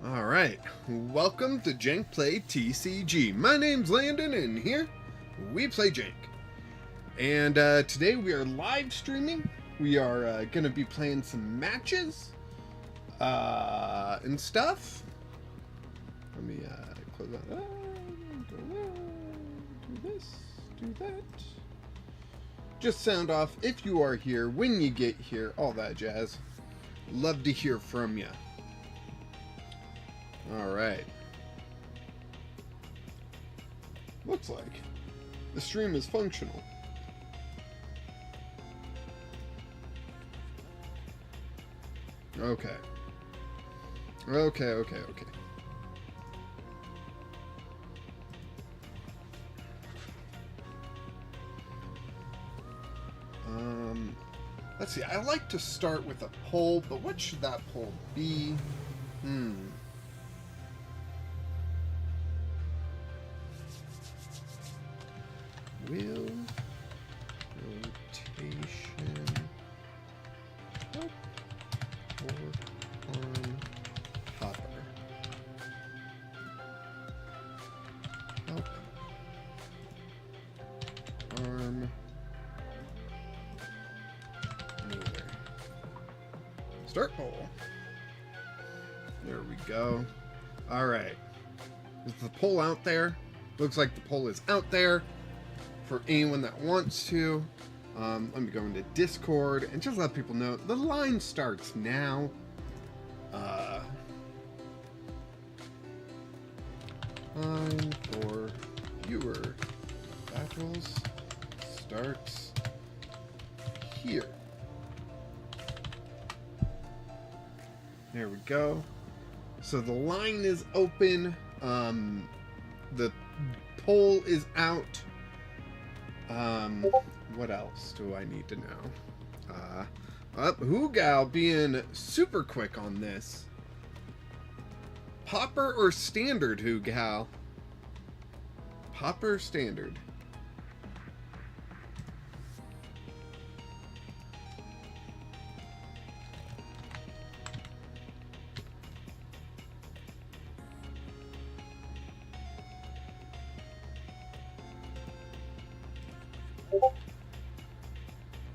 Alright, welcome to Jank Play TCG. My name's Landon, and here we play Jank. And today we are live streaming. We are going to be playing some matches and stuff. Let me close that. Do this, do that. Just sound off if you are here, when you get here, all that jazz. Love to hear from you. Alright. Looks like the stream is functional. Okay. Okay. Let's see, I like to start with a poll, but what should that poll be? Will rotation help or harm Pauper? Help harm neither. Start poll. There we go. Alright. Is the poll out there? Looks like the poll is out there. For anyone that wants to, let me go into Discord and just let people know the line starts now. Line for viewer battles starts here. There we go. So the line is open. The poll is out. What else do I need to know? Hoogal being super quick on this. Pauper or standard, Hoogal? Pauper or standard?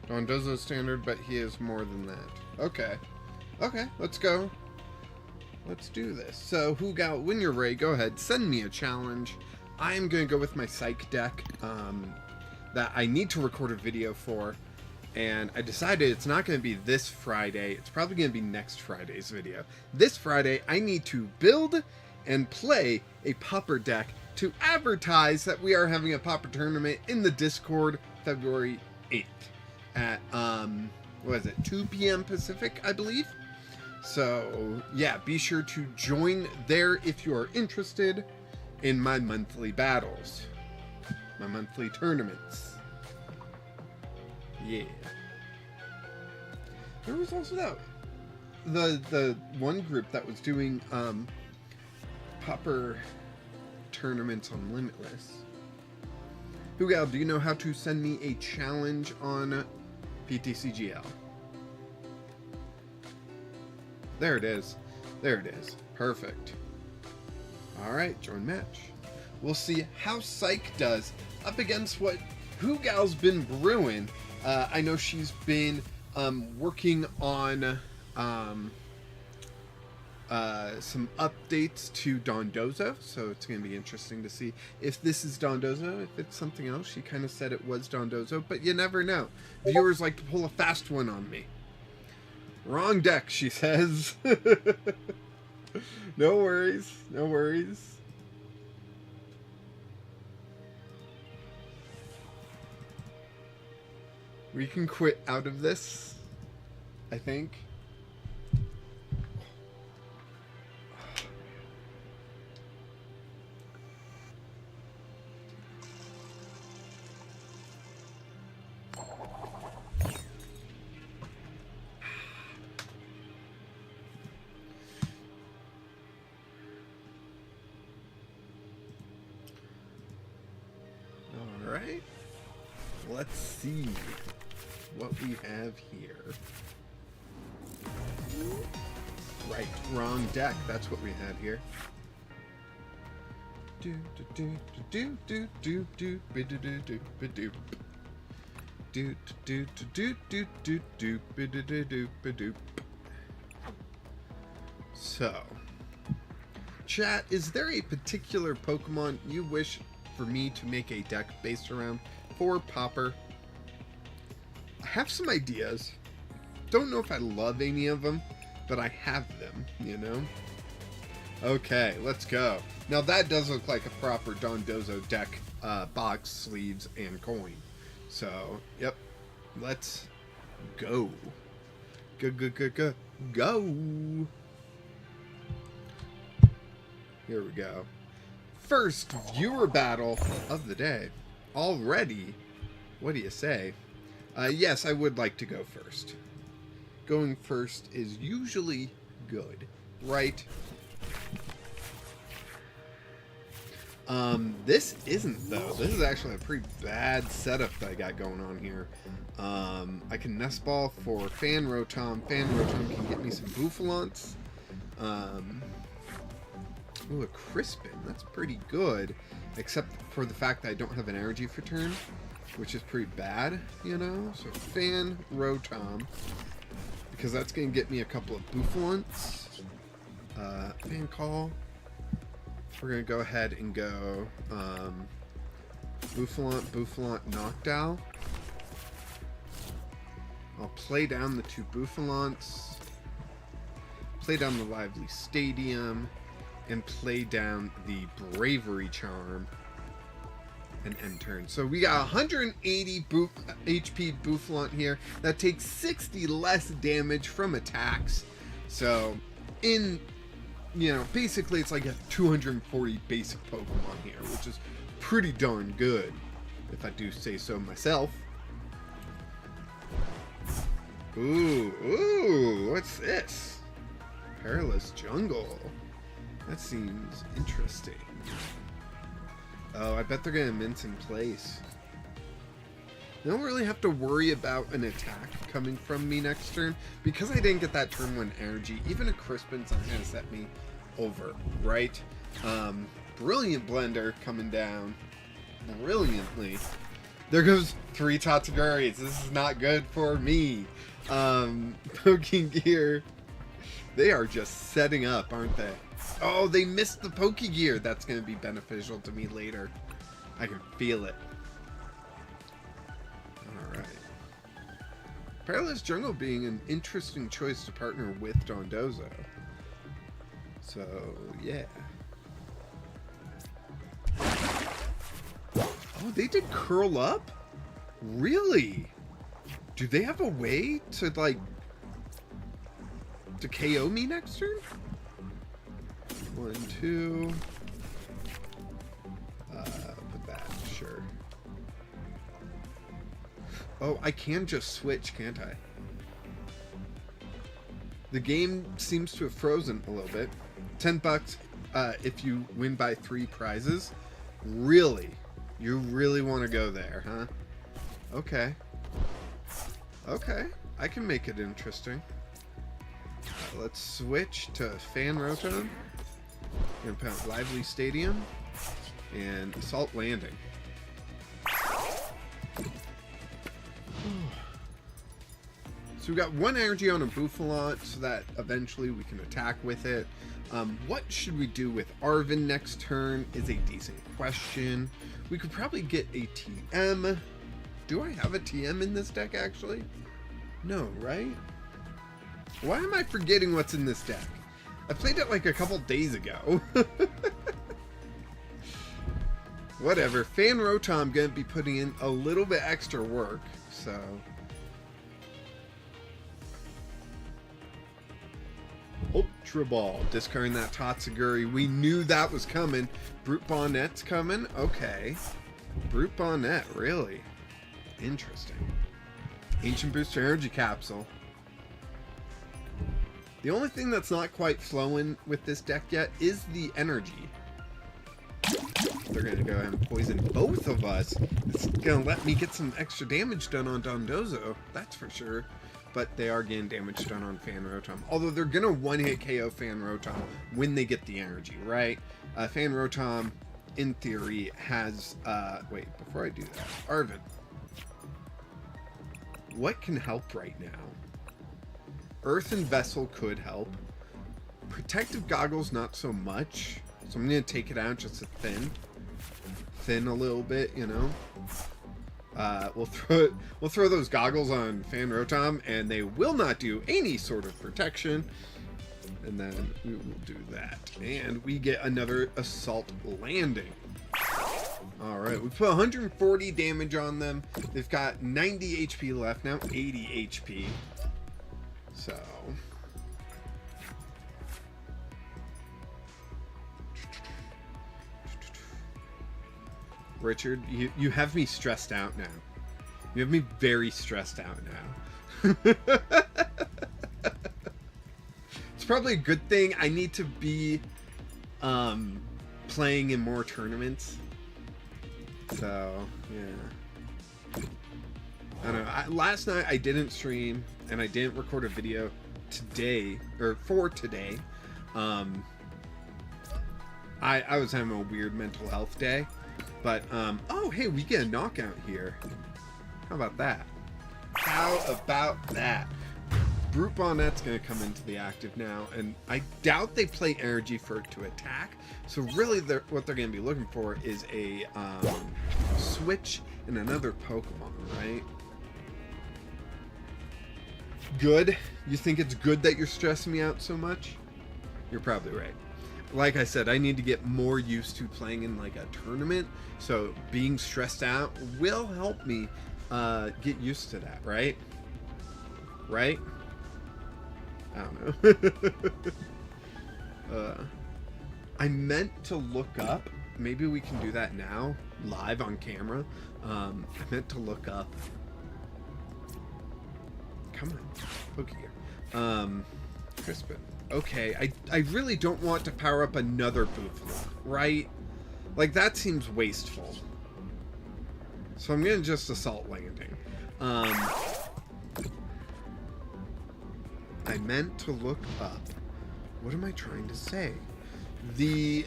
Dondozo standard, but he is more than that. Okay, let's go. Let's do this. So, Hoogal, when you're ready, go ahead, send me a challenge. I am going to go with my Psych deck that I need to record a video for, and I decided it's not going to be this Friday. It's probably going to be next Friday's video. This Friday, I need to build and play a Pauper deck to advertise that we are having a Pauper tournament in the Discord February 8th. At, what is it, 2 p.m. Pacific, I believe? So, yeah, be sure to join there if you are interested in my monthly battles. My monthly tournaments. Yeah. There was also that, the one group that was doing, Pauper tournaments on Limitless. Hoogal, do you know how to send me a challenge on PTCGL? There it is. There it is. Perfect. Alright, join match. We'll see how Psych does up against what Hoogal's been brewing. I know she's been working on some updates to Dondozo, so it's going to be interesting to see if this is Dondozo, if it's something else. She kind of said it was Dondozo, but you never know. Viewers like to pull a fast one on me. Wrong deck, she says. No worries, no worries. We can quit out of this, I think. Alright, let's see what we have here. Right. right, wrong deck. That's what we had here. Do do do do do do do do do do do do do do do do do do do. So, chat, is there a particular Pokemon you wish for me to make a deck based around for Pauper? I have some ideas. Don't know if I love any of them, but I have them, you know? Okay, let's go. Now that does look like a proper Dondozo deck, box, sleeves, and coin. So, yep, let's go. Go. Here we go. First viewer battle of the day. Already? What do you say? Yes, I would like to go first. Going first is usually good, right? This isn't, though. This is actually a pretty bad setup that I got going on here. I can Nest Ball for Fan Rotom. Fan Rotom can get me some Bouffalants. Ooh, a Crispin. That's pretty good. Except for the fact that I don't have an energy for turn, which is pretty bad, you know? So Fan Rotom, because that's going to get me a couple of Bouffalants. Fan Call. We're going to go ahead and go Bouffalant, Noctowl. I'll play down the two Bouffalants, play down the Lively Stadium, and play down the Bravery Charm, and end turn. So we got 180 HP Bouffalant here. That takes 60 less damage from attacks. So, you know, basically it's like a 240 basic Pokemon here, which is pretty darn good, if I do say so myself. Ooh, what's this? Perilous Jungle. That seems interesting. Oh, I bet they're going to mince in place. I don't really have to worry about an attack coming from me next turn, because I didn't get that turn 1 energy. Even a Crispin's not going to set me over, right? Brilliant Blender coming down brilliantly. There goes 3 Tatsugaris. This is not good for me. Pokegear, they are just setting up, aren't they? Oh, they missed the Pokegear. That's going to be beneficial to me later. I can feel it. Alright. Perilous Jungle being an interesting choice to partner with Dondozo. So, yeah. Oh, they did Curl Up? Really? Do they have a way to, like, to KO me next turn? 1, 2. Put that, sure. Oh, I can just switch, can't I? The game seems to have frozen a little bit. $10 if you win by 3 prizes. Really? You really want to go there, huh? Okay. Okay, I can make it interesting. Let's switch to Fan Rotom. Gonna put out Lively Stadium and Assault Landing. So we got 1 energy on a Bouffalant, so that eventually we can attack with it. What should we do with Arven next turn is a decent question. We could probably get a TM. Do I have a TM in this deck, actually? No, right? Why am I forgetting what's in this deck? I played it like a couple days ago. Whatever. Fan Rotom gonna be putting in a little bit extra work, so... Ultra Ball. Discarding that Tatsugiri. We knew that was coming. Brute Bonnet's coming? Okay. Brute Bonnet, really? Interesting. Ancient Booster Energy Capsule. The only thing that's not quite flowing with this deck yet is the energy. They're going to go ahead and poison both of us. It's going to let me get some extra damage done on Dondozo, that's for sure. but they are getting damage done on Fan Rotom. Although they're going to one-hit KO Fan Rotom when they get the energy, right? Fan Rotom, in theory, has... wait, before I do that, Arven. What can help right now? Earthen Vessel could help. Protective Goggles, not so much. So I'm going to take it out just a thin a little bit, you know. We'll throw those goggles on Fan Rotom, and they will not do any sort of protection. And then we will do that, and we get another Assault Landing. All right, we put 140 damage on them. They've got 90 HP left now, 80 HP. So. Richard, you have me stressed out now. You have me very stressed out now. It's probably a good thing. I need to be playing in more tournaments. So, yeah. I don't know. Last night I didn't stream and I didn't record a video today, or for today. I was having a weird mental health day. But, oh, hey, we get a knockout here. How about that? How about that? Brute Bonnet's going to come into the active now, and I doubt they play energy for it to attack. So really, what they're going to be looking for is a switch and another Pokemon, right? Good? You think it's good that you're stressing me out so much? You're probably right. Like I said, I need to get more used to playing in like a tournament, so being stressed out will help me get used to that, right? Right? I don't know. I meant to look up, maybe we can do that now, live on camera. I meant to look up, come on, look here. Crispin. Okay, I really don't want to power up another Buffalar, right? Like, that seems wasteful. So I'm gonna just Assault Landing. I meant to look up. What am I trying to say? The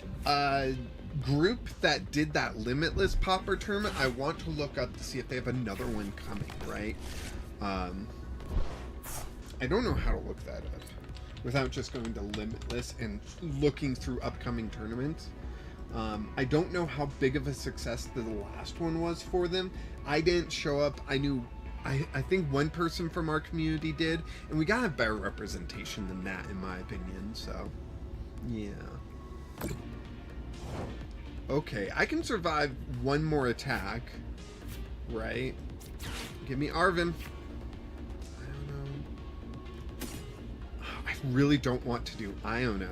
group that did that Limitless Pauper tournament, I want to look up to see if they have another one coming, right? I don't know how to look that up without just going to Limitless and looking through upcoming tournaments. I don't know how big of a success the last one was for them. I didn't show up. I think one person from our community did, and we got a better representation than that, in my opinion, so yeah. Okay, I can survive one more attack, right? Give me Arven. I really don't want to do Iono.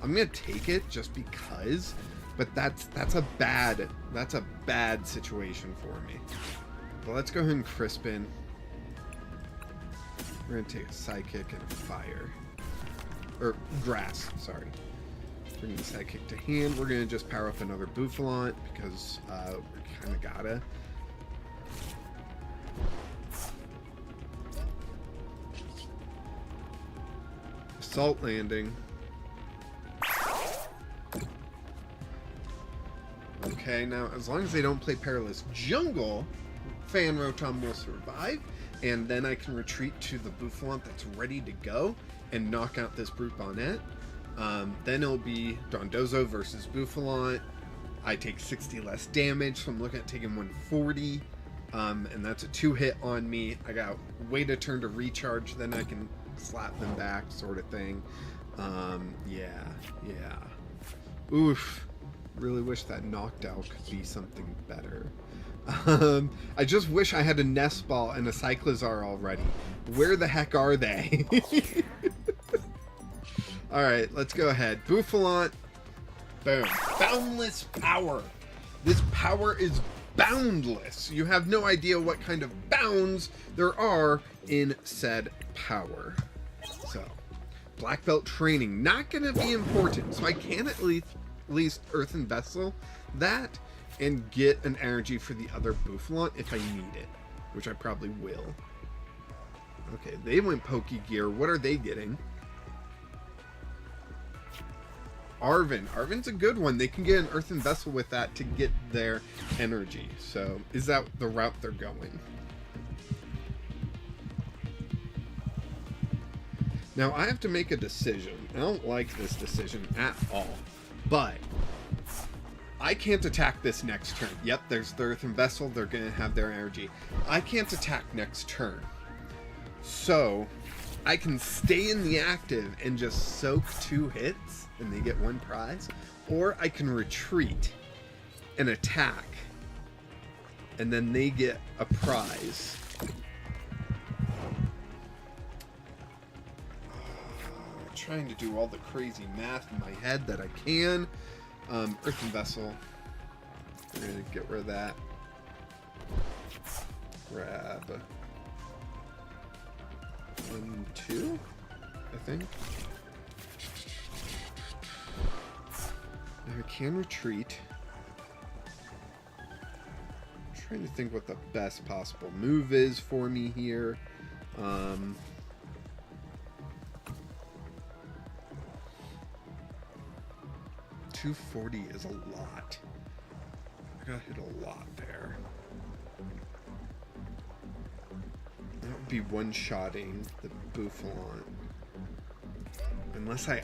I'm gonna take it just because, but that's a bad situation for me. But let's go ahead and Crispin. We're gonna take a Psychic and a Fire, or Grass. Sorry. Bring the Psychic to hand. We're gonna just power up another Buffalant because we kind of gotta. Assault Landing. Okay, now as long as they don't play Perilous Jungle, Fan Rotom will survive, and then I can retreat to the Buffalant that's ready to go and knock out this Brute Bonnet. Then it'll be Dondozo versus Buffalant. I take 60 less damage, so I'm looking at taking 140, and that's a 2-hit on me. I got wait a turn to recharge, then I can slap them back, sort of thing. Yeah. Oof. Really wish that Noctowl could be something better. I just wish I had a Nest Ball and a Cyclizar already. Where the heck are they? Alright, let's go ahead. Buffalant. Boom. Boundless power. This power is boundless. You have no idea what kind of bounds there are in said power. So, Black Belt training, not going to be important. So I can at least Earthen Vessel that and get an energy for the other Buffalant if I need it, which I probably will. Okay, they went Pokey Gear. What are they getting? Arven. Arven's a good one. They can get an Earthen Vessel with that to get their energy. So, is that the route they're going? Now, I have to make a decision. I don't like this decision at all. But I can't attack this next turn. Yep, there's the Earthen Vessel. They're going to have their energy. I can't attack next turn. So, I can stay in the active and just soak 2 hits and they get 1 prize. Or I can retreat and attack and then they get a prize. Trying to do all the crazy math in my head that I can. Earthen Vessel. We're going to get rid of that. Grab 1, 2, I think. Now I can retreat. I'm trying to think what the best possible move is for me here. 240 is a lot. I gotta hit a lot there. That would be one-shotting the Bouffalon. Unless I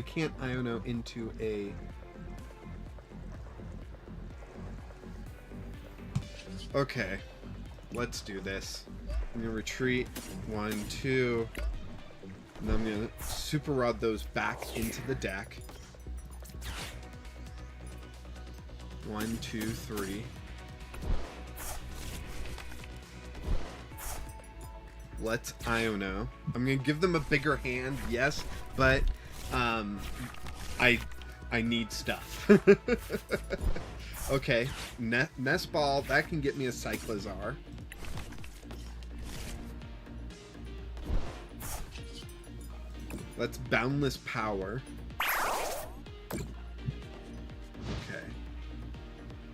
can't Iono into a... Okay, let's do this. I'm gonna retreat. 1, 2. And then I'm gonna Super Rod those back into the deck. 1, 2, 3. Let's Iono. I'm gonna give them a bigger hand, yes, but I need stuff. Okay, Nest Ball, that can get me a Cyclizar. Let's Boundless Power.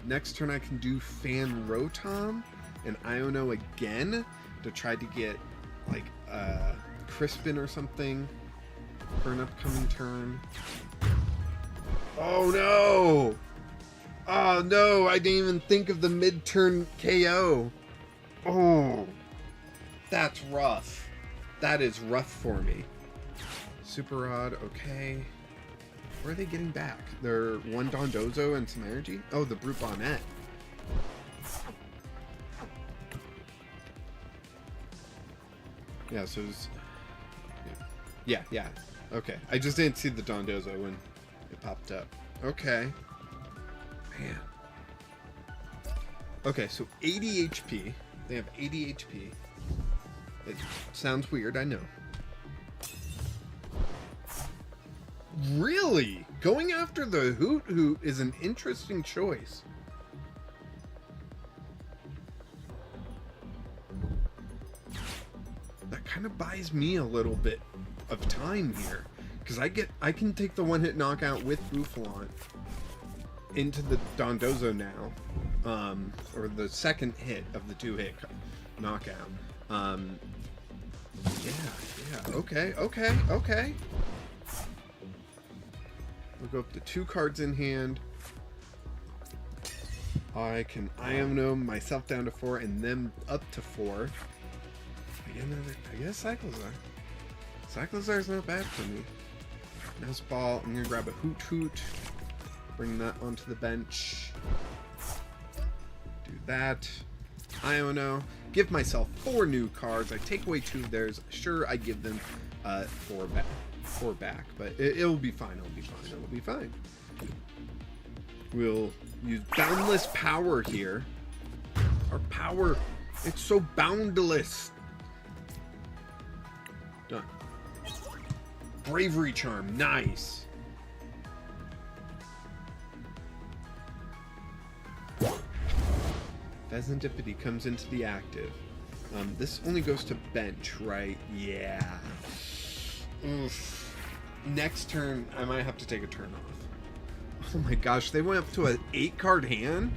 Next turn I can do Fan Rotom and Iono again to try to get like Crispin or something for an upcoming turn. Oh no! Oh no, I didn't even think of the mid-turn KO. Oh, that's rough. That is rough for me. Super Rod, okay. Where are they getting back? They're 1 Dondozo and some energy? Oh, the Brute Bonnet. Yeah, so it's... Yeah. Okay. I just didn't see the Dondozo when it popped up. Okay. Man. Okay, so 80 HP. They have 80 HP. It sounds weird, I know. Really? Going after the Hoot Hoot is an interesting choice. That kind of buys me a little bit of time here. Because I can take the 1-hit knockout with Bouffalon into the Dondozo now. Or the second hit of the 2-hit knockout. Yeah, okay. We'll go up to 2 cards in hand. I can Iono myself down to 4 and them up to 4. I guess Cyclizar. Cyclizar's not bad for me. Nest Ball. I'm gonna grab a Hoot Hoot. Bring that onto the bench. Do that. Iono. Give myself 4 new cards. I take away 2 of theirs. Sure, I give them 4 back, but it'll be fine. It'll be fine. We'll use Boundless Power here. Our power, it's so boundless. Done. Bravery Charm, nice. Pheasantipity comes into the active. This only goes to bench, right? Yeah. Oof. Next turn, I might have to take a turn off. Oh my gosh, they went up to an 8-card hand?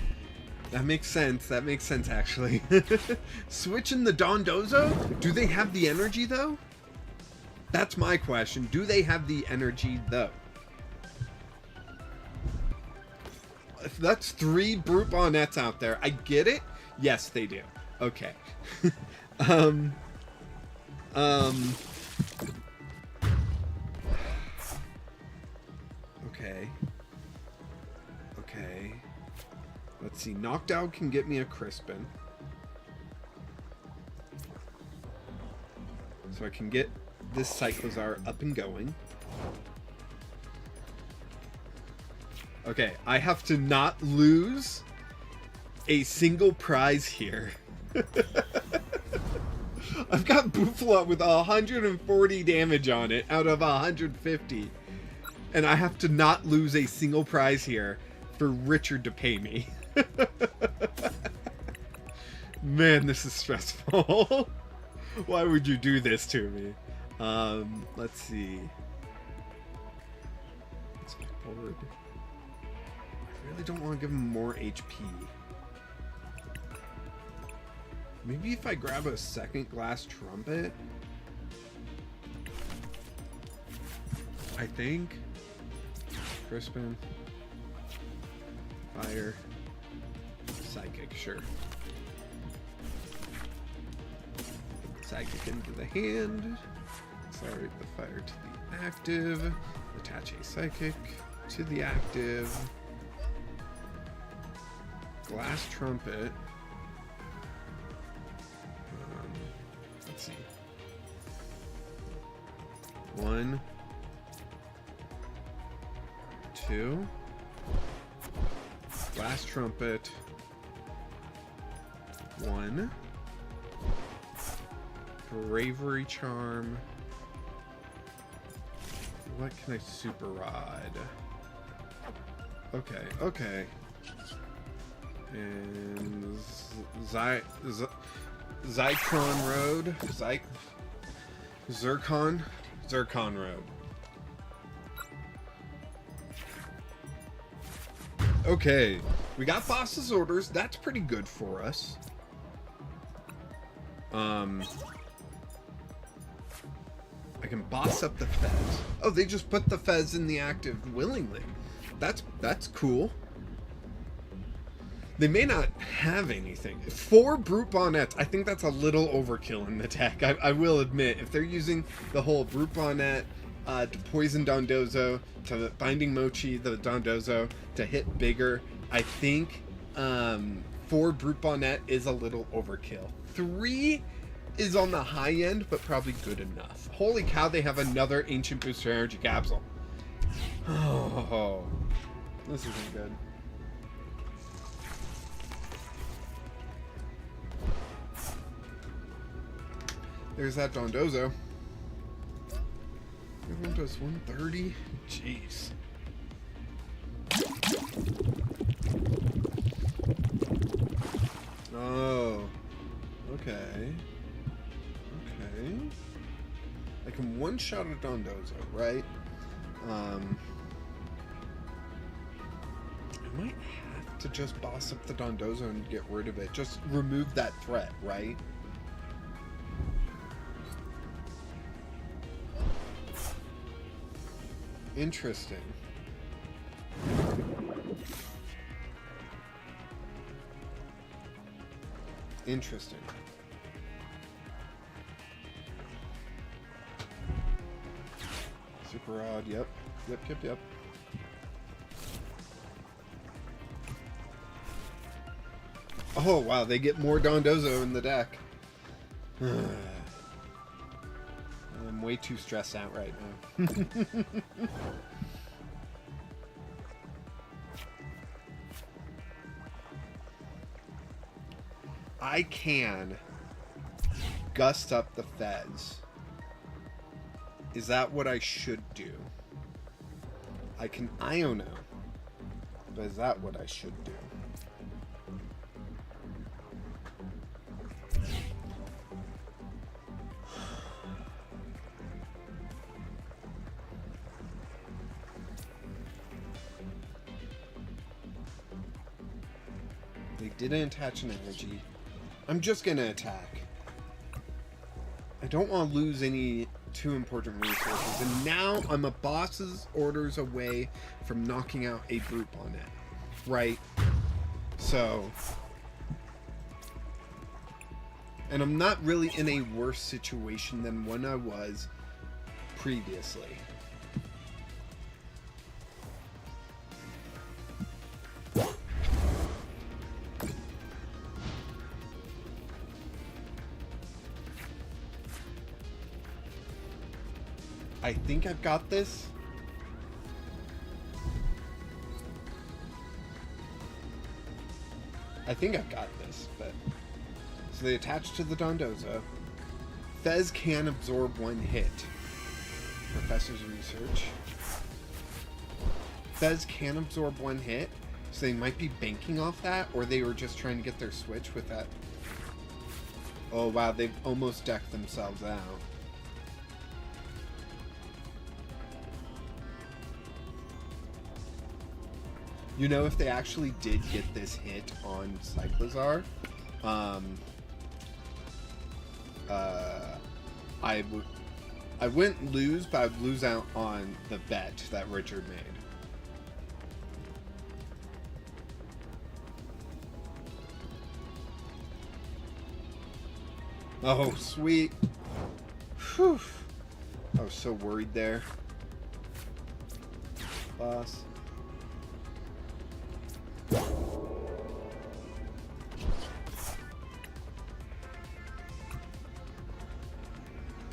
That makes sense. That makes sense, actually. Switching the Dondozo? Do they have the energy, though? That's my question. Do they have the energy, though? If that's 3 Brute Bonnets out there, I get it. Yes, they do. Okay. Okay. Okay. Let's see. Knockdown can get me a Crispin. So I can get this Cyclozar up and going. Okay, I have to not lose a single prize here. I've got Bouffalant with 140 damage on it out of 150. And I have to not lose a single prize here for Richard to pay me. Man, this is stressful. Why would you do this to me? Let's see. Let's go forward. I really don't want to give him more HP. Maybe if I grab a second glass trumpet. I think. Crispin. Fire. Psychic, sure. Psychic into the hand. Accelerate the fire to the active. Attach a psychic to the active. Glass trumpet. Let's see. 1, 2. Glass trumpet. 1. Bravery charm. What can I super rod? Okay, okay. And Zycron Road. Zircon Road. Okay, we got boss's orders. That's pretty good for us. I can boss up the Fez. Oh, they just put the Fez in the active willingly. That's cool. They may not have anything. 4 Brute Bonnets. I think that's a little overkill in the deck. I will admit, if they're using the whole Brute Bonnet to poison Dondozo, to binding Mochi the Dondozo, to hit bigger, I think 4 Brute Bonnet is a little overkill. 3 is on the high end, but probably good enough. Holy cow, they have another Ancient Booster Energy Capsule. Oh, this isn't good. There's that Dondozo. Everyone does 130? Jeez. Oh. Okay. Okay. I can one-shot a Dondozo, right? I might have to just boss up the Dondozo and get rid of it. Just remove that threat, right? Interesting. Interesting. Super odd, yep. Yep. Oh, wow, they get more Dondozo in the deck. I'm way too stressed out right now. I can gust up the Fez. Is that what I should do? I can Iono, but is that what I should do? They didn't attach an energy. I'm just going to attack. I don't want to lose any too important resources. And now I'm a boss's orders away from knocking out a group on it. Right? So... And I'm not really in a worse situation than when I was previously. I think I've got this. I think I've got this, but... So they attach to the Dondozo. Fez can absorb one hit. Professor's research. Fez can absorb one hit, so they might be banking off that, or they were just trying to get their switch with that. Oh wow, they've almost decked themselves out. You know, if they actually did get this hit on Cyclozar, I wouldn't lose, but I'd lose out on the bet that Richard made. Oh, sweet. Whew. I was so worried there. Boss.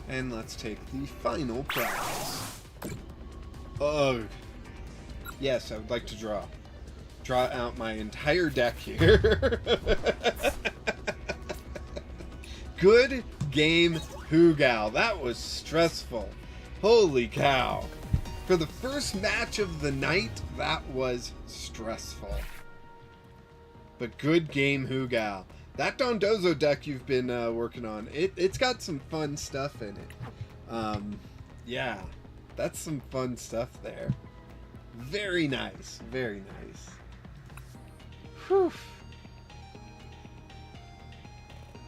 And let's take the final prize. Ugh. Yes, I would like to draw. Draw out my entire deck here. Good game, Hoogal. That was stressful. Holy cow. For the first match of the night, that was stressful. But good game, Hoogal. That Dondozo deck you've been working on, it's got some fun stuff in it. Yeah, that's some fun stuff there. Very nice, very nice. Whew.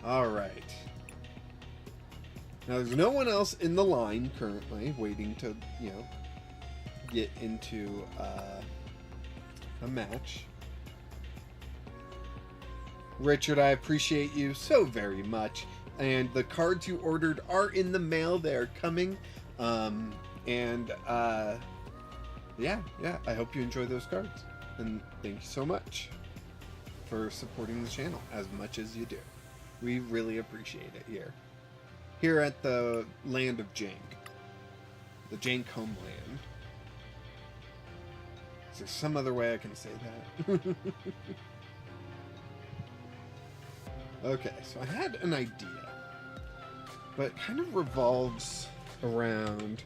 Alright. Now there's no one else in the line currently waiting to, you know, get into a match. Richard, I appreciate you so very much. And the cards you ordered are in the mail. They're coming. Yeah, I hope you enjoy those cards. And thank you so much for supporting the channel as much as you do. We really appreciate it here. Here at the land of Jank. The Jank homeland. Is there some other way I can say that? Okay, so I had an idea, but it kind of revolves around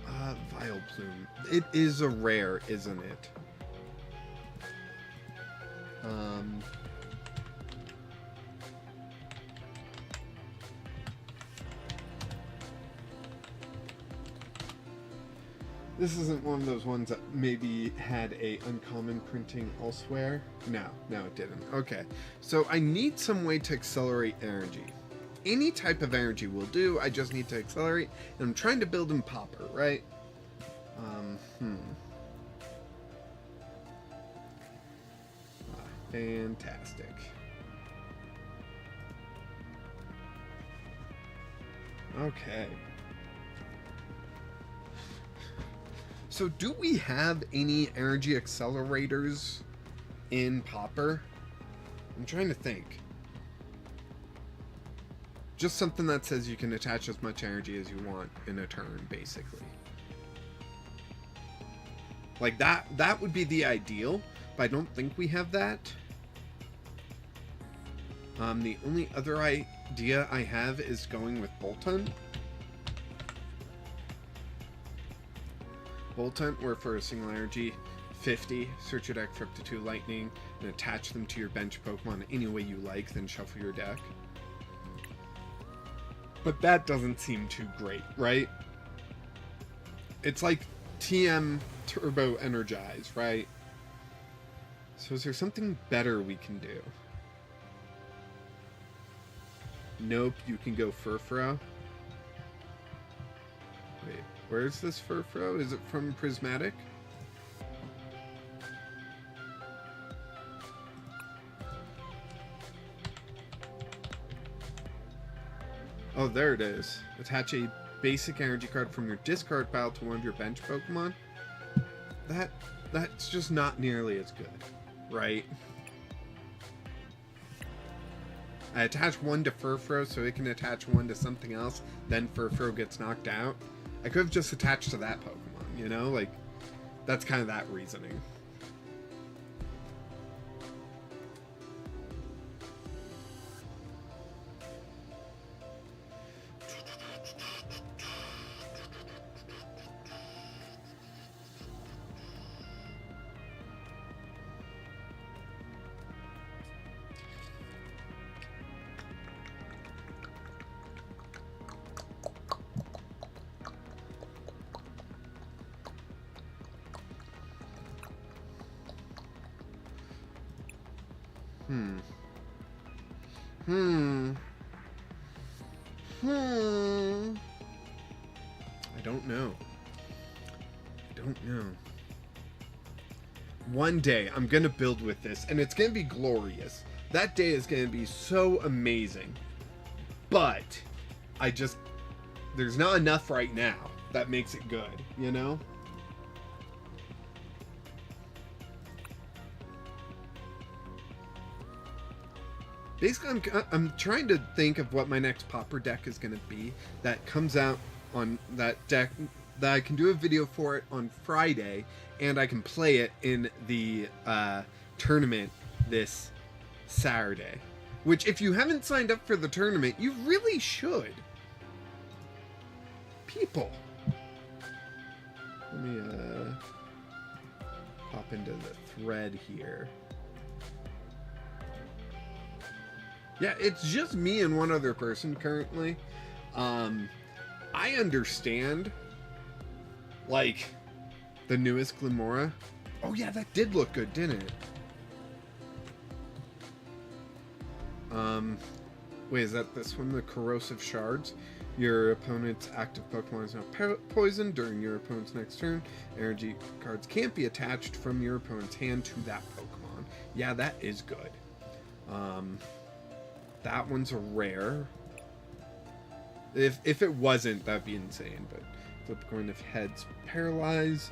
Vileplume. It is a rare, isn't it? This isn't one of those ones that maybe had a uncommon printing elsewhere. No, it didn't. Okay, so I need some way to accelerate energy. Any type of energy will do, I just need to accelerate, and I'm trying to build in Pauper, right? Fantastic. Okay. So do we have any energy accelerators in Pauper? I'm trying to think. Just something that says you can attach as much energy as you want in a turn, basically. Like that would be the ideal, but I don't think we have that. The only other idea I have is going with Bolton. Bolton, where for a single energy, 50, search your deck for up to 2 lightning, and attach them to your bench Pokemon any way you like, then shuffle your deck. But that doesn't seem too great, right? It's like TM Turbo Energize, right? So is there something better we can do? Nope, you can go Furfro. Wait, where's this Furfro? Is it from Prismatic? Oh, there it is. Attach a basic energy card from your discard pile to one of your bench Pokemon. That's just not nearly as good, right? I attach one to Furfro so it can attach one to something else, then Furfro gets knocked out. I could have just attached to that Pokemon, you know? Like, that's kind of that reasoning. I don't know. One day I'm gonna build with this and it's gonna be glorious. That day is gonna be so amazing. But there's not enough right now that makes it good, you know? Basically, I'm trying to think of what my next Pauper deck is going to be that comes out on that deck, that I can do a video for it on Friday, and I can play it in the tournament this Saturday. Which, if you haven't signed up for the tournament, you really should. People. Let me pop into the thread here. Yeah, it's just me and one other person currently. I understand, like, the newest Glimora. Oh yeah, that did look good, didn't it? Wait, is that this one, the Corrosive Shards? Your opponent's active Pokemon is now poisoned during your opponent's next turn. Energy cards can't be attached from your opponent's hand to that Pokemon. Yeah, that is good. That one's a rare. If it wasn't, that'd be insane. But flip a coin if heads paralyze.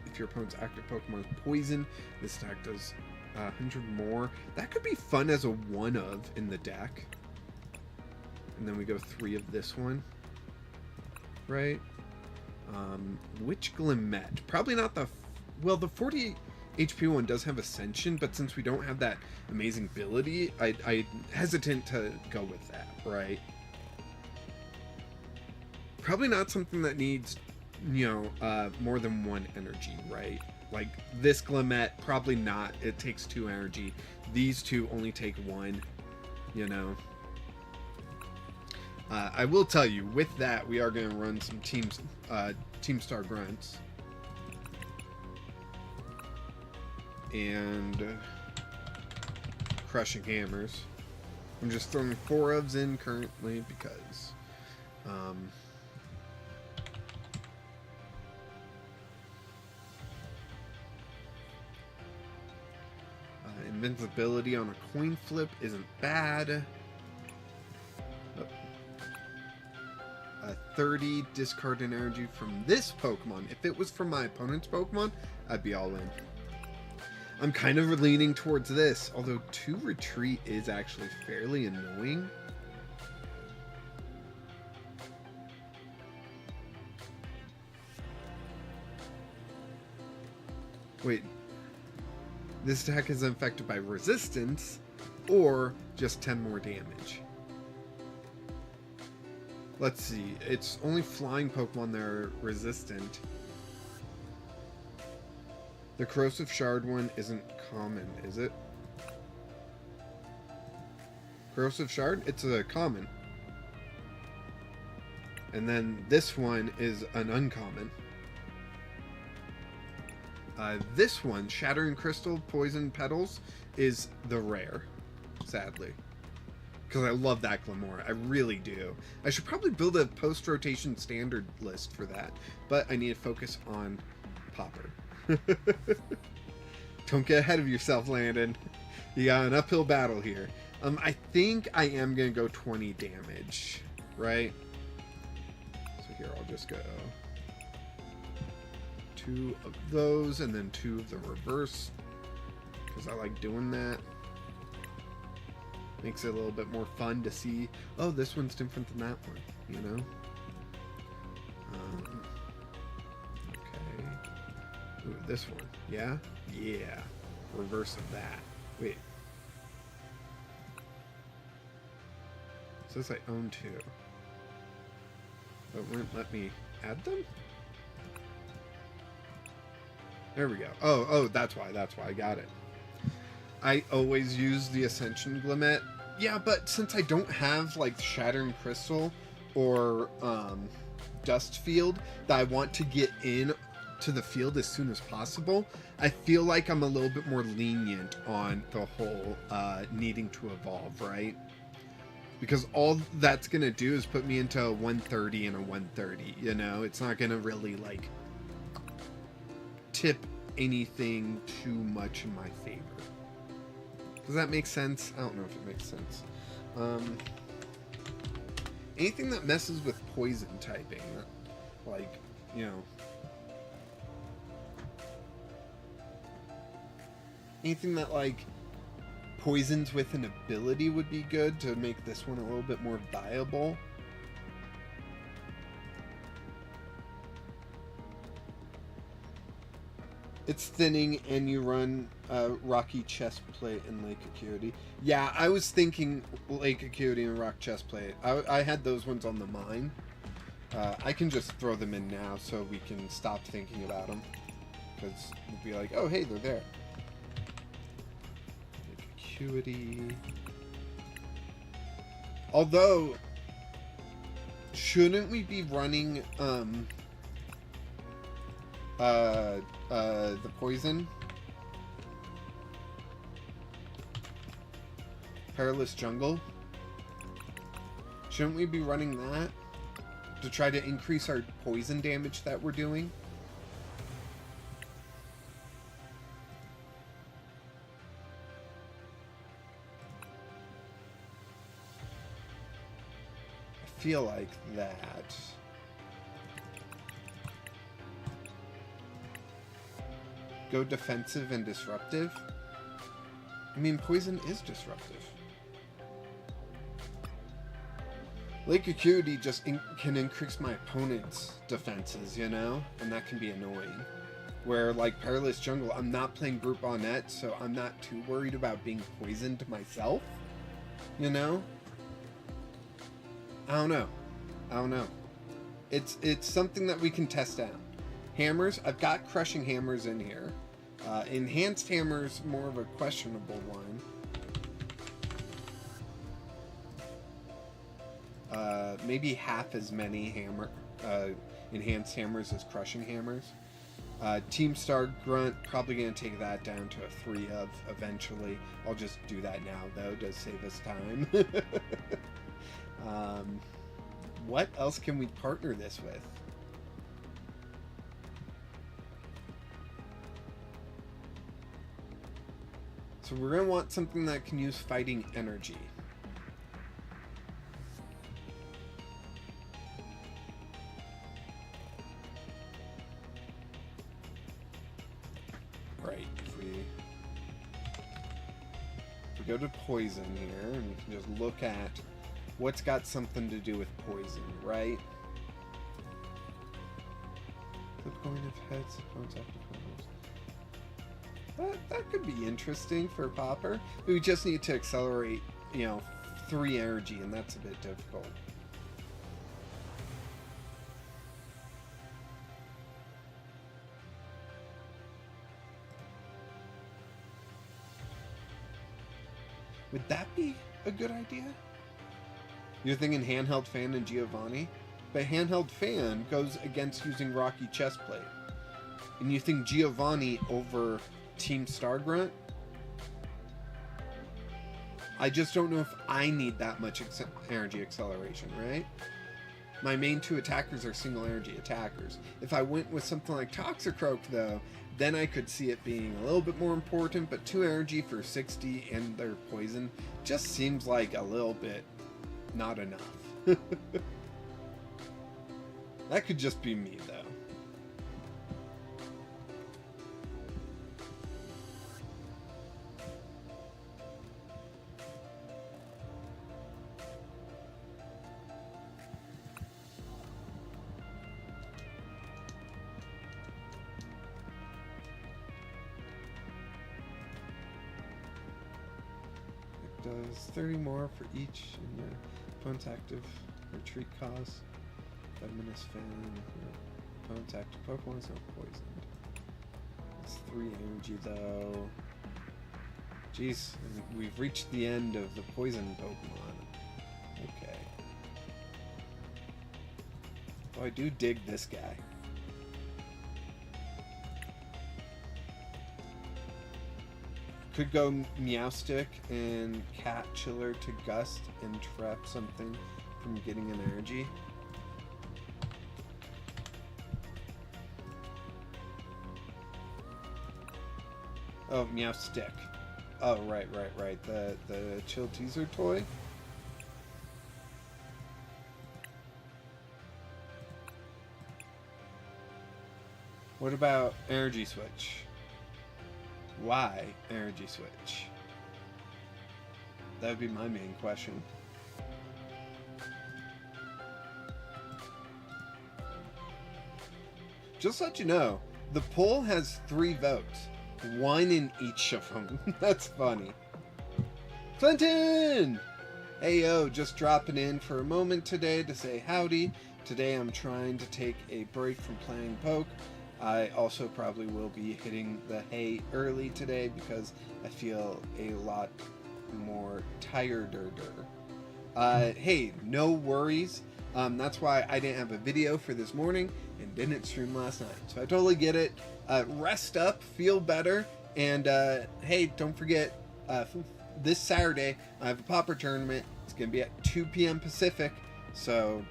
If your opponent's active Pokemon is poisoned, this attack does 100 more. That could be fun as a one of in the deck. And then we go 3 of this one, right? Which Glimmet? Probably not the... Well, the 40 HP one does have Ascension, but since we don't have that amazing ability, I'm hesitant to go with that, right? Probably not something that needs, you know, more than 1 energy, right? Like, this Glimmet, probably not. It takes 2 energy. These 2 only take 1, you know? I will tell you, with that, we are going to run some Team Star Grunts. And Crushing Hammers. I'm just throwing 4 ofs in currently because invincibility on a coin flip isn't bad. 30 discard an energy from this Pokemon. If it was from my opponent's Pokemon, I'd be all in. I'm kind of leaning towards this, although 2 retreat is actually fairly annoying. Wait, this attack is affected by resistance or just 10 more damage. Let's see, it's only flying Pokemon that are resistant. The Corrosive Shard one isn't common, is it? Corrosive Shard? It's a common. And then this one is an uncommon. This one, Shattering Crystal, Poison Petals, is the rare, sadly. Because I love that Glamour. I really do. I should probably build a post-rotation standard list for that. But I need to focus on Pauper. Don't get ahead of yourself, Landon. You got an uphill battle here. I think I am going to go 20 damage, right? So here, I'll just go 2 of those and then 2 of the reverse. Because I like doing that. Makes it a little bit more fun to see. Oh, this one's different than that one, you know? Okay. Ooh, this one. Yeah? Yeah. Reverse of that. Wait. It says I own 2. But it wouldn't let me add them? There we go. Oh, that's why. I got it. I always use the Ascension Glimmet. Yeah, but since I don't have, like, Shattering Crystal or Dust Field that I want to get in to the field as soon as possible, I feel like I'm a little bit more lenient on the whole needing to evolve, right? Because all that's going to do is put me into a 130 and a 130, you know? It's not going to really, like, tip anything too much in my favor. Does that make sense? I don't know if it makes sense. Anything that messes with poison typing, like, you know, anything that, like, poisons with an ability would be good to make this one a little bit more viable. It's thinning, and you run Rocky Chestplate and Lake Acuity. Yeah, I was thinking Lake Acuity and Rock Chestplate. I had those ones on the mind. I can just throw them in now so we can stop thinking about them. Because we'll be like, oh, hey, they're there. Lake Acuity. Although, shouldn't we be running the poison? Perilous Jungle? Shouldn't we be running that to try to increase our poison damage that we're doing? I feel like that. Go defensive and disruptive. I mean, poison is disruptive. Lake Acuity just can increase my opponent's defenses, you know? And that can be annoying. Where, like, Perilous Jungle, I'm not playing Group Bonnet, so I'm not too worried about being poisoned myself. You know? I don't know. It's something that we can test out. Hammers, I've got Crushing Hammers in here. Enhanced Hammers, more of a questionable one. Maybe half as many Enhanced Hammers as Crushing Hammers. Team Star Grunt, probably going to take that down to a 3 of eventually. I'll just do that now, though, to save us time. What else can we partner this with? So we're going to want something that can use fighting energy. Right, if we go to poison here, and we can just look at what's got something to do with poison, right? Flip coin of heads, opponents active coins. That could be interesting for Pauper. We just need to accelerate, 3 energy, and that's a bit difficult. Would that be a good idea? You're thinking Handheld Fan and Giovanni? But Handheld Fan goes against using Rocky Chestplate. and you think Giovanni over Team Stargrunt, I just don't know if I need that much energy acceleration, right? My main 2 attackers are single energy attackers. If I went with something like Toxicroak, though, then I could see it being a little bit more important, but 2 energy for 60 and their poison just seems like a little bit not enough. That could just be me, though. Does 30 more for each in your opponent's active retreat cause. Venomous Fan. Your opponent's active Pokemon is not poisoned. It's 3 energy though. Jeez, we've reached the end of the poison Pokemon. Okay. Oh, I do dig this guy. Could go Meowstick and Cat Chiller to Gust and trap something from getting an energy. Oh, Meowstick. Oh, right. The Chill Teaser toy. What about Energy Switch? Why Energy Switch? That would be my main question. Just to let you know, the poll has 3 votes. 1 in each of them. That's funny. Clinton! Hey yo, just dropping in for a moment today to say howdy. Today I'm trying to take a break from playing Poke. I also probably will be hitting the hay early today because I feel a lot more tireder. Hey, no worries. That's why I didn't have a video for this morning and didn't stream last night. So I totally get it. Rest up, feel better, and hey, don't forget, this Saturday I have a Pauper tournament. It's going to be at 2 p.m. Pacific, so,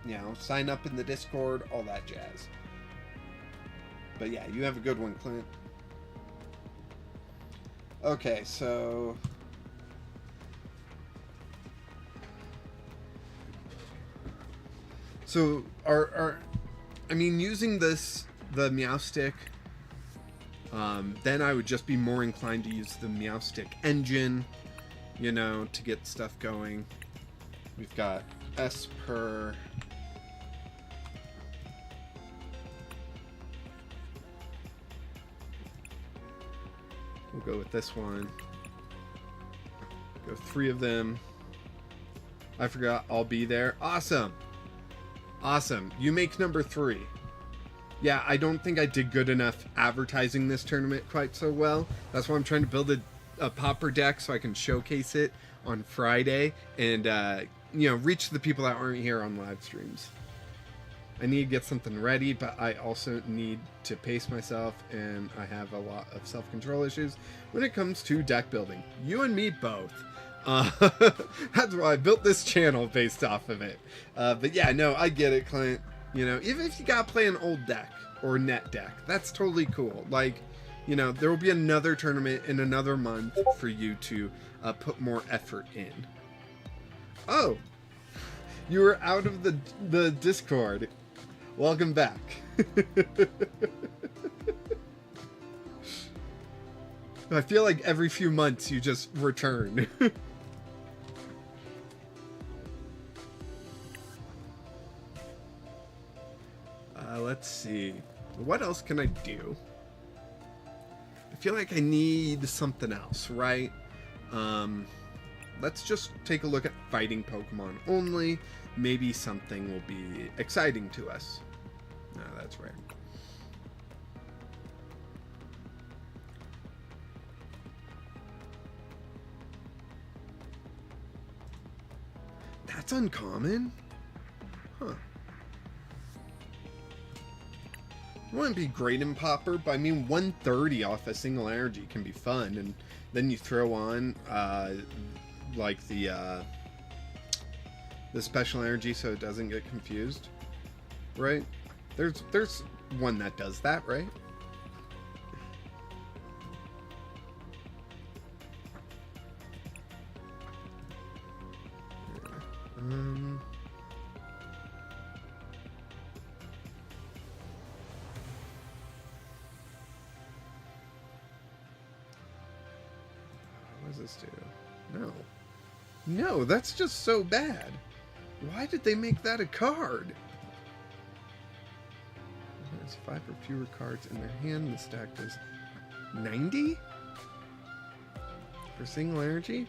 you know, sign up in the Discord, all that jazz. But yeah, you have a good one, Clint. Okay, so... So, I mean, using this, the Meowstick, then I would just be more inclined to use the Meowstick engine, you know, to get stuff going. We've got Esper... We'll go with this one. Go 3 of them. I forgot I'll be there. Awesome. Awesome. You make number 3. Yeah, I don't think I did good enough advertising this tournament quite so well. That's why I'm trying to build a Pauper deck so I can showcase it on Friday and, you know, reach the people that aren't here on live streams. I need to get something ready, but I also need to pace myself, and I have a lot of self-control issues when it comes to deck building. You and me both. That's why I built this channel based off of it. But yeah, no, I get it, Clint. You know, even if you gotta play an old deck or net deck, that's totally cool. Like, you know, there will be another tournament in another month for you to put more effort in. Oh, you were out of the Discord. Welcome back. I feel like every few months you just return. Let's see. What else can I do? I feel like I need something else, right? Let's just take a look at fighting Pokemon only. Maybe something will be exciting to us. No, that's rare. That's uncommon? Huh. wouldn't be great in Pauper, but I mean 130 off a single energy can be fun, and then you throw on like the special energy so it doesn't get confused, right? There's one that does that, right? What does this do? No. No, that's just so bad. Why did they make that a card? There's 5 or fewer cards in their hand. The stack does 90? For single energy?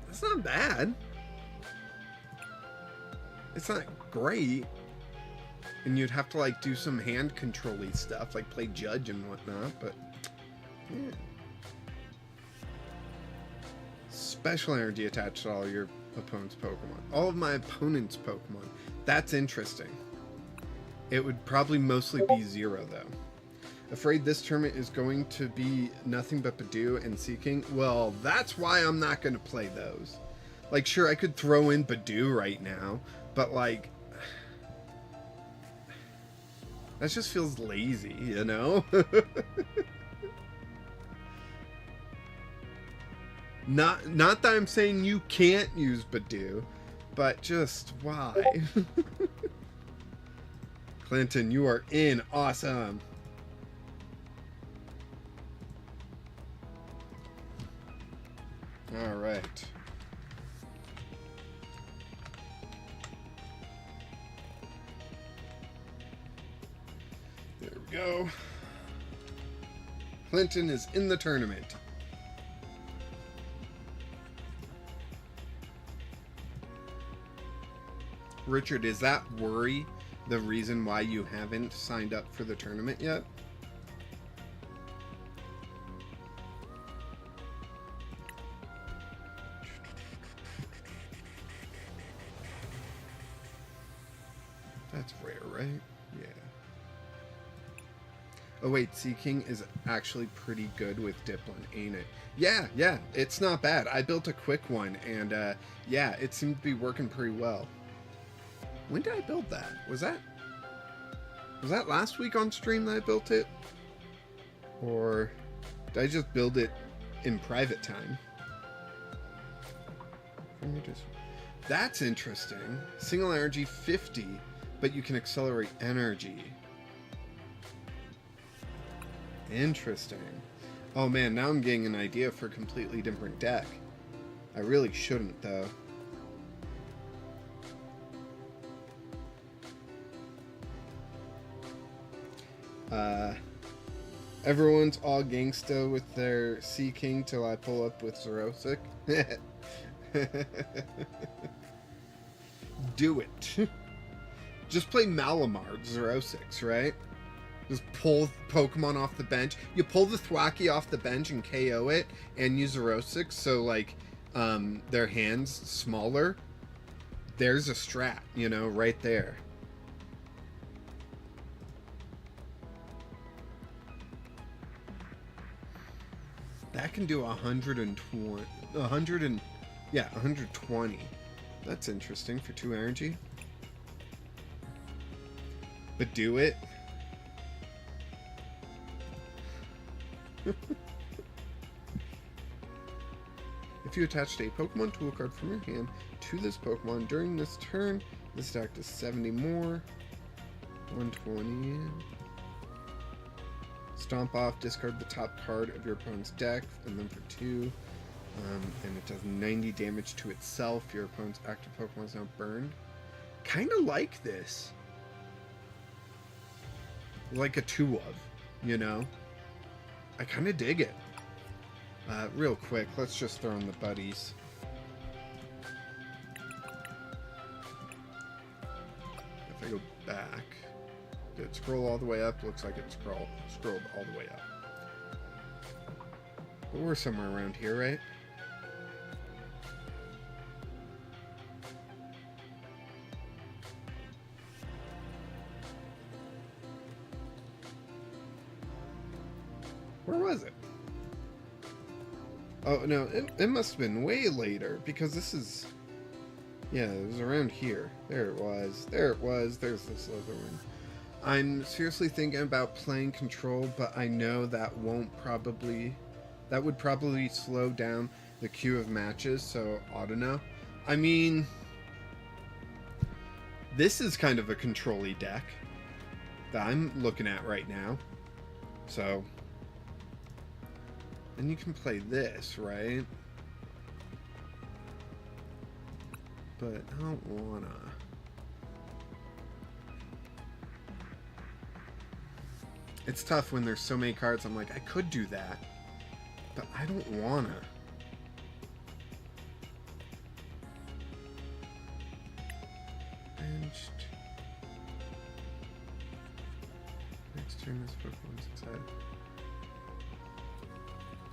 That's not bad. It's not great. And you'd have to like do some hand control-y stuff, like play judge and whatnot, but yeah. Special energy attached to all your opponent's Pokemon. All of my opponent's Pokemon. That's interesting. It would probably mostly be 0 though. Afraid this tournament is going to be nothing but Badoo and Seeking. Well, that's why I'm not going to play those. Like, sure, I could throw in Badoo right now, but like, that just feels lazy, you know? Not that I'm saying you can't use Badoo, but just why? Clinton, you are in. Awesome. All right. There we go. Clinton is in the tournament. Richard, is that worry the reason why you haven't signed up for the tournament yet? That's rare, right? Yeah. Oh wait, Seeking is actually pretty good with Diplin, ain't it? Yeah, it's not bad. I built a quick one, and yeah, it seemed to be working pretty well. When did I build that? Was that last week on stream that I built it? Or did I just build it in private time? That's interesting. Single energy 50, but you can accelerate energy. Interesting. Oh man, now I'm getting an idea for a completely different deck. I really shouldn't though. Everyone's all gangsta with their Seeking till I pull up with Xerosic. Do it. Just play Malamar, Xerosics, right? Just pull Pokemon off the bench. You pull the Thwackey off the bench and KO it, and use Xerosics, so like their hands smaller. There's a strat, you know, right there. That can do 120. That's interesting for 2 energy. But do it. If you attached a Pokemon tool card from your hand to this Pokemon during this turn, this stack does 70 more. 120. Stomp off, discard the top card of your opponent's deck, and then for 2. And it does 90 damage to itself. Your opponent's active Pokemon is now burned. Kind of like this. Like a 2 of, you know? I kind of dig it. Real quick, let's just throw in the buddies. If I go back, did it scroll all the way up? Looks like it scrolled all the way up. But we're somewhere around here, right? Where was it? Oh, no, it must have been way later, because this is... Yeah, it was around here. There it was. There it was. There's the Slytherin. I'm seriously thinking about playing Control, but I know that won't probably... That would probably slow down the queue of matches, so I don't know. I mean... This is kind of a Control-y deck that I'm looking at right now. So... And you can play this, right? But I don't wanna. It's tough when there's so many cards. I'm like, I could do that, but I don't wanna. Benched. Next turn, this Pokemon's inside.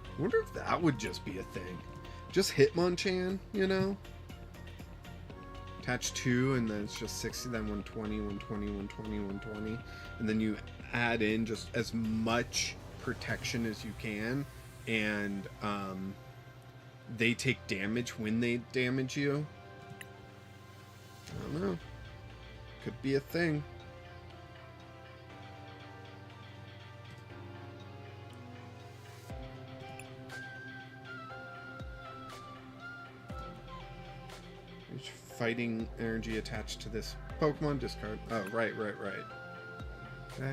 I wonder if that would just be a thing. Just Hitmonchan, you know? Attach 2, and then it's just 60, then 120, 120, 120, 120. And then you add in just as much protection as you can. And they take damage when they damage you. I don't know. Could be a thing. Fighting energy attached to this Pokemon. Discard. Oh, right. Right. Your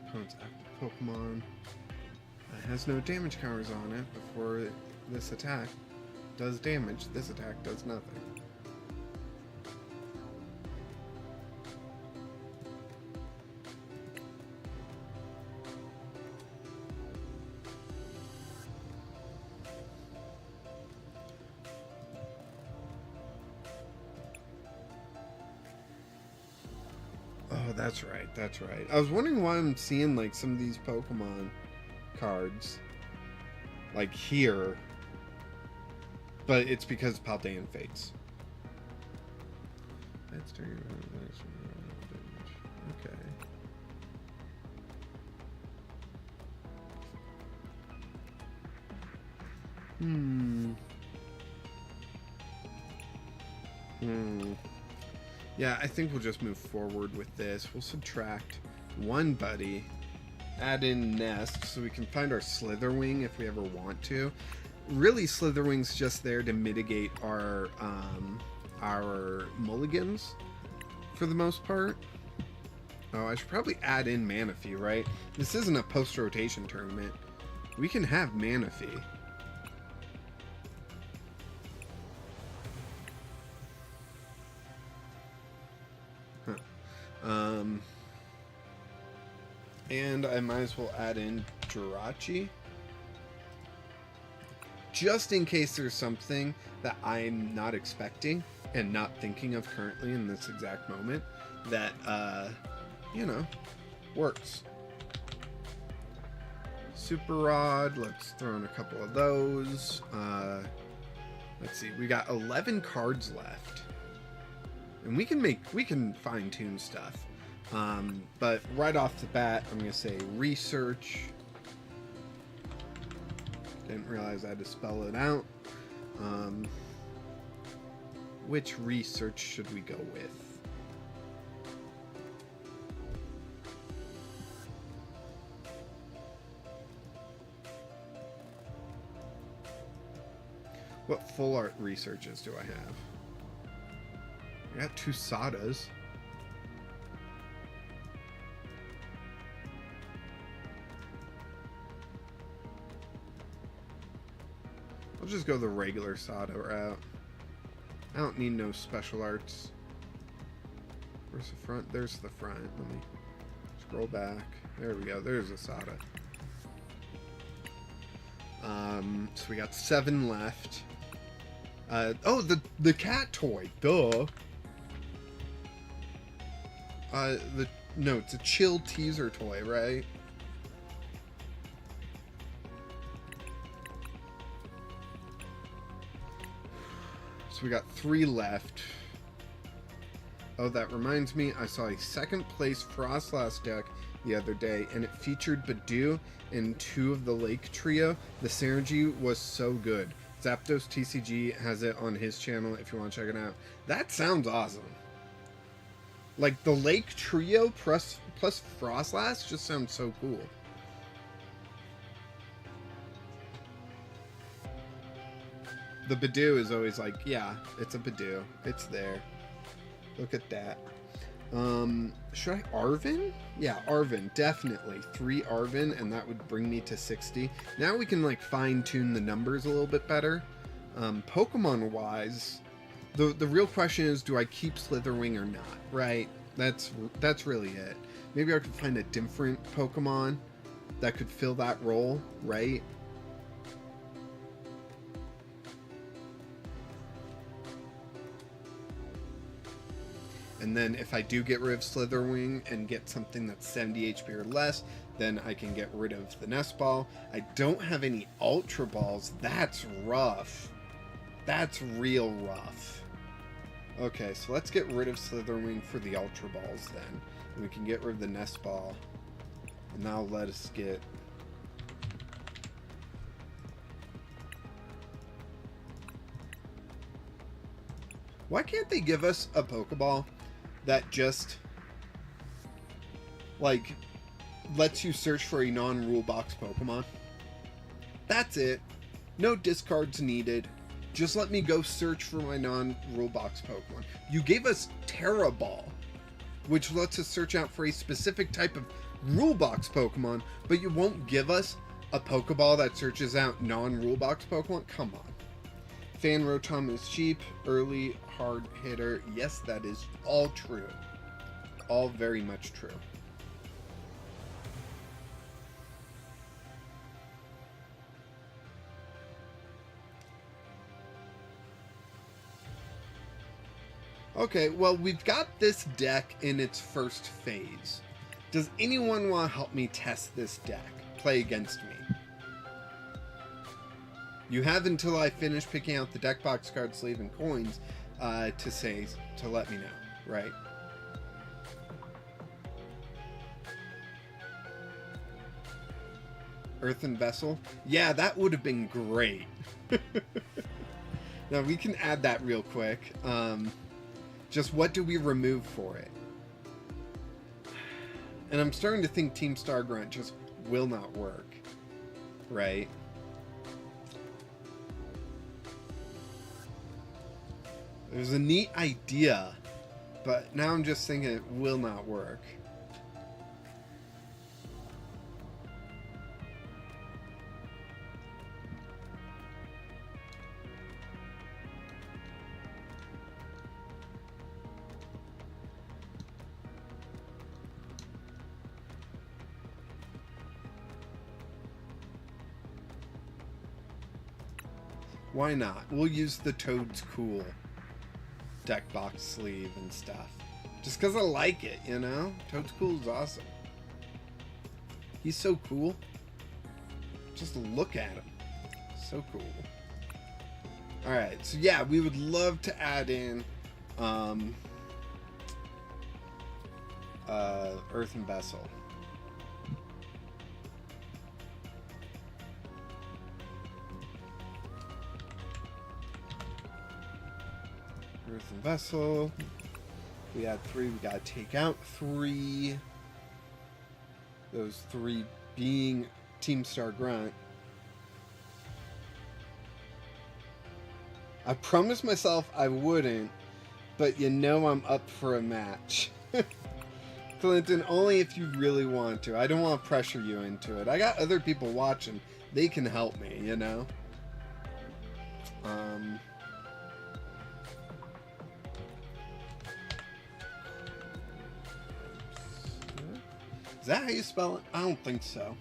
opponent's active Pokemon has no damage counters on it before this attack does damage. This attack does nothing. Oh, that's right, that's right. I was wondering why I'm seeing, like, some of these Pokemon cards, like, here. But it's because Paldean Fates. That's turning okay. Yeah, I think we'll just move forward with this. We'll subtract one buddy, add in Nest, so we can find our Slitherwing if we ever want to. Really, Slitherwing's just there to mitigate our mulligans, for the most part. Oh, I should probably add in Manaphy, right? This isn't a post-rotation tournament. We can have Manaphy. And I might as well add in Jirachi, just in case there's something that I'm not expecting and not thinking of currently in this exact moment that, you know, works. Super Rod, let's throw in a couple of those. Let's see, we got 11 cards left. And we can fine-tune stuff. But right off the bat, I'm going to say research. Didn't realize I had to spell it out. Which research should we go with? What full art researches do I have? I got 2 Sadas. I'll just go the regular Sada route. I don't need no special arts. Where's the front? There's the front. Let me scroll back. There we go. There's a Sada. So we got 7 left. Oh, the cat toy. Duh. No, it's a chill teaser toy, right? So we got 3 left. Oh, that reminds me, I saw a second place Frostlass deck the other day, and it featured Badoo and 2 of the Lake Trio. The synergy was so good. Zapdos TCG has it on his channel if you want to check it out. That sounds awesome. Like, the Lake Trio plus Frostlass just sounds so cool. The Badoo is always like, yeah, it's a Badoo. It's there. Look at that. Should I Arven? Yeah, Arven, definitely. 3 Arven, and that would bring me to 60. Now we can, like, fine-tune the numbers a little bit better. Pokemon-wise, the real question is, do I keep Slitherwing or not, right? That's really it. Maybe I could find a different Pokemon that could fill that role, right? And then if I do get rid of Slitherwing and get something that's 70 HP or less, then I can get rid of the Nest Ball. I don't have any Ultra Balls. That's rough. That's real rough. Okay, so let's get rid of Slitherwing for the Ultra Balls then. And we can get rid of the Nest Ball. And now let us get... Why can't they give us a Pokeball that just, like, lets you search for a non-rule box Pokemon? That's it. No discards needed. Just let me go search for my non-rule box Pokemon. You gave us Terra Ball, which lets us search out for a specific type of rule box Pokemon, but you won't give us a Pokeball that searches out non-rule box Pokemon? Come on. Fan Rotom is cheap, early, hard hitter. Yes, that is all true. All very much true. Okay, well, we've got this deck in its first phase. Does anyone want to help me test this deck? Play against me. You have until I finish picking out the deck box card sleeve and coins to let me know, right? Earthen Vessel? Yeah, that would have been great. Now we can add that real quick. Just what do we remove for it? And I'm starting to think Team Star Grunt just will not work, right? There's a neat idea, but now I'm just thinking it will not work. Why not? We'll use the Toad's Cool deck box sleeve and stuff. Just because I like it, you know? Toad's Cool is awesome. He's so cool. Just look at him. So cool. Alright, so yeah, we would love to add in Earthen Vessel. Earthen Vessel. We add 3. We gotta take out 3. Those 3 being Team Star Grunt. I promised myself I wouldn't, but you know I'm up for a match. Clinton, only if you really want to. I don't want to pressure you into it. I got other people watching. They can help me, you know? Is that how you spell it? I don't think so.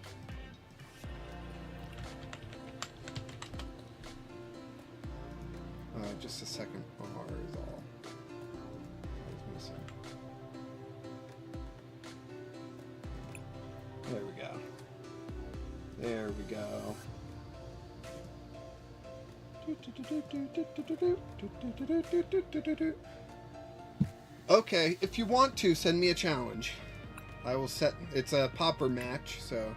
Just a second bar is all. I was missing. There we go. There we go. Okay, if you want to, send me a challenge. I will set... It's a Pauper match, so...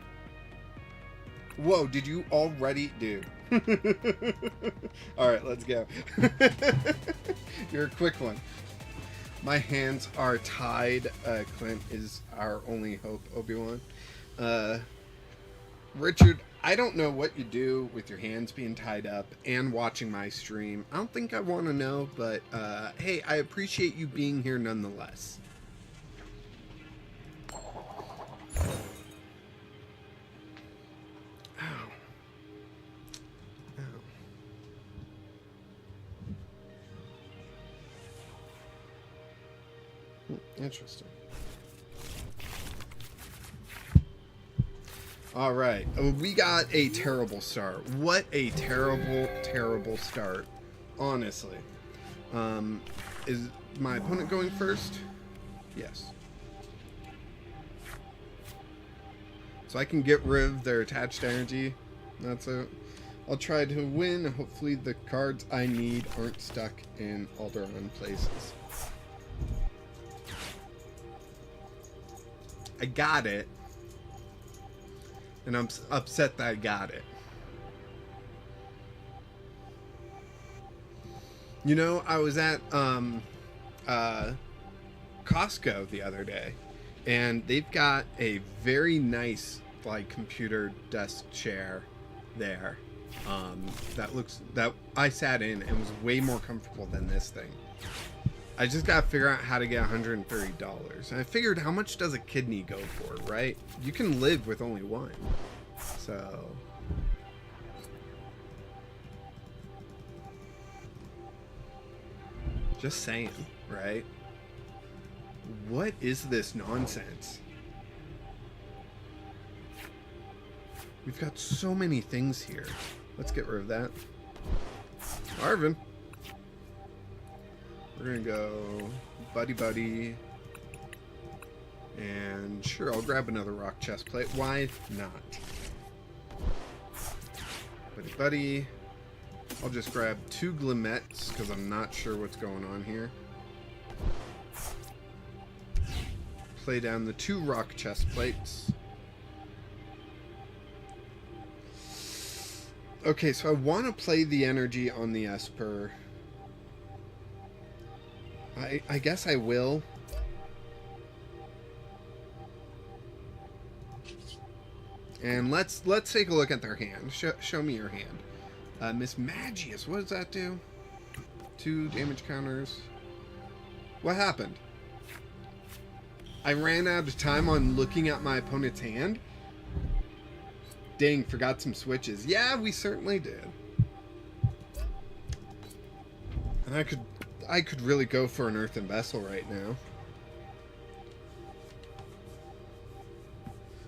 Whoa, did you already... Dude. Alright, let's go. You're a quick one. My hands are tied. Clint is our only hope, Obi-Wan. Richard, I don't know what you do with your hands being tied up and watching my stream. I don't think I want to know, but hey, I appreciate you being here nonetheless. Ow. Ow. Interesting. All right, we got a terrible start. What a terrible, terrible start, honestly. Is my opponent going first? Yes. So I can get rid of their attached energy. That's it. I'll try to win. Hopefully the cards I need aren't stuck in Alderaan places. I got it. And I'm upset that I got it. You know, I was at Costco the other day, and they've got a very nice, like, computer desk chair there. That I sat in and was way more comfortable than this thing. I just gotta figure out how to get $130. And I figured, how much does a kidney go for, right? You can live with only one. So... just saying, right? What is this nonsense? We've got so many things here. Let's get rid of that. Arvin. We're gonna go buddy. And sure, I'll grab another rock chest plate. Why not? Buddy. I'll just grab 2 Glimettes because I'm not sure what's going on here. Play down the 2 rock chest plates. Okay, so I want to play the energy on the Esper. I guess I will. And let's take a look at their hand. Show me your hand. Miss Magius, what does that do? 2 damage counters. What happened? I ran out of time on looking at my opponent's hand? Dang, forgot some switches. Yeah, we certainly did. And I could really go for an Earthen Vessel right now.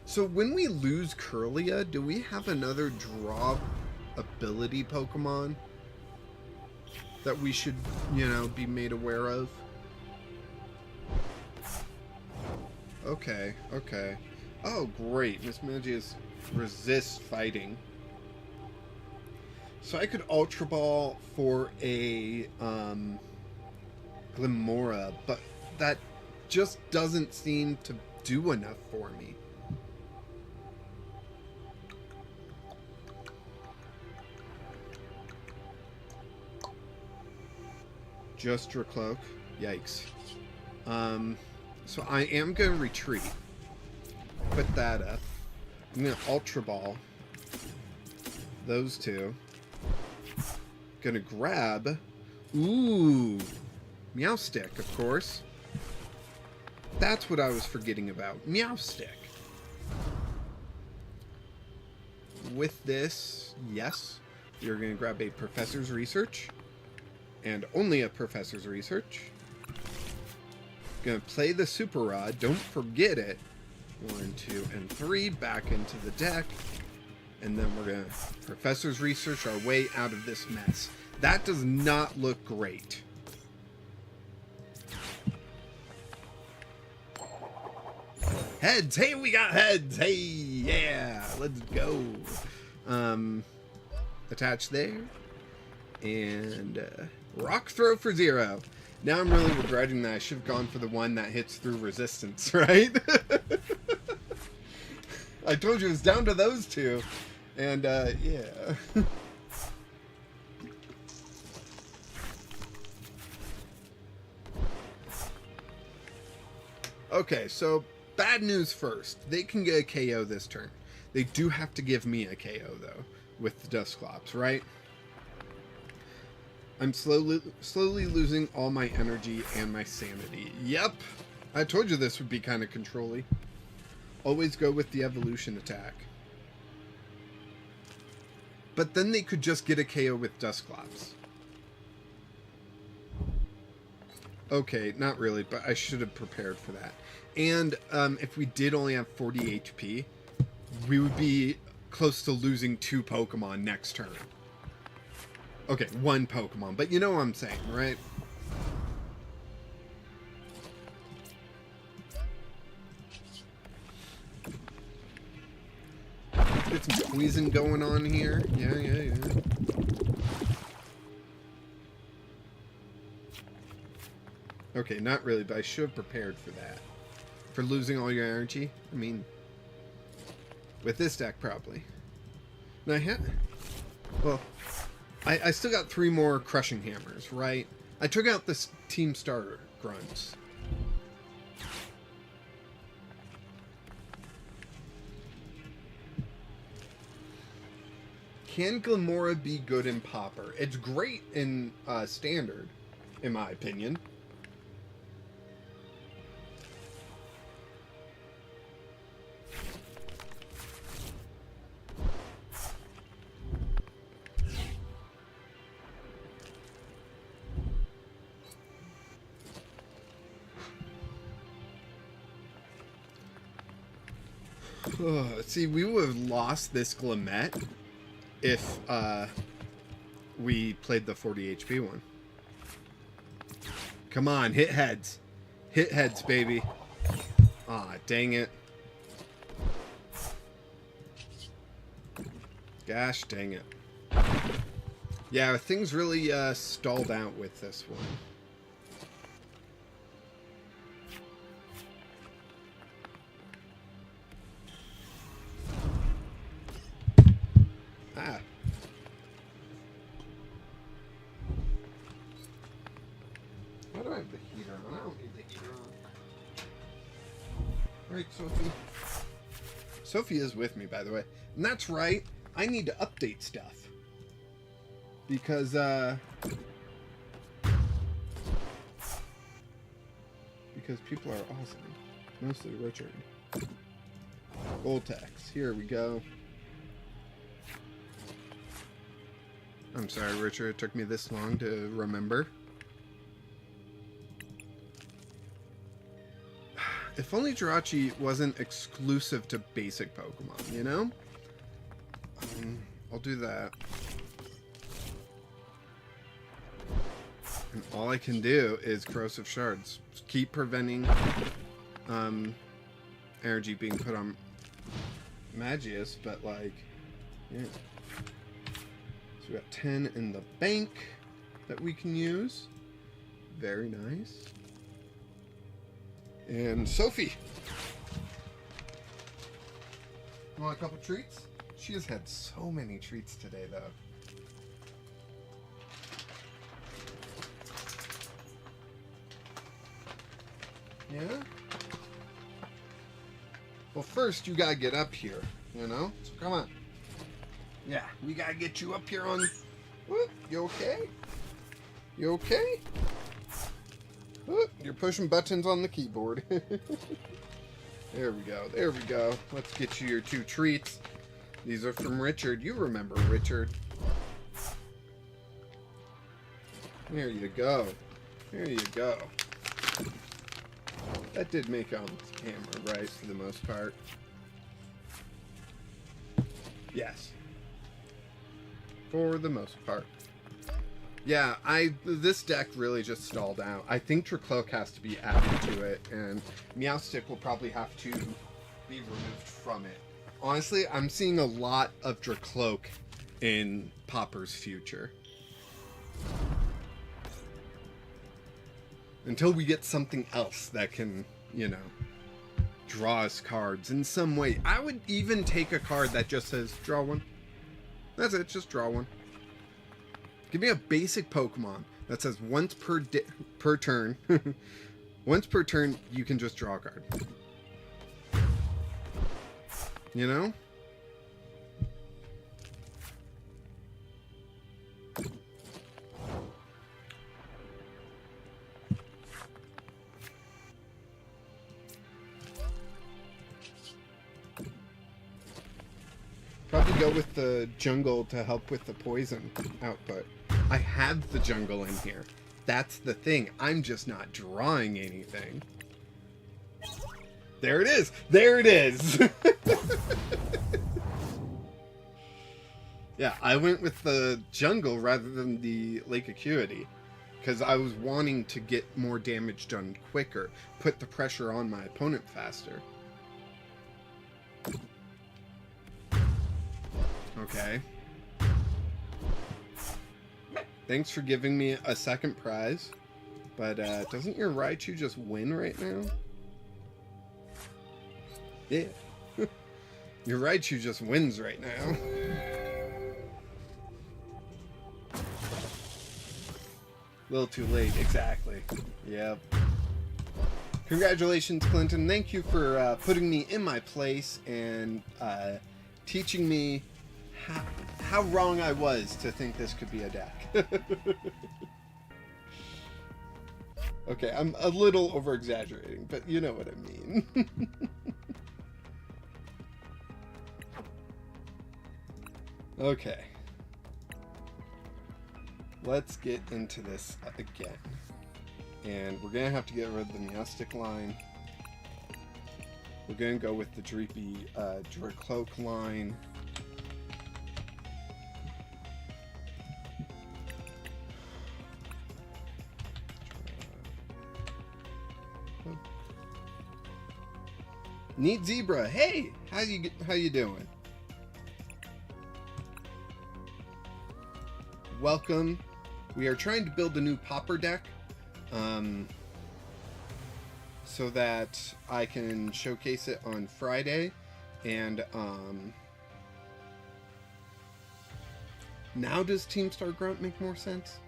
So when we lose Curlia, do we have another draw ability Pokemon that we should, you know, be made aware of? Okay. Oh, great. Miss Magius resists fighting. So I could Ultra Ball for a Glimmora, but that just doesn't seem to do enough for me. Just your cloak. Yikes. So I am going to retreat. Put that up. I'm going to Ultra Ball those 2. Gonna grab... Ooh! Meowstick, of course. That's what I was forgetting about. Meowstick. With this, yes, you're gonna grab a Professor's Research. And only a Professor's Research. Gonna play the Super Rod. Don't forget it. 1, 2, and 3. Back into the deck. And then we're gonna Professor's Research our way out of this mess. That does not look great. Heads! Hey, we got heads! Hey, yeah! Let's go. Attach there. And rock throw for 0. Now I'm really regretting that I should have gone for the one that hits through resistance, right? I told you it was down to those two. And, yeah. Okay, so bad news first. They can get a KO this turn. They do have to give me a KO, though, with the Dusclops, right? I'm slowly losing all my energy and my sanity. Yep, I told you this would be kind of controlly. Always go with the evolution attack. But then they could just get a KO with Dusclops. Okay, not really, but I should have prepared for that. And if we did only have 40 HP, we would be close to losing 2 Pokemon next turn. Okay, 1 Pokemon, but you know what I'm saying, right? Get some poison going on here. Yeah. Okay, not really, but I should have prepared for that. For losing all your energy? I mean, with this deck, probably. Now, well, I still got 3 more Crushing Hammers, right? I took out this Team Starter Grunts. Can Glamora be good in Pauper? It's great in Standard, in my opinion. See, we would have lost this Glamette if we played the 40 HP one. Come on, hit heads. Hit heads, baby. Aw, dang it. Gosh dang it. Yeah, things really stalled out with this one. Ah. Why do I have the heater on? I don't need the heater on. Right, Sophie? Sophie is with me, by the way. And that's right. I need to update stuff. Because, people are awesome. Mostly Richard. Voltex. Here we go. I'm sorry, Richard. It took me this long to remember. If only Jirachi wasn't exclusive to basic Pokemon, you know? I'll do that. And all I can do is Corrosive Shards. Just keep preventing energy being put on Magius, but like, yeah. So we got 10 in the bank that we can use. Very nice. And Sophie. You want a couple treats? She has had so many treats today, though. Yeah? Well, first you gotta get up here, you know? So come on. Yeah, we gotta get you up here on... Whoop, you okay? You okay? Whoop, you're pushing buttons on the keyboard. There we go, there we go. Let's get you your 2 treats. These are from Richard. You remember Richard. There you go. There you go. That did make it on the camera, right, for the most part. Yes. For the most part. Yeah, this deck really just stalled out. I think Tricloak has to be added to it, and Meowstic will probably have to be removed from it. Honestly, I'm seeing a lot of Tricloak in Pauper's future. Until we get something else that can, you know, draw us cards in some way. I would even take a card that just says, draw one. That's it, just draw one. Give me a basic Pokemon that says once per turn. Once per turn, you can just draw a card. You know? Probably go with the jungle to help with the poison output. I have the jungle in here. That's the thing. I'm just not drawing anything. There it is! There it is! Yeah, I went with the jungle rather than the Lake Acuity. Because I was wanting to get more damage done quicker. Put the pressure on my opponent faster. Okay. Thanks for giving me a second prize. But doesn't your Raichu just win right now? Yeah. Your Raichu just wins right now. A little too late, exactly. Yep. Congratulations, Clinton. Thank you for putting me in my place and teaching me how wrong I was to think this could be a deck. Okay, I'm a little over-exaggerating, but you know what I mean. Okay. Let's get into this again. And we're going to have to get rid of the Meowstic line. We're going to go with the Dreepy Dracloak line. Neat Zebra, hey, how you doing? Welcome. We are trying to build a new Pauper deck, so that I can showcase it on Friday, and now does Team Star Grunt make more sense?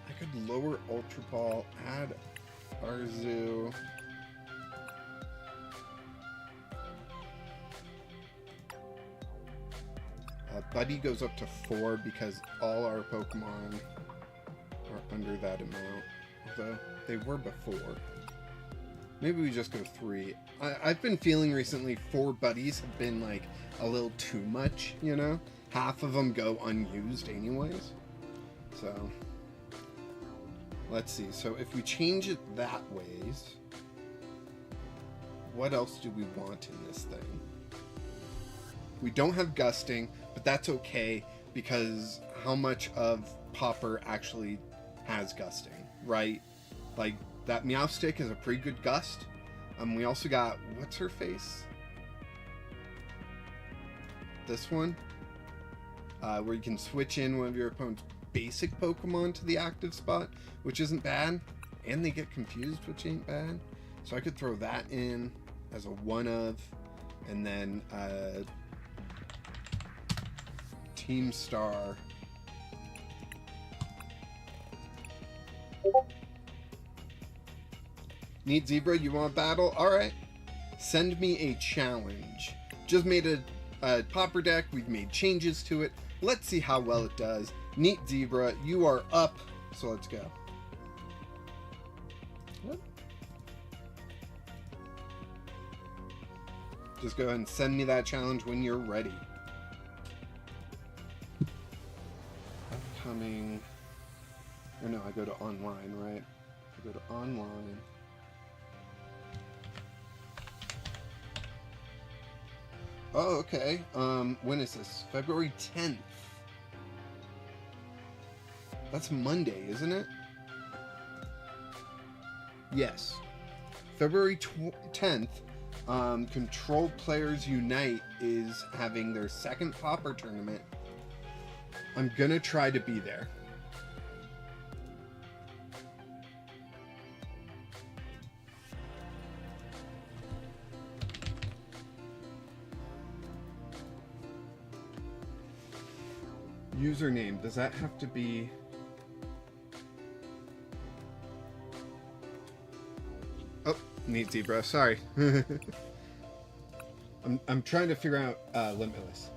I could lower Ultra Ball, add Arzu. Buddy goes up to 4 because all our Pokemon are under that amount. Although they were before. Maybe we just go 3. I've been feeling recently 4 buddies have been like a little too much, you know? Half of them go unused anyways. So, let's see. So if we change it that ways, what else do we want in this thing? We don't have Gusting, but that's okay because how much of Pauper actually has Gusting, right? Like, that Meowstic is a pretty good Gust. We also got, what's her face? This one? Where you can switch in one of your opponent's basic Pokemon to the active spot, which isn't bad. And they get confused, which ain't bad. So I could throw that in as a one of, and then Team Star. Neat Zebra, you want battle? Alright. Send me a challenge. Just made a Pauper deck. We've made changes to it. Let's see how well it does. Neat Zebra, you are up. So let's go. What? Just go ahead and send me that challenge when you're ready. Upcoming. Or no, I go to online, right? I go to online. Oh, okay. When is this? February 10th. That's Monday, isn't it? Yes. February 10th, Control Players Unite is having their second Pauper tournament. I'm gonna try to be there. Username, does that have to be... Oh, neat zebra, sorry. I'm trying to figure out Limitless.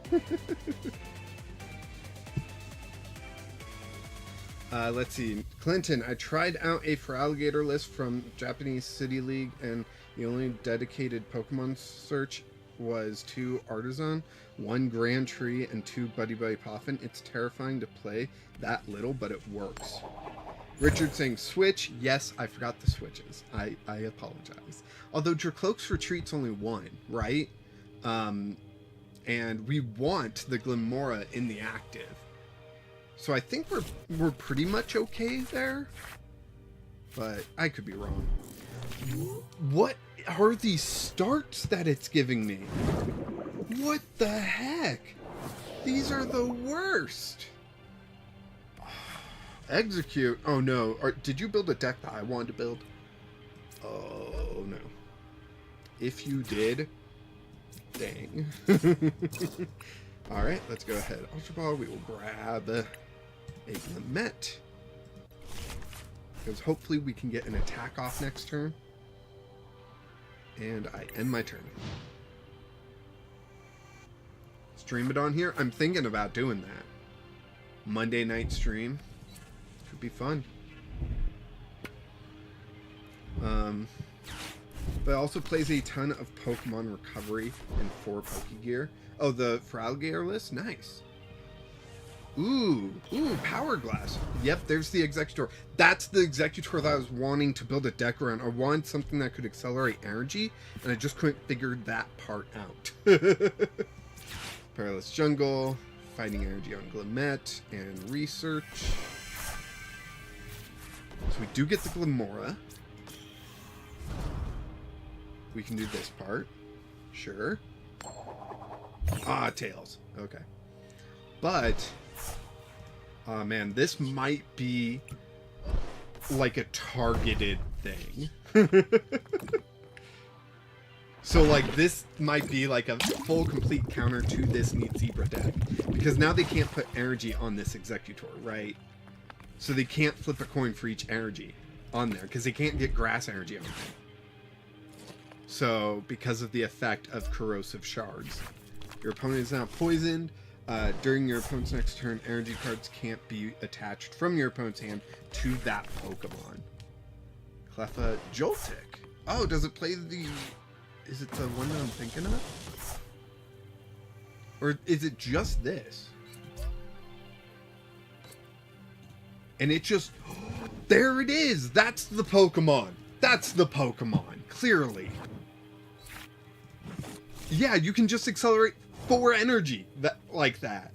Let's see. Clinton, I tried out a for alligator list from Japanese City League, and the only dedicated Pokemon search was 2 Artisan, 1 Grand Tree, and 2 Buddy Buddy Poffin. It's terrifying to play that little, but it works. Richard saying switch. Yes, I forgot the switches. I apologize. Although Dracloak's Retreat's only 1, right? And we want the Glimmora in the active. So I think we're pretty much okay there. But I could be wrong. What are these starts that it's giving me? What the heck? These are the worst. Execute. Oh no. Did you build a deck that I wanted to build? Oh no. If you did, dang. Alright, let's go ahead. Ultra Ball, we will grab a Glimmet. Because hopefully we can get an attack off next turn. And I end my turn. Stream it on here? I'm thinking about doing that. Monday night stream. Could be fun. But it also plays a ton of Pokemon Recovery and 4 Pokegear. Oh, the for alligator list? Nice. Ooh, Power Glass. Yep, there's the Executor. That's the Executor that I was wanting to build a deck around. I wanted something that could accelerate energy, and I just couldn't figure that part out. Perilous Jungle, Fighting Energy on Glimmet, and Research. So we do get the Glimmora. We can do this part. Sure. Ah, Tails. Okay. But... oh man, this might be like a targeted thing. So like this might be like a full complete counter to this Neat Zebra deck. Because now they can't put energy on this Executor, right? So they can't flip a coin for each energy on there. Because they can't get grass energy on them. So because of the effect of Corrosive Shards. Your opponent is now poisoned. During your opponent's next turn, energy cards can't be attached from your opponent's hand to that Pokemon. Cleffa Joltik. Oh, does it play the... is it the one that I'm thinking of? Or is it just this? And it just... there it is! That's the Pokemon! That's the Pokemon! Clearly. Yeah, you can just accelerate 4 energy like that.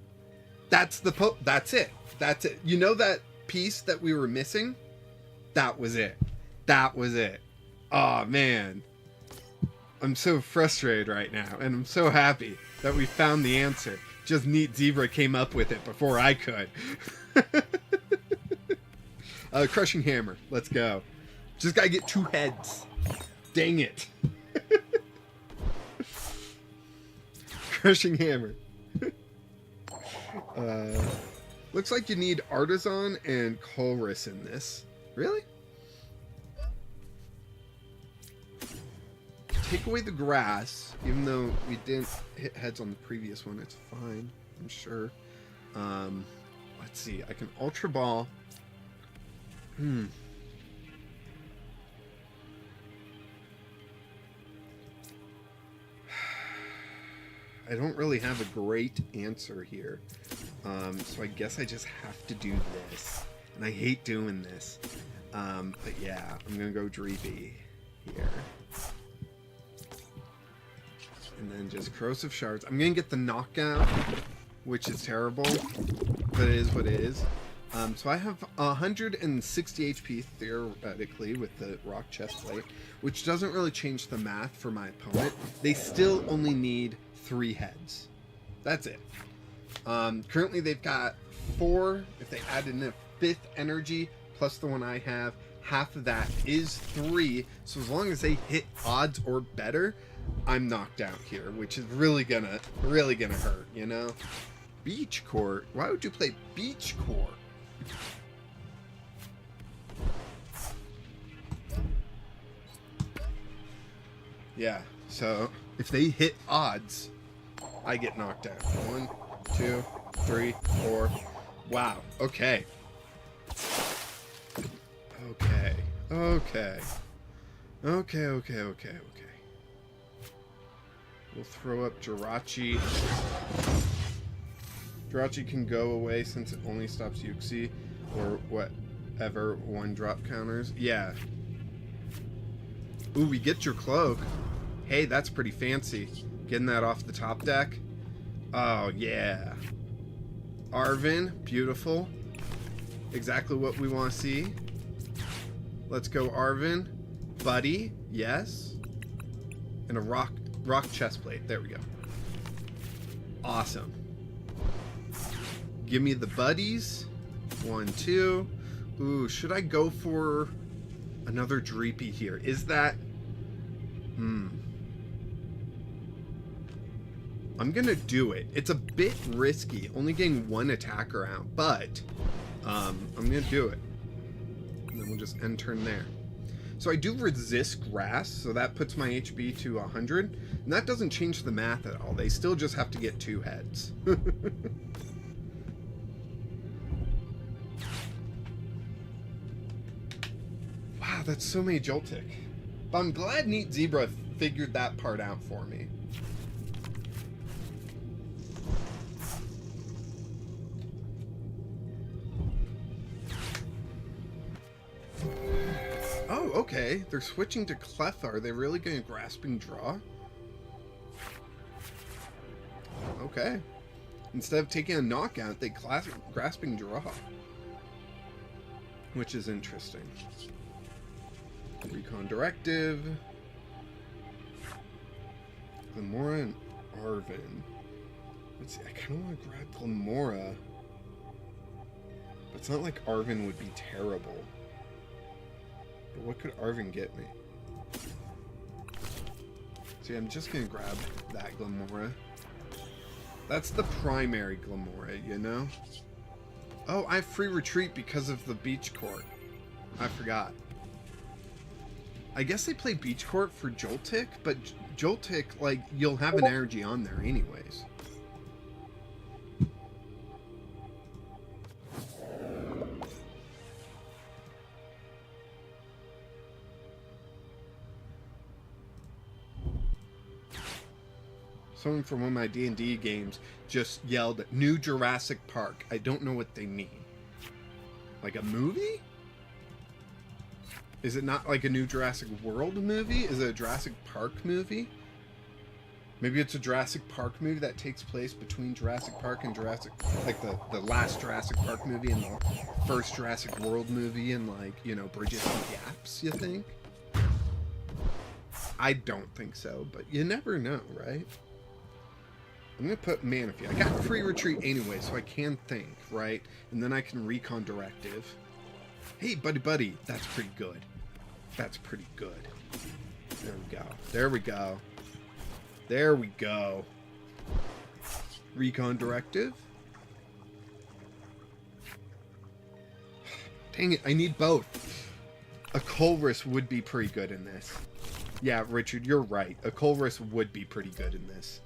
That's the that's it. That's it. You know that piece that we were missing? That was it. That was it. Oh man. I'm so frustrated right now, and I'm so happy that we found the answer. Just Neat Zebra came up with it before I could. Crushing Hammer. Let's go. Just gotta get 2 heads. Dang it. Crushing Hammer. Looks like you need Artisan and Colress in this. Really? Take away the grass, even though we didn't hit heads on the previous one. It's fine, I'm sure. Let's see. I can Ultra Ball. I don't really have a great answer here. So I guess I just have to do this. And I hate doing this. But yeah, I'm going to go Dreepy here. And then just Corrosive Shards. I'm going to get the Knockout, which is terrible. But it is what it is. So I have 160 HP theoretically with the Rock Chestplate, which doesn't really change the math for my opponent. They still only need 3 heads. That's it. Currently they've got 4. If they add in a 5th energy plus the one I have, half of that is 3. So as long as they hit odds or better, I'm knocked out here, which is really gonna hurt, you know? Beach Court? Why would you play Beach Court? Yeah, so if they hit odds, I get knocked out. 1, 2, 3, 4. Wow, okay. Okay. We'll throw up Jirachi. Jirachi can go away since it only stops Yuxi or whatever 1-drop counters. Yeah. Ooh, we get your cloak. Hey, that's pretty fancy. Getting that off the top deck. Oh, yeah. Arvin, beautiful. Exactly what we want to see. Let's go, Arvin. Buddy, yes. And a rock chest plate. There we go. Awesome. Give me the buddies. 1, 2. Ooh, should I go for another Dreepy here? Is that... I'm gonna do it. It's a bit risky, only getting 1 attacker out, but I'm gonna do it. And then we'll just end turn there. So I do resist grass, so that puts my HB to 100, and that doesn't change the math at all. They still just have to get 2 heads. Wow, that's so many Joltik. But I'm glad Neat Zebra figured that part out for me. Oh, okay. They're switching to Clef. Are they really going to Grasping Draw? Okay. Instead of taking a knockout, they Grasping Draw. Which is interesting. Recon Directive. Glamora and Arvin. Let's see, I kind of want to grab Glamora. But it's not like Arvin would be terrible. But what could Arvin get me? See, I'm just going to grab that Glamora. That's the primary Glamora, you know? Oh, I have free retreat because of the Beach Court. I forgot. I guess they play Beach Court for Joltik, but Joltik, like, you'll have an energy on there anyways. Someone from one of my D&D games just yelled, "New Jurassic Park." I don't know what they mean. Like a movie? Is it not like a new Jurassic World movie? Is it a Jurassic Park movie? Maybe it's a Jurassic Park movie that takes place between Jurassic Park and Jurassic... Like the last Jurassic Park movie and the first Jurassic World movie and, like, you know, bridges and gaps, you think? I don't think so, but you never know, right? I'm going to put Manaphy. I got free retreat anyway, so I can think, right? And then I can Recon Directive. Hey, buddy. That's pretty good. That's pretty good. There we go. There we go. There we go. Recon Directive. Dang it, I need both. A Colress would be pretty good in this. Yeah, Richard, you're right. A Colress would be pretty good in this.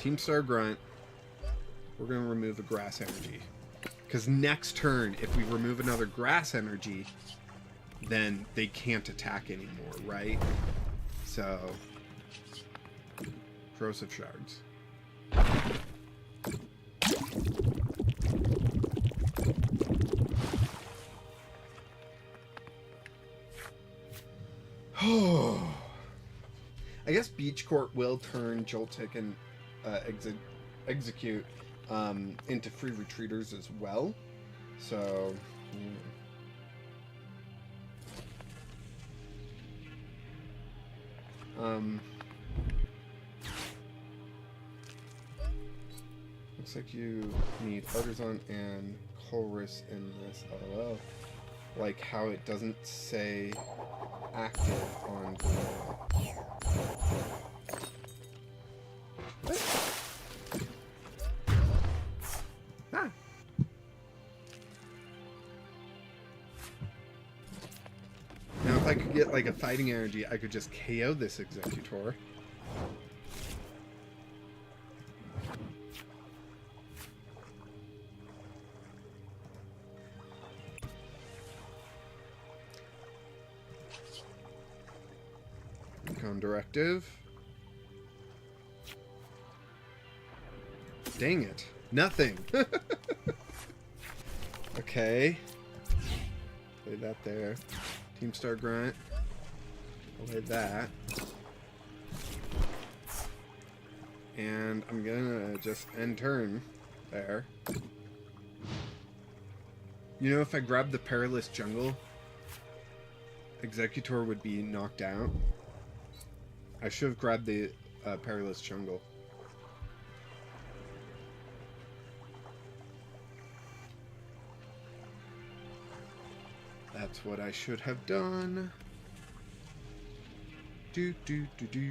Team Star Grunt. We're going to remove a grass energy. Because next turn, if we remove another grass energy, then they can't attack anymore, right? So, Corrosive Shards. Oh, I guess Beach Court will turn Joltik and execute into free retreaters as well. So, looks like you need Artisan and Colress in this. LOL. Like how it doesn't say active on Google. What? I could get like a fighting energy, I could just KO this Executor. Recon Directive. Dang it. Nothing. Okay. Play that there. Team Star Grunt. Play that. And I'm gonna just end turn there. You know, if I grab the Perilous Jungle, Executor would be knocked out. I should have grabbed the Perilous Jungle. That's what I should have done. Do do do do.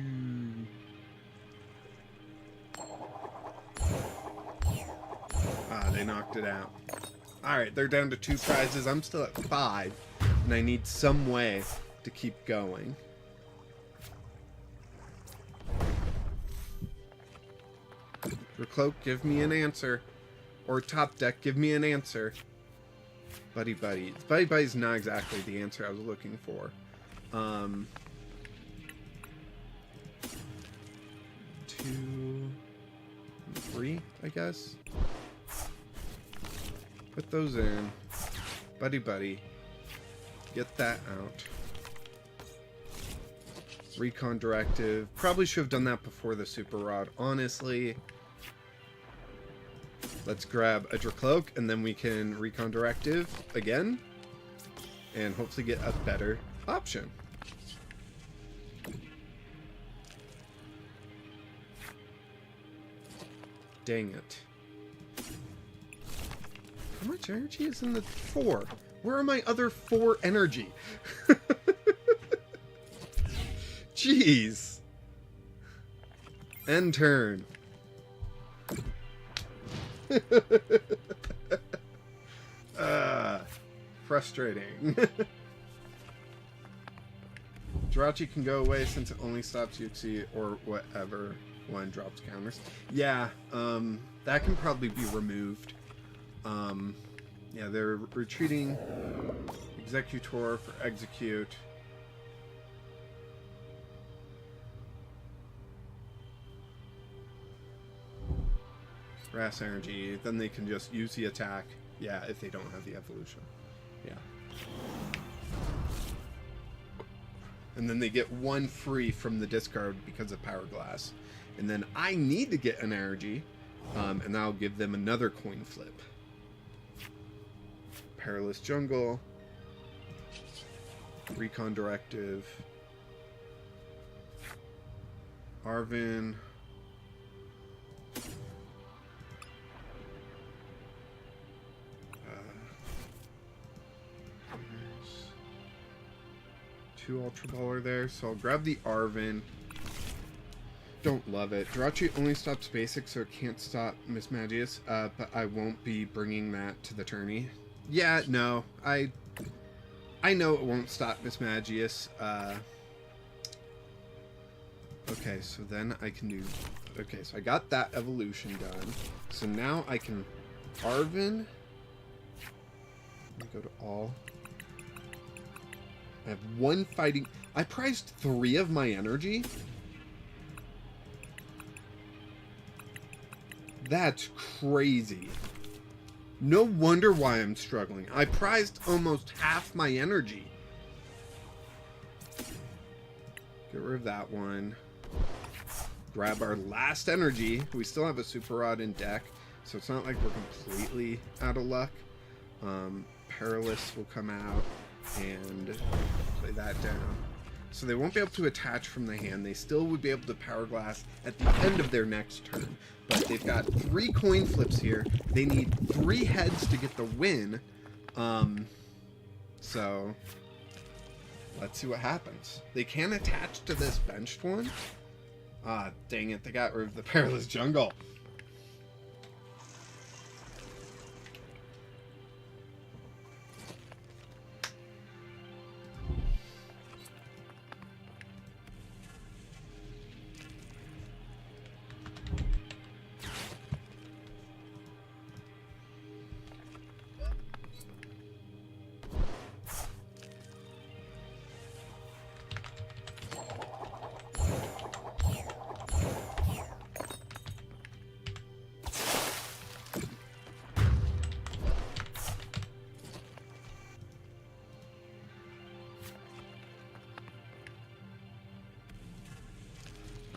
Ah, they knocked it out. Alright, they're down to 2 prizes. I'm still at 5. And I need some way to keep going. Your cloak, give me an answer. Or top deck, give me an answer. Buddy Buddy. Buddy Buddy's not exactly the answer I was looking for. 2, 3, I guess. Put those in. Buddy Buddy. Get that out. Recon Directive. Probably should have done that before the Super Rod, honestly. Let's grab a Dracloak, and then we can Recon Directive again. And hopefully get a better option. Dang it. How much energy is in the 4? Where are my other 4 energy? Jeez. End turn. Frustrating. Jirachi can go away since it only stops Yuxi or whatever one drops counters. Yeah, that can probably be removed. Yeah, they're retreating Executor for execute. Grass energy, then they can just use the attack. Yeah, if they don't have the evolution. Yeah. And then they get 1 free from the discard because of Power Glass. And then I need to get an energy, and I'll give them another coin flip. Perilous Jungle. Recon Directive. Arvin. Two Ultra Baller there, so I'll grab the Arvin. Don't love it. Jirachi only stops basic, so it can't stop Miss Magius, but I won't be bringing that to the tourney. Yeah, no, I know it won't stop Miss Magius. Okay, so then I can do... Okay, so I got that evolution done. So now I can Arvin. Let me go to all. I have 1 fighting... I prized 3 of my energy? That's crazy. No wonder why I'm struggling. I prized almost half my energy. Get rid of that one. Grab our last energy. We still have a Super Rod in deck, so it's not like we're completely out of luck. Perilous will come out and play that down. So they won't be able to attach from the hand. They still would be able to Power Glass at the end of their next turn. But they've got 3 coin flips here. They need 3 heads to get the win. So let's see what happens. They can attach to this benched one. Ah, dang it. They got rid of the Perilous Jungle.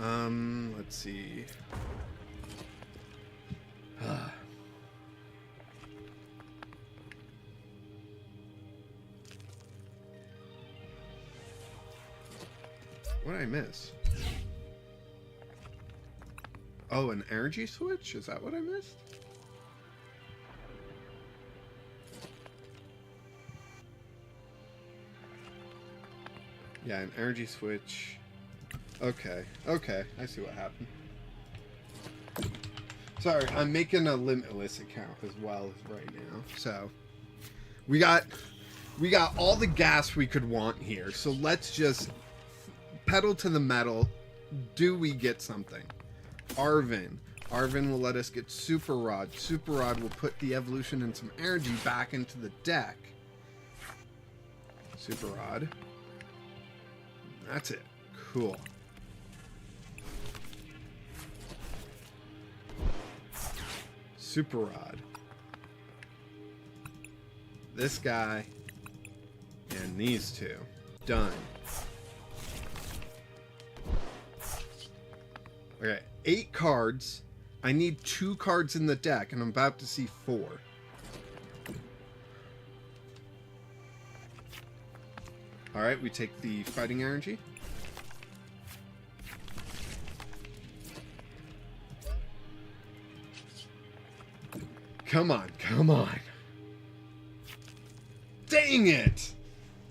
Let's see. What did I miss? Oh, an energy switch? Is that what I missed? Yeah, an energy switch. Okay, okay, I see what happened. Sorry, I'm making a limitless account as well right now. So, we got all the gas we could want here. So let's just pedal to the metal. Do we get something? Arvin will let us get Super Rod. Super Rod will put the evolution and some energy back into the deck. Super Rod. That's it. Cool. Super Rod. This guy. And these two. Done. Okay, 8 cards. I need 2 cards in the deck, and I'm about to see 4. Alright, we take the fighting energy. Come on, come on. Dang it!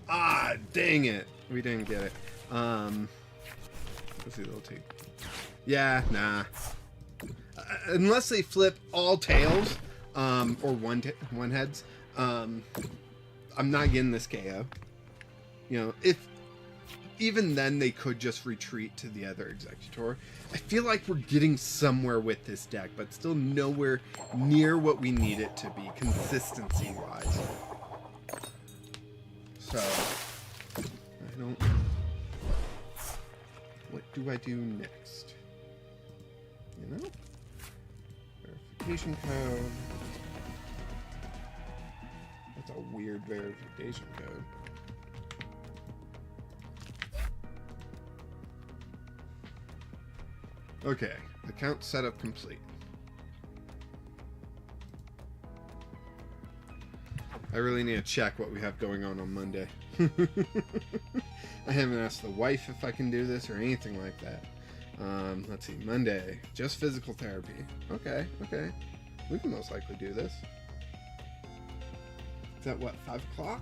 Ah, dang it. We didn't get it. Let's see, they'll take. Yeah, nah. Unless they flip all tails, or one heads, I'm not getting this KO. You know, if even then they could just retreat to the other Executor. I feel like we're getting somewhere with this deck, but still nowhere near what we need it to be, consistency-wise. So, I don't... What do I do next? You know? Verification code. That's a weird verification code. Okay, account setup complete. I really need to check what we have going on Monday. I haven't asked the wife if I can do this or anything like that. Let's see, Monday, just physical therapy. Okay, okay. We can most likely do this. Is that what, 5 o'clock?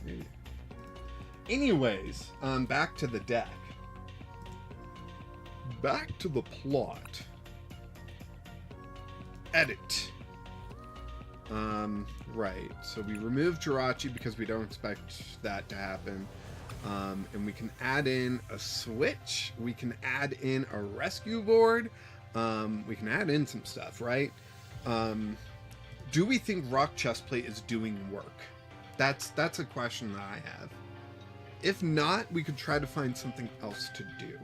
Maybe. Anyways, back to the deck. Back to the plot. Edit. Right. So we remove Jirachi because we don't expect that to happen. And we can add in a switch. We can add in a rescue board. We can add in some stuff, right? Do we think Rock Chestplate is doing work? That's a question that I have. If not, we could try to find something else to do.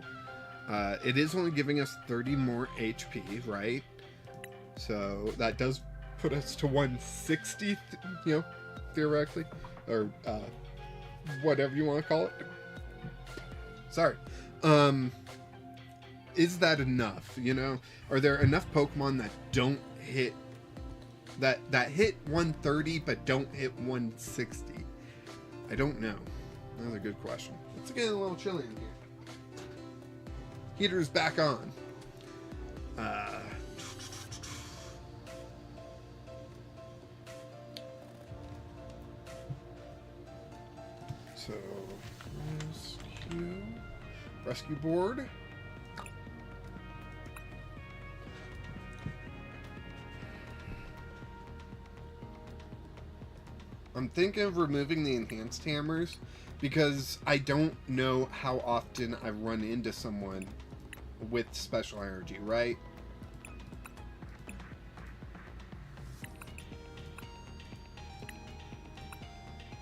It is only giving us 30 more HP, right? So that does put us to 160, you know, theoretically. Or, whatever you want to call it. Sorry. Is that enough, you know? Are there enough Pokemon that don't hit... That hit 130 but don't hit 160? I don't know. That's a good question. It's getting a little chilly in here. Heater's back on. So, rescue board. I'm thinking of removing the enhanced hammers because I don't know how often I run into someone with special energy, right?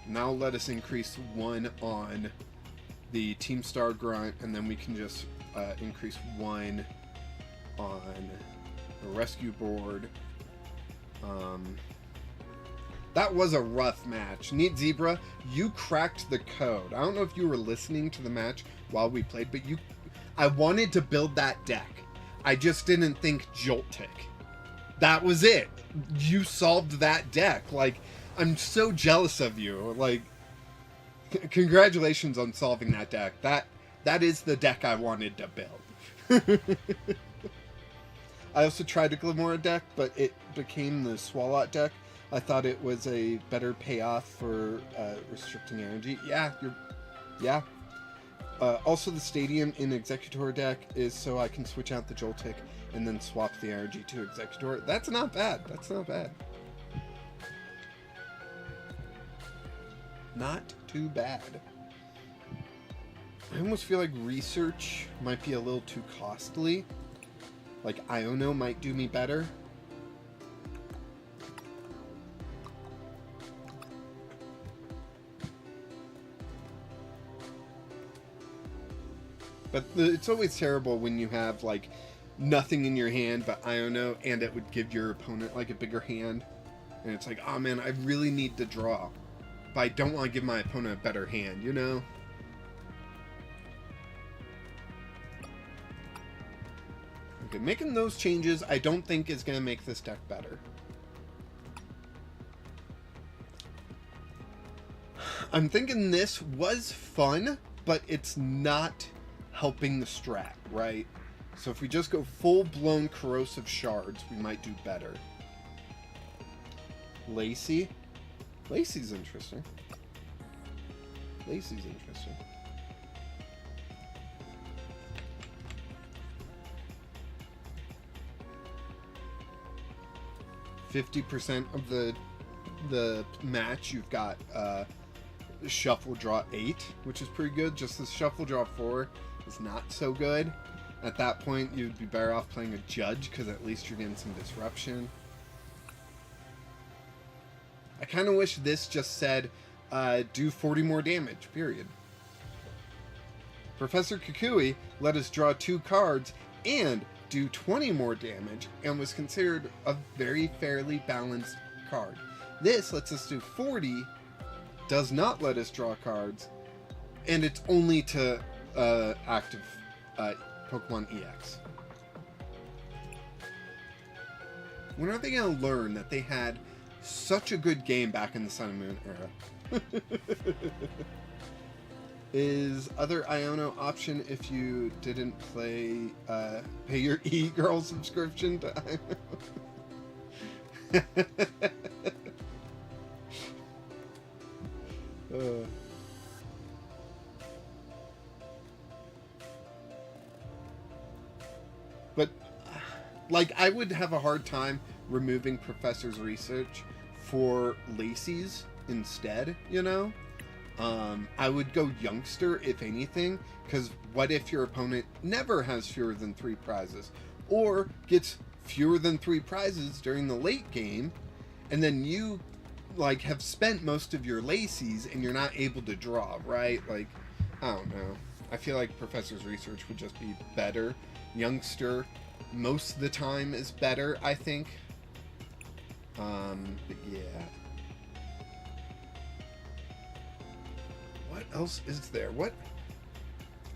Now let us increase 1 on the Team Star Grunt, and then we can just increase 1 on the rescue board. That was a rough match. Neat Zebra, you cracked the code. I don't know if you were listening to the match while we played, but I wanted to build that deck. I just didn't think Joltik. That was it. You solved that deck. Like, I'm so jealous of you. Like, congratulations on solving that deck. That is the deck I wanted to build. I also tried to Glimora deck, but it became the Swalot deck. I thought it was a better payoff for restricting energy. Yeah. Also, the Stadium in Executor deck is so I can switch out the Joltik and then swap the energy to Executor. That's not bad. Not too bad. I almost feel like Research might be a little too costly. Like, Iono might do me better. But it's always terrible when you have, like, nothing in your hand but Iono, and it would give your opponent, like, a bigger hand. And it's like, oh man, I really need to draw. But I don't want to give my opponent a better hand, you know? Okay, making those changes I don't think is going to make this deck better. I'm thinking this was fun, but it's not helping the strat, right? So if we just go full-blown Corrosive Shards, we might do better. Lacey's interesting. 50% of the match, you've got Shuffle Draw 8, which is pretty good. Just the Shuffle Draw 4 is not so good. At that point, you'd be better off playing a Judge, because at least you're getting some disruption. I kind of wish this just said, do 40 more damage, period. Professor Kukui let us draw 2 cards and do 20 more damage, and was considered a very fairly balanced card. This lets us do 40, does not let us draw cards, and it's only to active Pokemon EX. When are they going to learn that they had such a good game back in the Sun and Moon era? Is other Iono option if you didn't play, pay your e-girl subscription to Iono? But, like, I would have a hard time removing Professor's Research for Lacey's instead, you know? I would go Youngster, if anything, because what if your opponent never has fewer than 3 prizes, or gets fewer than 3 prizes during the late game, and then you, like, have spent most of your Lacey's, and you're not able to draw, right? Like, I don't know. I feel like Professor's Research would just be better. Youngster, most of the time, is better, I think. But yeah. What else is there? What?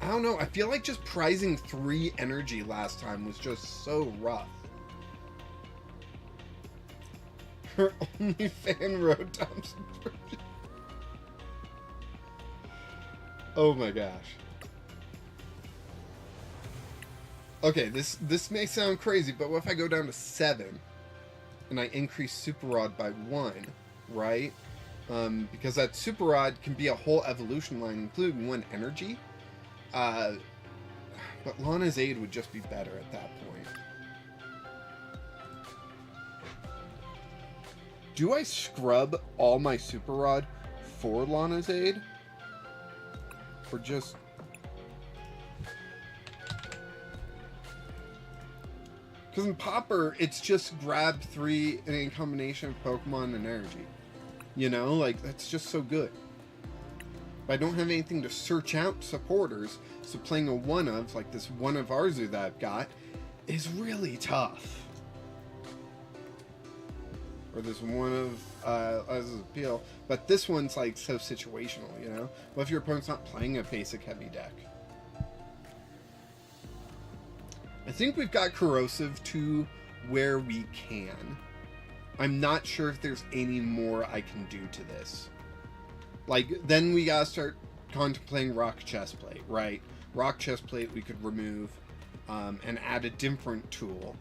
I don't know. I feel like just prizing 3 energy last time was just so rough. Her only fan Road Tom subscription. Oh my gosh. Okay, this may sound crazy, but what if I go down to 7 and I increase Super Rod by 1, right? Because that Super Rod can be a whole evolution line, including 1 energy. But Lana's Aid would just be better at that point. Do I scrub all my Super Rod for Lana's Aid? Or just... Because in Pauper, it's just grab 3 in a combination of Pokemon and energy. You know, like, that's just so good. But I don't have anything to search out supporters, so playing a one-of, like this one-of Arzu that I've got, is really tough. Or this one-of Arzu's Appeal, but this one's, like, so situational, you know? What if your opponent's not playing a basic heavy deck? I think we've got corrosive to where we can. I'm not sure if there's any more I can do to this. Like, then we gotta start contemplating rock chestplate, right? Rock chestplate we could remove and add a different tool.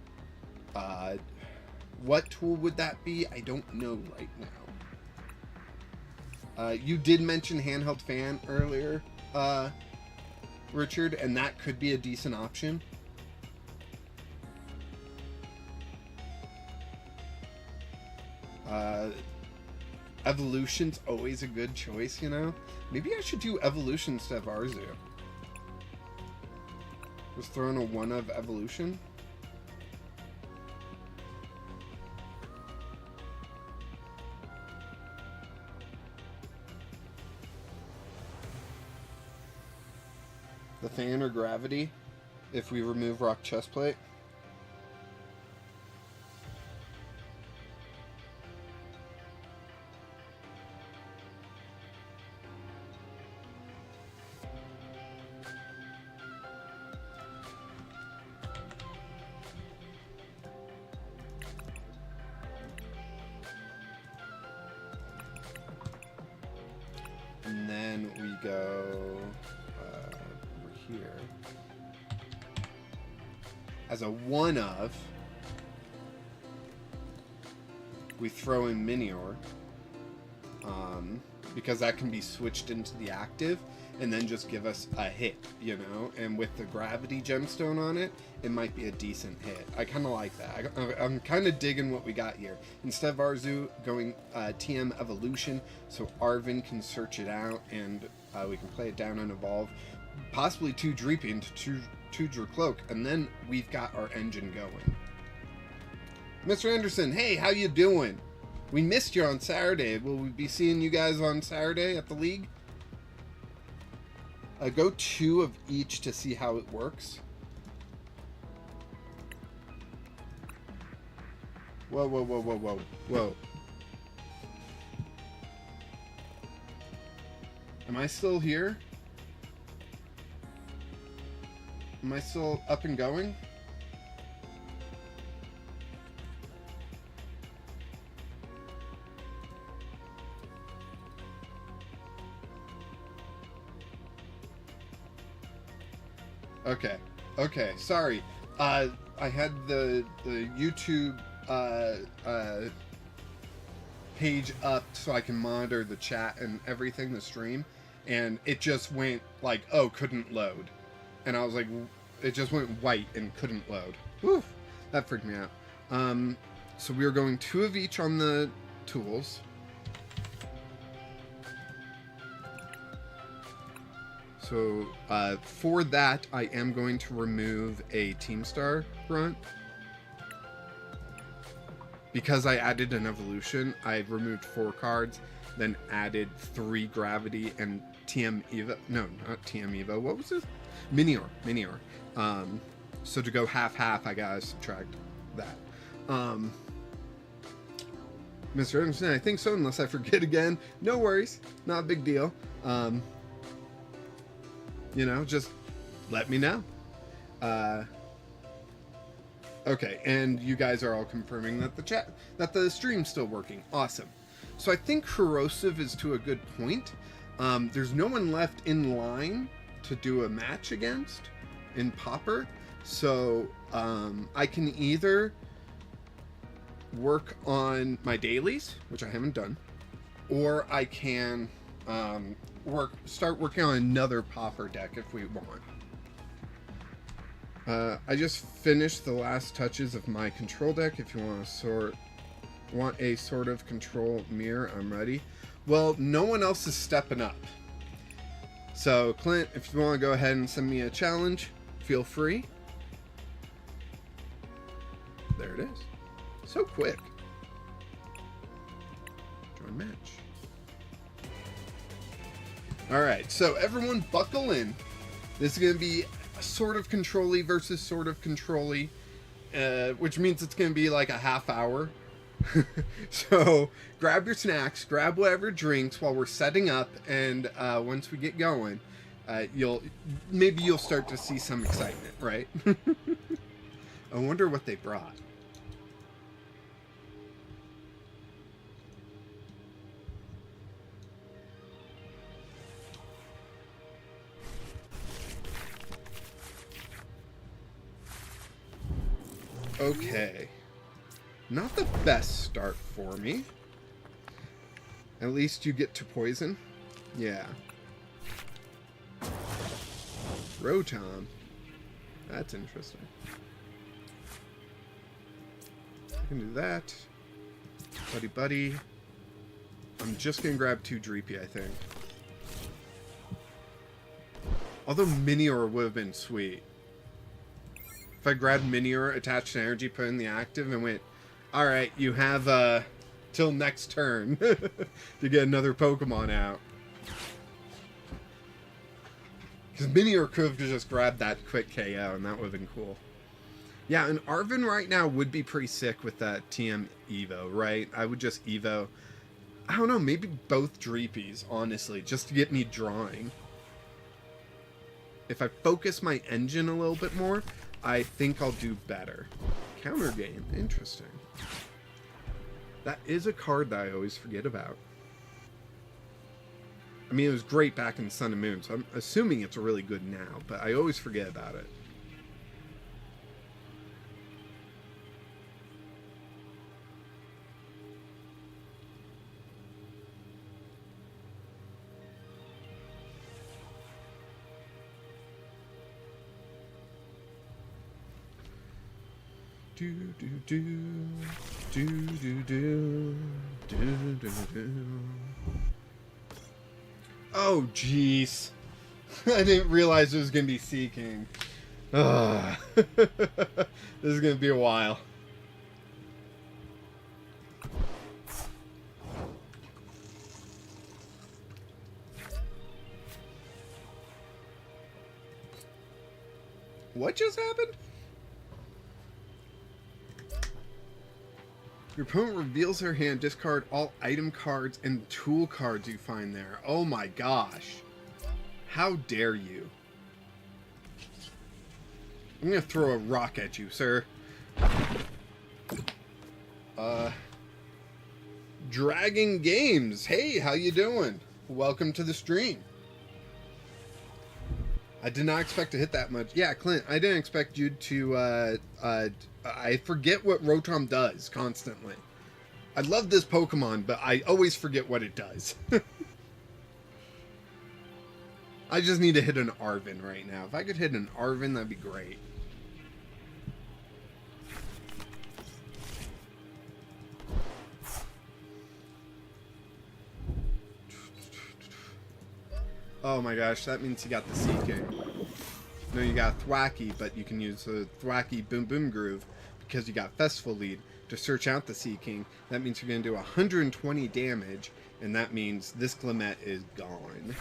What tool would that be? I don't know right now. You did mention handheld fan earlier, Richard, and that could be a decent option. Evolution's always a good choice, you know? Maybe I should do Evolution instead of Arzu. Just throwing a 1 of Evolution. The fan or gravity if we remove rock chestplate. And then we go over here. As a 1 of, we throw in Minior, because that can be switched into the active and then just give us a hit, you know? And with the gravity gemstone on it, it might be a decent hit. I kind of like that. I'm kind of digging what we got here. Instead of Arzu going TM Evolution, so Arvin can search it out and we can play it down and evolve. Possibly 2 Dreepy into 2 Dracloak, and then we've got our engine going. Mr. Anderson, hey, how you doing? We missed you on Saturday. Will we be seeing you guys on Saturday at the league? Go 2 of each to see how it works. Whoa, whoa, whoa, whoa, whoa, whoa. Am I still here? Am I still up and going? Okay. Okay. Sorry. I had the YouTube page up so I can monitor the chat and everything, the stream, and it just went like, oh, couldn't load. And I was like, it just went white and couldn't load. Whew, that freaked me out. So we are going 2 of each on the tools. So for that, I am going to remove a Team Star grunt. Because I added an evolution, I removed 4 cards, then added 3 gravity and TM Evo. No, not TM Evo. What was this? Minior. So to go half-half, I gotta subtract that. Mr. Anderson, I think so, unless I forget again. No worries. Not a big deal. You know, just let me know. Okay, and you guys are all confirming that the stream's still working. Awesome. So I think corrosive is to a good point. There's no one left in line to do a match against in Pauper, so I can either work on my dailies, which I haven't done, or I can start working on another Pauper deck if we want. I just finished the last touches of my control deck. If you want a sort of control mirror, I'm ready. Well, no one else is stepping up. So, Clint, if you want to go ahead and send me a challenge, feel free. There it is. So quick. Join match. Alright, so everyone buckle in. This is going to be sort of control-y versus sort of control-y, which means it's going to be like a half hour. So grab your snacks, grab whatever drinks while we're setting up, and once we get going, you'll start to see some excitement, right? I wonder what they brought. Okay. Not the best start for me. At least you get to poison. Yeah. Rotom. That's interesting. I can do that. Buddy buddy. I'm just gonna grab 2 Dreepy, I think. Although Minior would have been sweet. If I grabbed Minior, attached energy, put in the active, and went, alright, you have till next turn to get another Pokemon out. Because Minior could have just grabbed that quick KO, and that would have been cool. Yeah, and Arven right now would be pretty sick with that TM Evo, right? I would just Evo. I don't know, maybe both Dreepies, honestly, just to get me drawing. If I focus my engine a little bit more, I think I'll do better. Counter game, interesting. That is a card that I always forget about. I mean, it was great back in Sun and Moon, so I'm assuming it's really good now, but I always forget about it. Do do do do do do do do do. Oh jeez, I didn't realize it was gonna be Seeking. Ugh. This is gonna be a while. What just happened? Your opponent reveals their hand, discard all item cards and tool cards you find there. Oh my gosh. How dare you? I'm gonna throw a rock at you, sir. Dragon Games. Hey, how you doing? Welcome to the stream. I did not expect to hit that much. Yeah, Clint, I didn't expect you to, I forget what Rotom does constantly. I love this Pokemon, but I always forget what it does. I just need to hit an Arven right now. If I could hit an Arven, that'd be great. Oh my gosh, that means you got the Seeking. No, you got Thwacky, but you can use the Thwacky Boom Boom Groove because you got Festival Lead to search out the Seeking. That means you're going to do 120 damage, and that means this Glimmet is gone.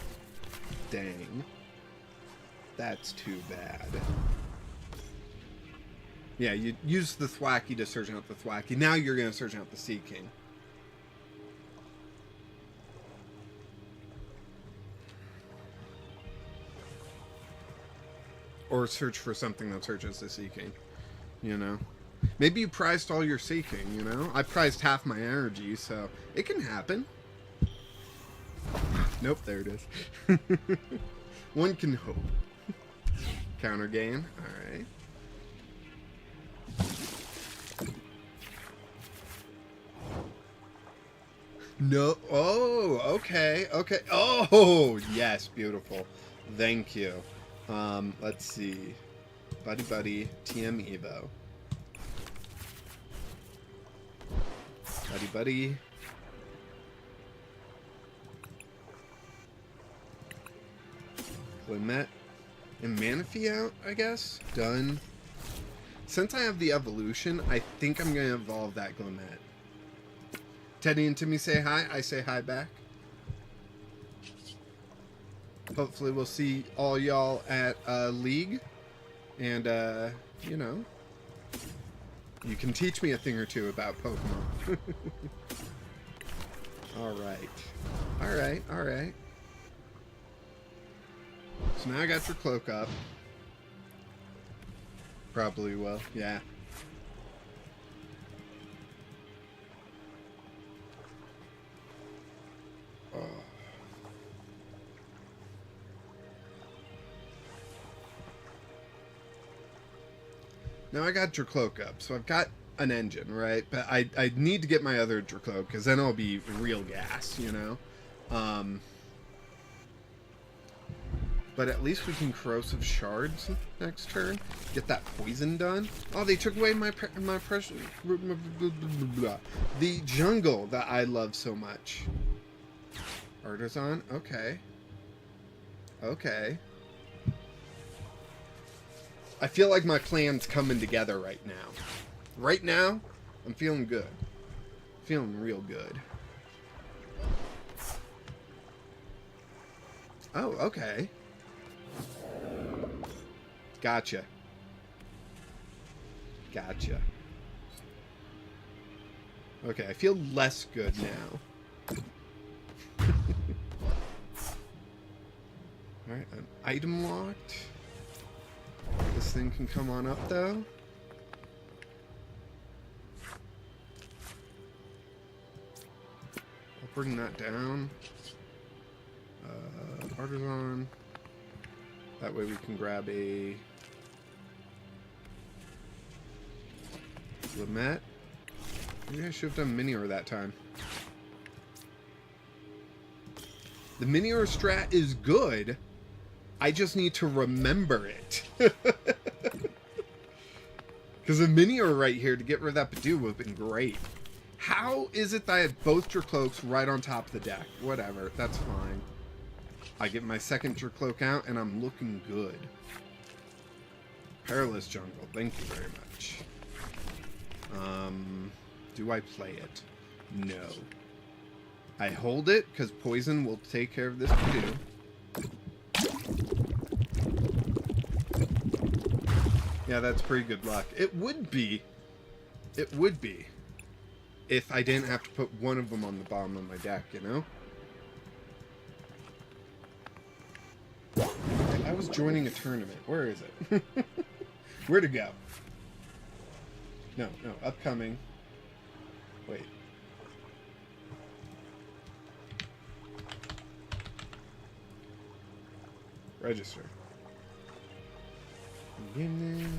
Dang. That's too bad. Yeah, you use the Thwacky to search out the Thwacky. Now you're going to search out the Seeking. Or search for something that searches the Seeking, you know? Maybe you prized all your Seeking, you know? I prized half my energy, so it can happen. Nope, there it is. One can hope. Counter game, alright. No, oh, okay, okay. Oh, yes, beautiful. Thank you. Let's see. Buddy Buddy, TM Evo. Buddy Buddy. Glimmet. And Manaphy out, I guess? Done. Since I have the evolution, I think I'm going to evolve that Glimmet. Teddy and Timmy say hi. I say hi back. Hopefully we'll see all y'all at League. And, you know, you can teach me a thing or two about Pokemon. Alright. Alright, alright. So now I got your cloak up. Probably will, yeah. Now I got Dracloak up, so I've got an engine, right? But I need to get my other Dracloak, because then I'll be real gas, you know? But at least we can Corrosive Shards next turn. Get that poison done. Oh, they took away my precious... The jungle that I love so much. Artisan? Okay. Okay. I feel like my plan's coming together right now. Right now, I'm feeling good. Feeling real good. Oh, okay. Gotcha. Gotcha. Okay, I feel less good now. Alright, I'm item locked. This thing can come on up, though. I'll bring that down. Artisan. That way we can grab a Lamette. Maybe I should have done Minior that time. The Minior strat is good. I just need to remember it. Because a Minior right here to get rid of that Badoo would have been great. How is it that I had both Dracloaks right on top of the deck? Whatever, that's fine. I get my second Dracloak out, and I'm looking good. Perilous Jungle, thank you very much. Do I play it? No. I hold it, because Poison will take care of this Badoo. Yeah, that's pretty good luck. It would be. It would be. If I didn't have to put one of them on the bottom of my deck, you know? I was joining a tournament. Where is it? Where to go? No, upcoming. Wait. Register. Beginning.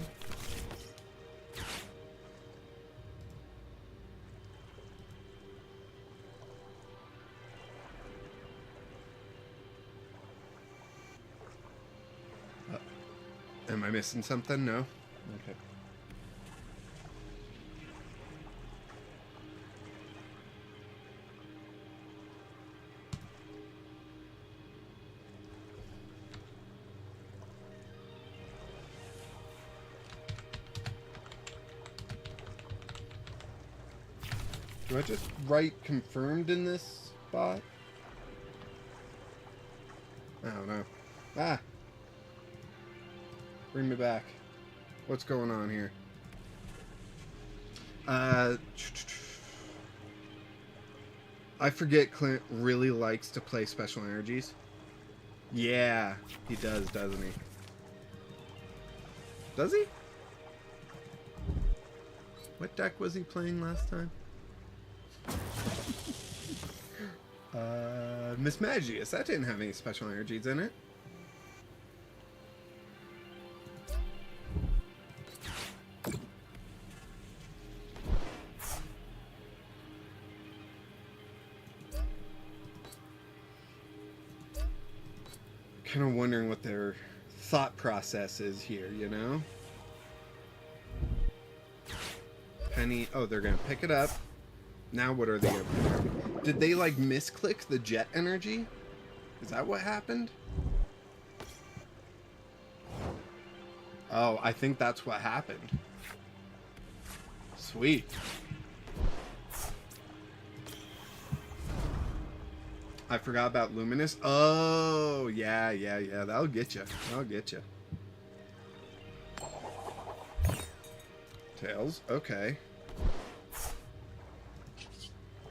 Am I missing something? No? Okay. Do I just write confirmed in this spot? I don't know. Ah! Bring me back. What's going on here? I forget Clint really likes to play special energies. Yeah, he does, doesn't he? Does he? What deck was he playing last time? Miss Magius. That didn't have any special energies in it. Kind of wondering what their thought process is here, you know? Penny. Oh, they're gonna pick it up. Now what are they gonna pick up? Did they like misclick the jet energy? Is that what happened? Oh, I think that's what happened. Sweet. I forgot about Luminous. Oh, yeah. That'll get you. That'll get you. Tails. Okay.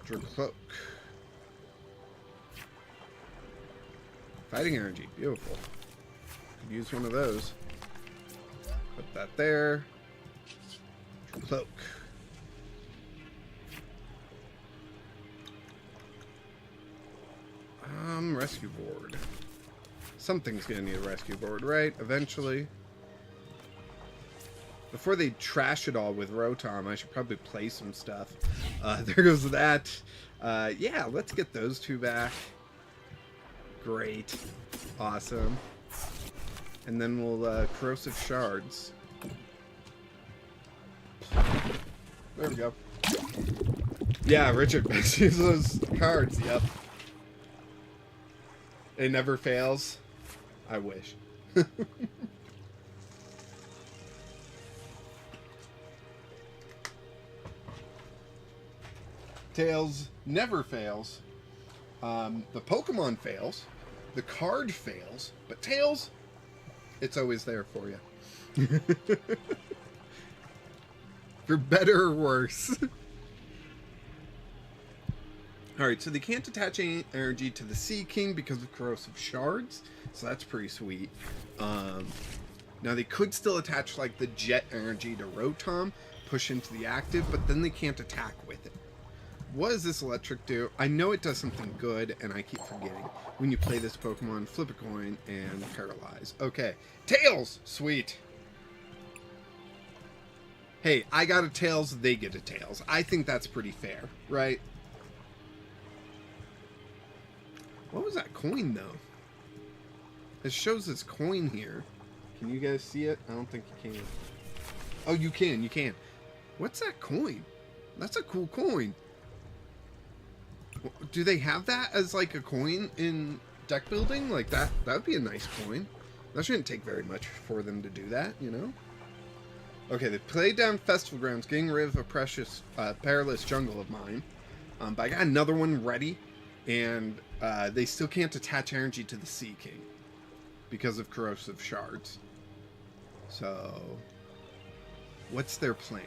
Dracloak. Fighting energy. Beautiful. Could use one of those. Put that there. Dracloak. Rescue board. Something's gonna need a rescue board, right? Eventually. Before they trash it all with Rotom, I should probably play some stuff. There goes that. Yeah, let's get those two back. Great. Awesome. And then we'll Corrosive Shards. There we go. Yeah, Richard misses those cards. Yep. It never fails. I wish. Tails never fails. The Pokemon fails. The card fails. But Tails, it's always there for you. For better or worse. Alright, so they can't attach any energy to the Sea King because of Corrosive Shards. So that's pretty sweet. Now they could still attach like the Jet energy to Rotom, push into the active, but then they can't attack with it. What does this electric do? I know it does something good, and I keep forgetting. When you play this Pokemon, flip a coin and paralyze. Okay. Tails! Sweet. Hey, I got a Tails, they get a Tails. I think that's pretty fair, right? What was that coin, though? It shows this coin here. Can you guys see it? I don't think you can. Oh, you can. You can. What's that coin? That's a cool coin. Do they have that as like a coin in deck building? Like that would be a nice coin. That shouldn't take very much for them to do that, you know? Okay, they played down Festival Grounds, getting rid of a precious, perilous jungle of mine. But I got another one ready, and they still can't attach energy to the Sea King because of Corrosive Shards. So, what's their plan?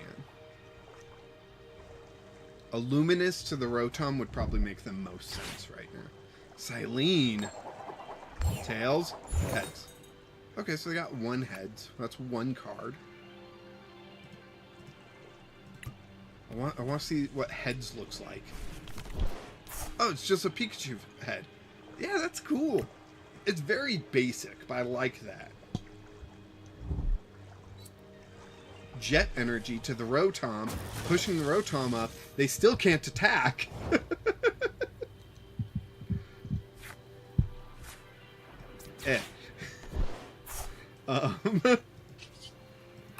A Luminous to the Rotom would probably make the most sense right now. Silene. Tails. Heads. Okay, so they got one heads. That's one card. I want to see what heads looks like. Oh, it's just a Pikachu head. Yeah, that's cool. It's very basic, but I like that. Jet energy to the Rotom, pushing the Rotom up. They still can't attack.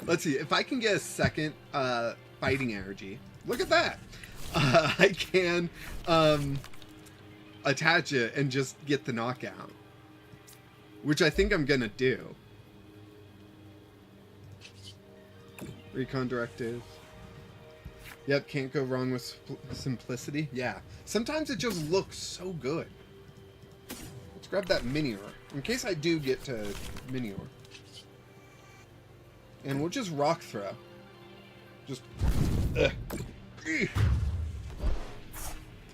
Let's see if I can get a second fighting energy. Look at that. I can attach it and just get the knockout, which I think I'm gonna do. Recon Directive. Yep, can't go wrong with simplicity. Yeah. Sometimes it just looks so good. Let's grab that Minior. In case I do get to Minior. And we'll just Rock Throw. Just...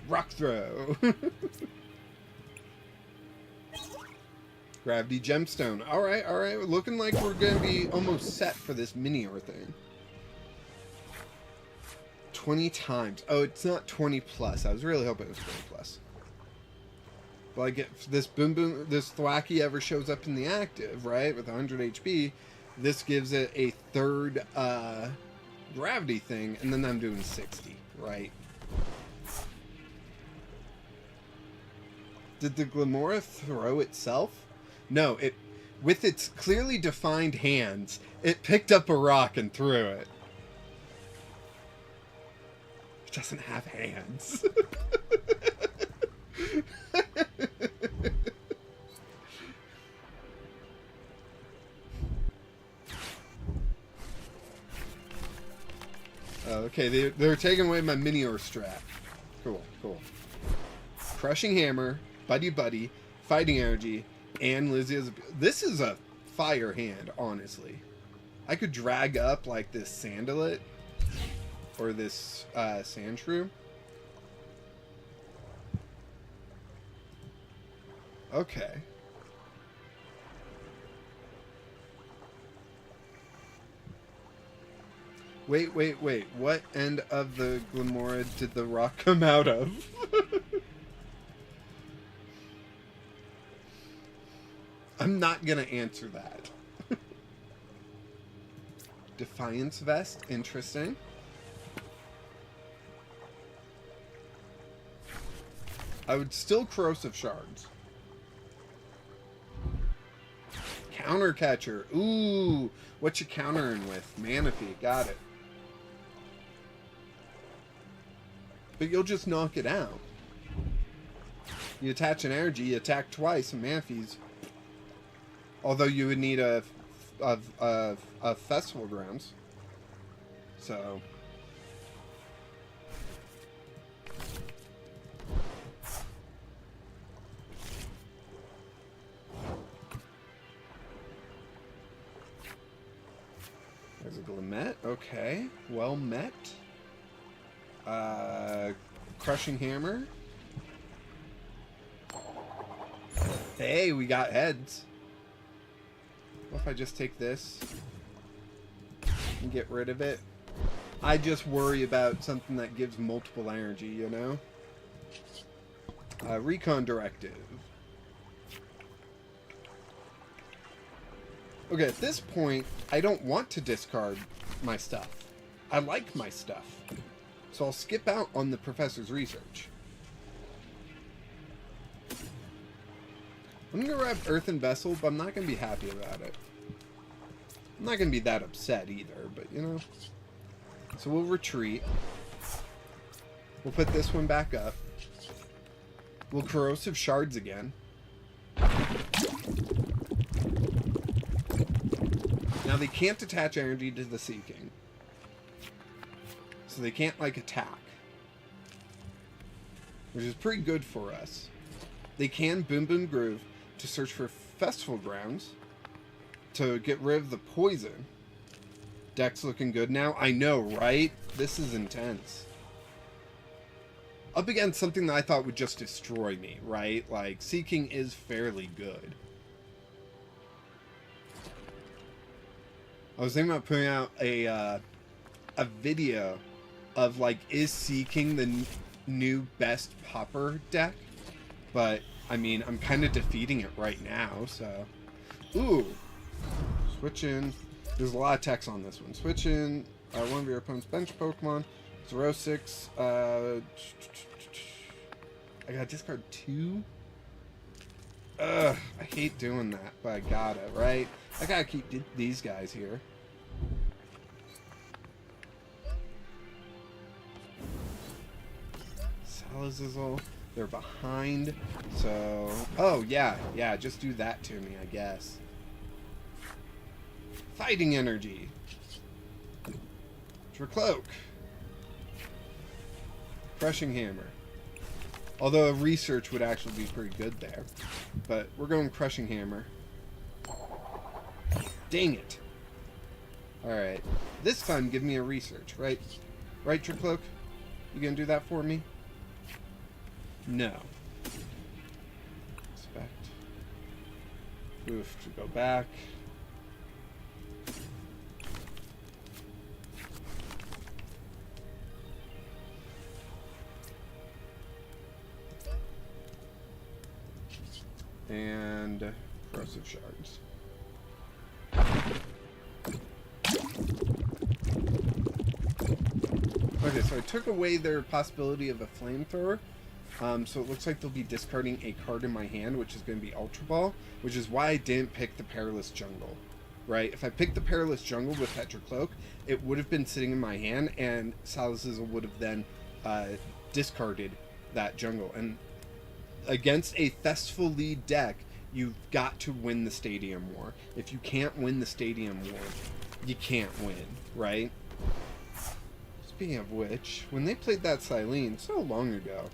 Rock Throw. Gravity Gemstone. Alright, alright. Looking like we're going to be almost set for this Minior thing. 20 times. Oh, it's not 20 plus. I was really hoping it was 20 plus. But I get this this Thwacky ever shows up in the active, right? With 100 HP. This gives it a third gravity thing, and then I'm doing 60, right? Did the Glamora throw itself? No, it, with its clearly defined hands, it picked up a rock and threw it. It doesn't have hands. Okay, they're taking away my Minior strat. Cool, cool. Crushing Hammer, Buddy Buddy, Fighting Energy, and Lizzie is... This is a fire hand, honestly. I could drag up, like, this Sandalit, or this Sandshrew. Okay. Wait. What end of the Glamora did the rock come out of? I'm not gonna answer that. Defiance Vest. Interesting. I would still Corrosive Shards. Counter Catcher. Ooh. What you countering with? Manaphy. Got it. But you'll just knock it out. You attach an energy, you attack twice, and Manaphy's... Although you would need a Festival Grounds. So... There's a Glimmet. Okay. Well met. Crushing Hammer. Hey, we got heads. What if I just take this and get rid of it? I just worry about something that gives multiple energy, you know? Recon Directive. Okay, at this point, I don't want to discard my stuff. I like my stuff. So I'll skip out on the Professor's Research. I'm going to grab Earthen Vessel, but I'm not going to be happy about it. I'm not going to be that upset either, but you know. So we'll retreat. We'll put this one back up. We'll Corrosive Shards again. Now they can't attach energy to the Seeking. So they can't, like, attack. Which is pretty good for us. They can Boom Boom Groove to search for Festival Grounds to get rid of the poison. Deck's looking good now. I know, right? This is intense. Up against something that I thought would just destroy me, right? Like, Seeking is fairly good. I was thinking about putting out a video of, like, is Seeking the new best Pauper deck? But, I mean, I'm kind of defeating it right now, so... Ooh! Switching. There's a lot of text on this one. Switching one of your opponent's bench Pokemon. 0-6. I gotta discard 2? Ugh, I hate doing that, but I gotta, right? I gotta keep these guys here. Salazzle. They're behind, so... Oh, yeah, just do that to me, I guess. Fighting Energy. Cloak. Crushing Hammer. Although a Research would actually be pretty good there. But we're going Crushing Hammer. Dang it. Alright. This time, give me a Research, right? Right, Cloak? You gonna do that for me? No. Expect. Oof, to go back. And Corrosive Shards. Okay, so I took away their possibility of a Flamethrower. So it looks like they'll be discarding a card in my hand, which is going to be Ultra Ball, which is why I didn't pick the Perilous Jungle, right? If I picked the Perilous Jungle with Petrocloak, it would have been sitting in my hand, and Salazzle would have then discarded that jungle. And against a Festival lead deck, you've got to win the Stadium War. If you can't win the Stadium War, you can't win, right? Speaking of which, when they played that Silene so long ago,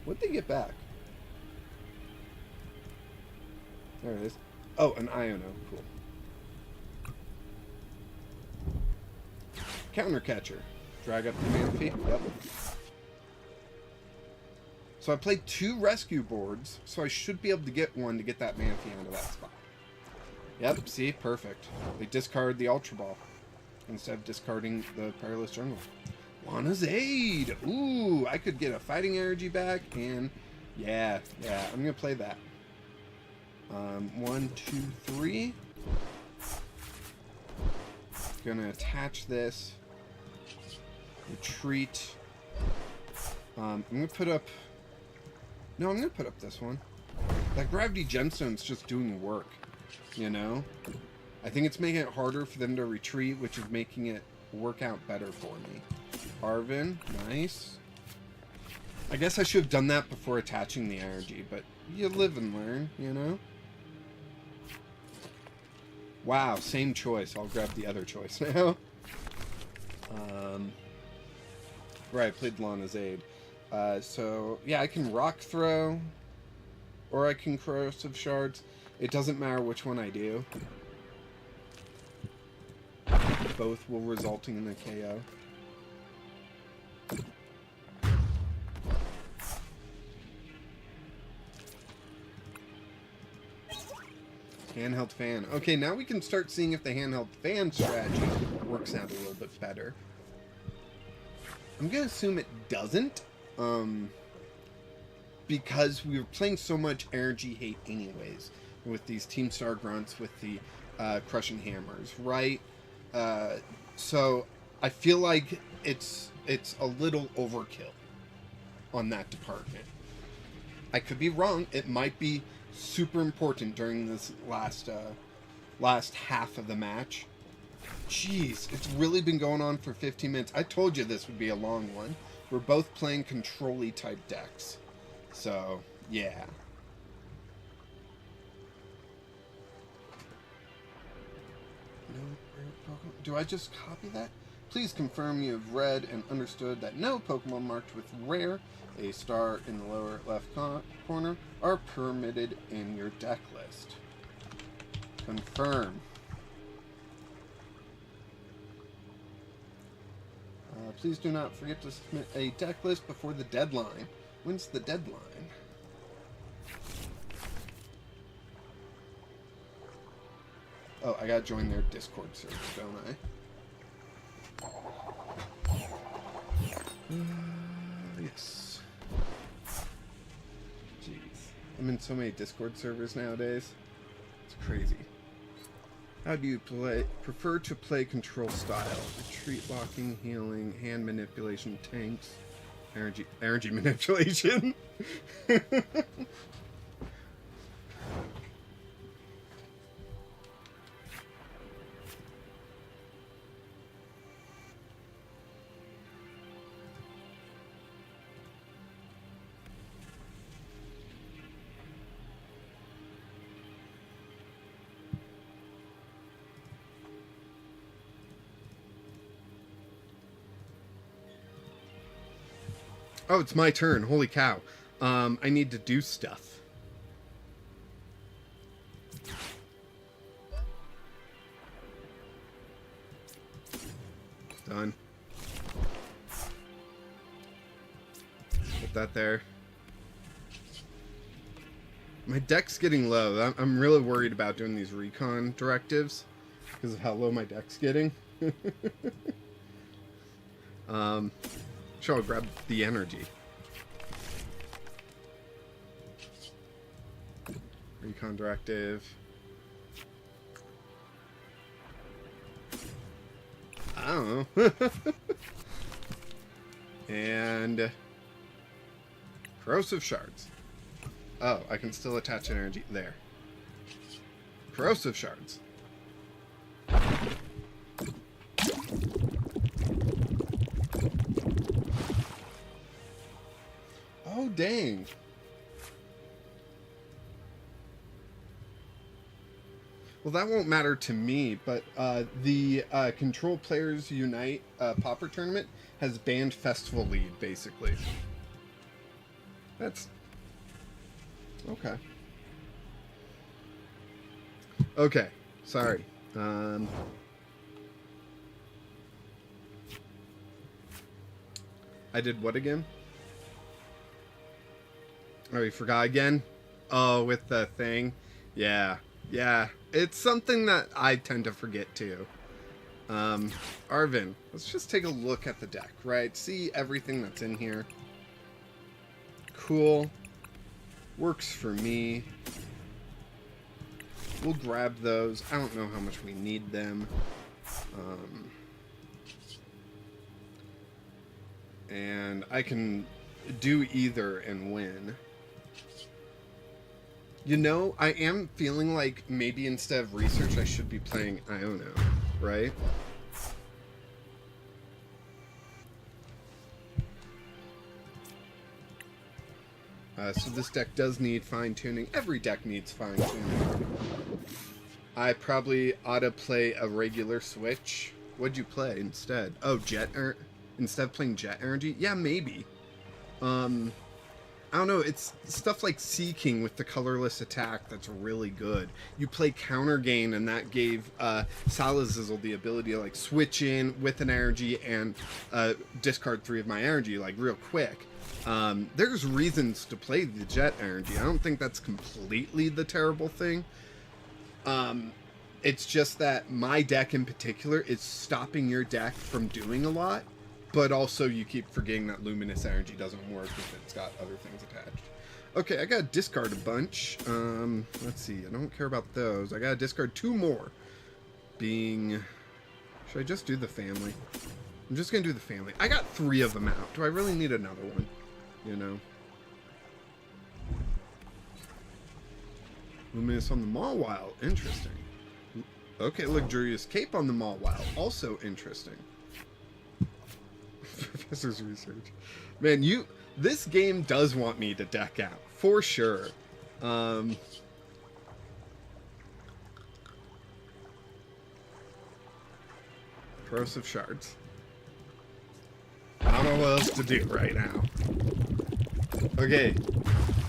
what'd they get back? There it is. Oh, an Iono. Cool. Counter Catcher. Drag up the Manaphy. Yep. So I played 2 rescue boards, so I should be able to get one to get that Manaphy onto that spot. Yep, see? Perfect. They discard the Ultra Ball instead of discarding the Perilous Jungle. Lana's Aid! Ooh, I could get a Fighting Energy back, and yeah, I'm gonna play that. 1, 2, 3. Gonna attach this. Retreat. I'm gonna put up... No, I'm gonna put up this one. That gravity gemstone's just doing work, you know? I think it's making it harder for them to retreat, which is making it work out better for me. Arvin, nice. I guess I should have done that before attaching the energy, but you live and learn, you know? Wow, same choice. I'll grab the other choice now. Right, I played Lana's Aid. So, yeah, I can Rock Throw, or I can Corrosive Shards. It doesn't matter which one I do. Both will result in a KO. Handheld fan. Okay, now we can start seeing if the handheld fan strategy works out a little bit better. I'm gonna assume it doesn't, because we were playing so much energy hate anyways, with these Team Star Grunts, with the Crushing Hammers, right? So I feel like it's a little overkill on that department. I could be wrong. It might be super important during this last half of the match. Jeez, it's really been going on for 15 minutes. I told you this would be a long one. We're both playing control-y type decks. So, yeah. Do I just copy that? Please confirm you have read and understood that no Pokemon marked with rare, a star in the lower left corner, are permitted in your deck list. Confirm. Please do not forget to submit a deck list before the deadline. When's the deadline? Oh, I gotta join their Discord server, don't I? Yes. Jeez. I'm in so many Discord servers nowadays. It's crazy. How do you prefer to play control style? Retreat, locking, healing, hand manipulation, tanks, energy manipulation. Oh, it's my turn. Holy cow. I need to do stuff. Done. Put that there. My deck's getting low. I'm really worried about doing these recon directives because of how low my deck's getting. Sure, I'll grab the energy. Recon directive. I don't know. And corrosive shards. Oh, I can still attach energy there. Corrosive shards. Oh, dang. Well, that won't matter to me, but the Control Players Unite Pauper tournament has banned Festival Lead, basically. That's... okay. Okay, sorry. I did what again? Oh, you forgot again? Oh, with the thing? Yeah. Yeah. It's something that I tend to forget too. Arvin, let's just take a look at the deck, right? See everything that's in here. Cool. Works for me. We'll grab those. I don't know how much we need them. And I can do either and win. You know, I am feeling like maybe instead of research I should be playing Iono, right? So this deck does need fine-tuning. Every deck needs fine-tuning. I probably ought to play a regular switch. What'd you play instead? Oh, instead of playing Jet Energy? Yeah, maybe. I don't know, it's stuff like Seeking with the colorless attack that's really good. You play Counter Gain, and that gave Salazizzle the ability to like switch in with an energy and discard 3 of my energy like real quick. There's reasons to play the Jet Energy. I don't think that's completely the terrible thing. It's just that my deck in particular is stopping your deck from doing a lot. But also you keep forgetting that Luminous Energy doesn't work if it's got other things attached. Okay, I gotta discard a bunch. Let's see, I don't care about those. I gotta discard 2 more. Should I just do the family? I'm just gonna do the family. I got 3 of them out. Do I really need another one? You know? Luminous on the Mawile. Interesting. Okay, Luxurious Cape on the Mawile. Also interesting. Professor's research. Man, this game does want me to deck out. For sure. Corrosive Shards. I don't know what else to do right now. Okay.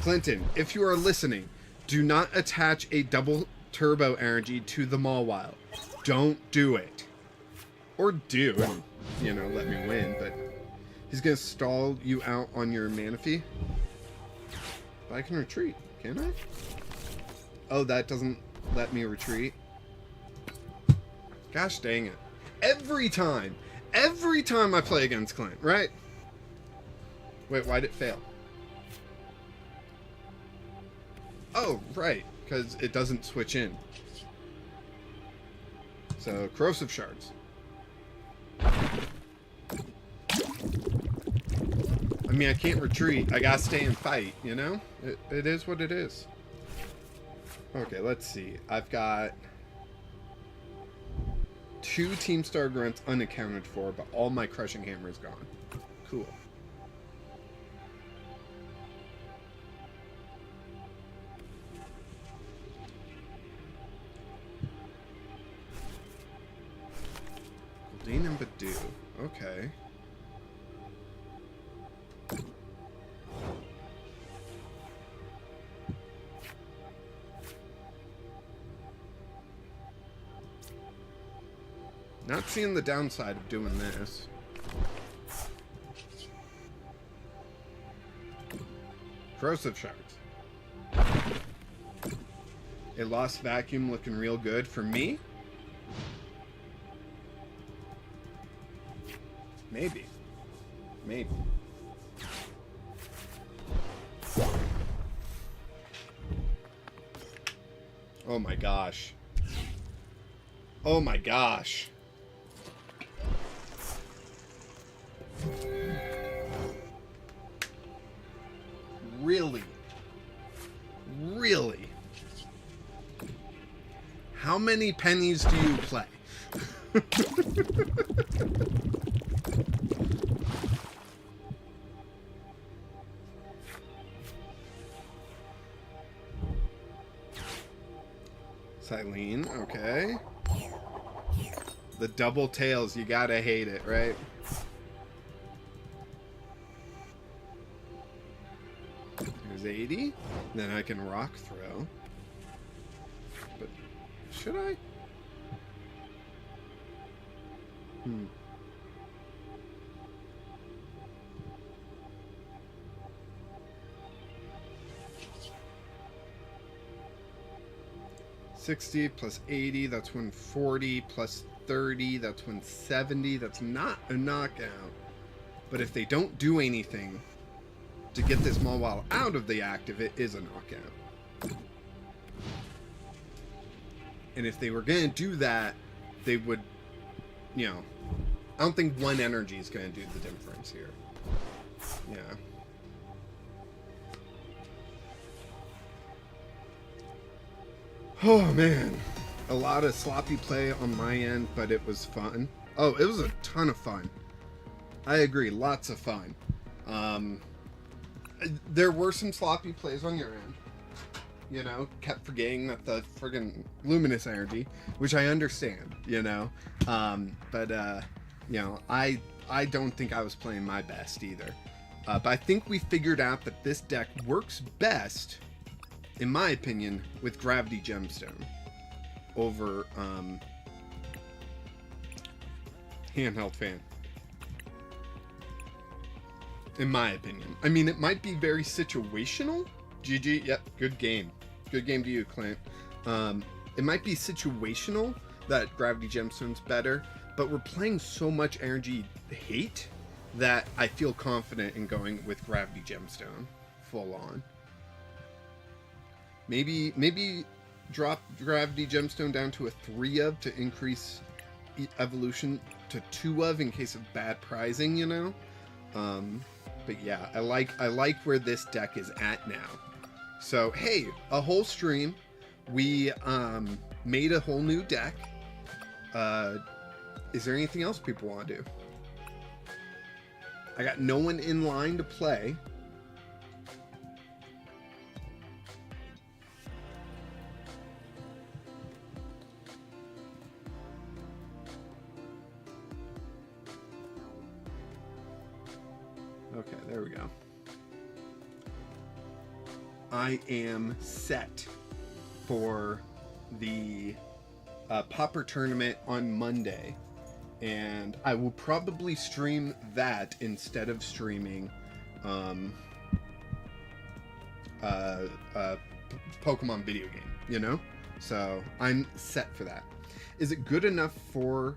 Clinton, if you are listening, do not attach a double turbo energy to the Mawile. Don't do it. Or do, and, you know, let me win, but he's gonna stall you out on your mana fee. But I can retreat, can I? Oh, that doesn't let me retreat. Gosh dang it. Every time I play against Clint, right? Wait, why'd it fail? Oh, right, because it doesn't switch in. So, Corrosive Shards. I mean, I can't retreat. I gotta stay and fight, you know? It is what it is. Okay, let's see. I've got 2 Team Star Grunts unaccounted for, but all my Crushing Hammer is gone. Cool. Dean and Badoo. Okay. Not seeing the downside of doing this. Corrosive Shards. A Lost Vacuum looking real good for me. Maybe. Maybe. Oh my gosh. Oh my gosh. Really? Really? How many pennies do you play? Silene, okay. The double tails, you gotta hate it, right? There's 80. Then I can rock throw. But should I? Hmm. $60 plus 80, that's 140, plus 30, that's 170. That's not a knockout. But if they don't do anything to get this Mawile out of the active, it is a knockout. And if they were going to do that, they would you know, I don't think one energy is going to do the difference here. Yeah. Oh, man. A lot of sloppy play on my end, but it was fun. Oh, it was a ton of fun. I agree. Lots of fun. There were some sloppy plays on your end. You know, kept forgetting that the friggin' luminous energy, which I understand, you know. But you know, I don't think I was playing my best either. But I think we figured out that this deck works best, in my opinion, with Gravity Gemstone over Handheld Fan. In my opinion. I mean, it might be very situational. GG, yep, good game. Good game to you, Clint. It might be situational that Gravity Gemstone's better, but we're playing so much energy hate that I feel confident in going with Gravity Gemstone full on. Maybe drop Gravity Gemstone down to a 3 of to increase evolution to 2 of in case of bad prizing, you know? But yeah, I like where this deck is at now. So hey, a whole stream, we made a whole new deck. Is there anything else people want to do? I got no one in line to play. Okay, there we go. I am set for the Pauper tournament on Monday, and I will probably stream that instead of streaming Pokemon video game, you know? So I'm set for that. Is it good enough for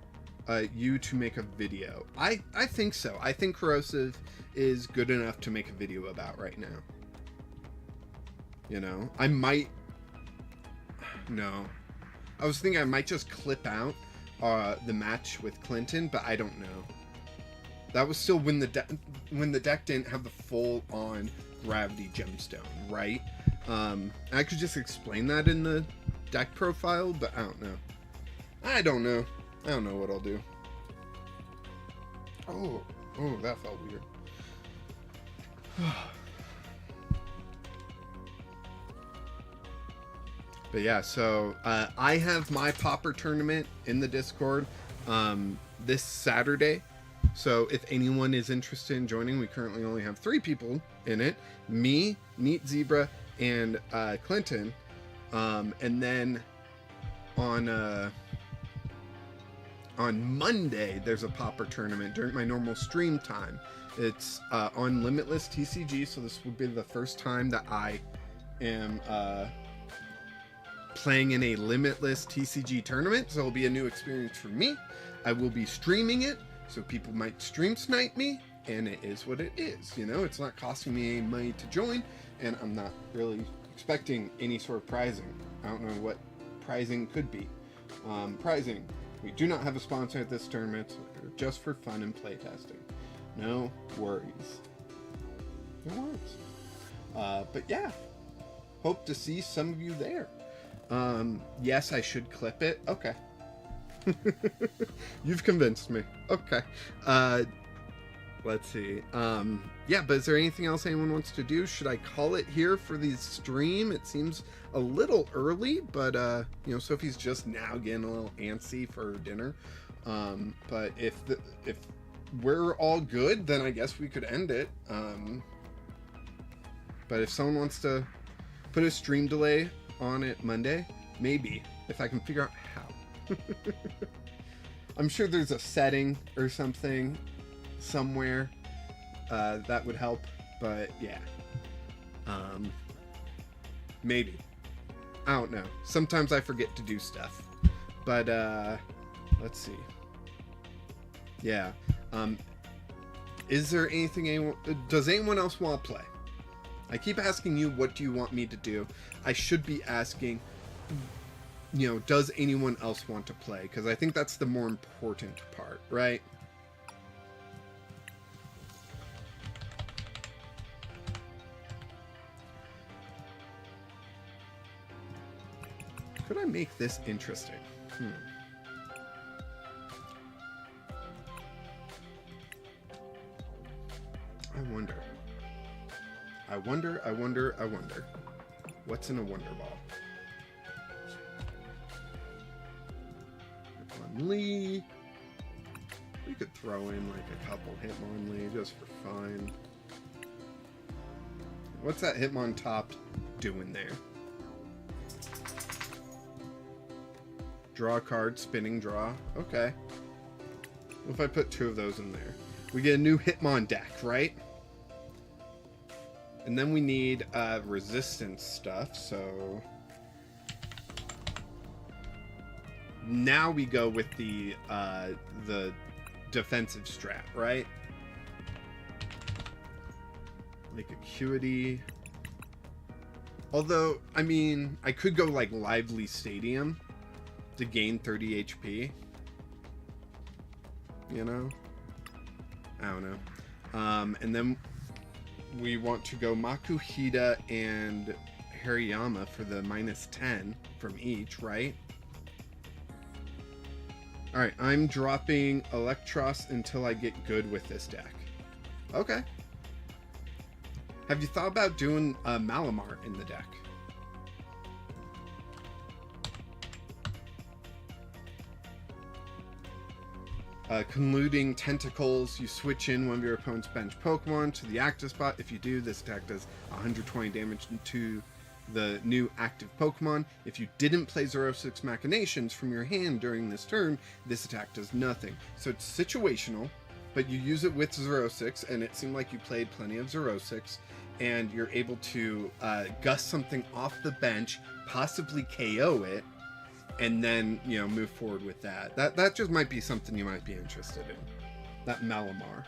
you to make a video? I think so. I think Corrosive is good enough to make a video about right now. You know, I might... No. I was thinking I might just clip out the match with Clinton, but I don't know. That was still when the deck didn't have the full-on Gravity Gemstone, right? I could just explain that in the deck profile, but I don't know. I don't know what I'll do. Oh, that felt weird. But yeah, so I have my Pauper tournament in the Discord this Saturday. So if anyone is interested in joining, we currently only have 3 people in it. Me, Neat Zebra, and Clinton. And then on Monday, there's a Pauper tournament during my normal stream time. It's on Limitless TCG, so this would be the first time that I am playing in a Limitless TCG tournament, so it'll be a new experience for me. I will be streaming it, so people might stream snipe me, and it is what it is, you know? It's not costing me any money to join, and I'm not really expecting any sort of prizing. I don't know what prizing could be. Prizing. We do not have a sponsor at this tournament, so they're just for fun and playtesting. No worries. No worries. But yeah, hope to see some of you there. Yes, I should clip it. Okay. You've convinced me. Okay. Let's see. Yeah, but is there anything else anyone wants to do? Should I call it here for the stream? It seems a little early, but you know, Sophie's just now getting a little antsy for dinner. But if we're all good, then I guess we could end it. But if someone wants to put a stream delay on it Monday, maybe, if I can figure out how. I'm sure there's a setting or something somewhere that would help, but yeah, maybe. I don't know. Sometimes I forget to do stuff, but let's see. Yeah. Is there anything does anyone else want to play? I keep asking you, what do you want me to do? I should be asking, does anyone else want to play? Because I think that's the more important part, right? Could I make this interesting? I wonder. What's in a Wonder Ball? Hitmonlee. We could throw in like a couple Hitmonlee just for fun. What's that Hitmontop doing there? Draw a card, spinning draw. Okay. What if I put 2 of those in there? We get a new Hitmon deck, right? And then we need resistance stuff, so now we go with the defensive strat, right? Like Acuity. Although, I mean, I could go like Lively Stadium to gain 30 HP. You know? I don't know. And then we want to go Makuhita and Hariyama for the -10 from each, right? Alright, I'm dropping Electros until I get good with this deck. Okay. Have you thought about doing Malamar in the deck? Conluding Tentacles, you switch in one of your opponent's bench Pokemon to the active spot. If you do, this attack does 120 damage to the new active Pokemon. If you didn't play 06 Machinations from your hand during this turn, this attack does nothing. So it's situational, but you use it with 06, and it seemed like you played plenty of 06, and you're able to gust something off the bench, possibly KO it, and then, move forward with that. That just might be something you might be interested in. That Malamar.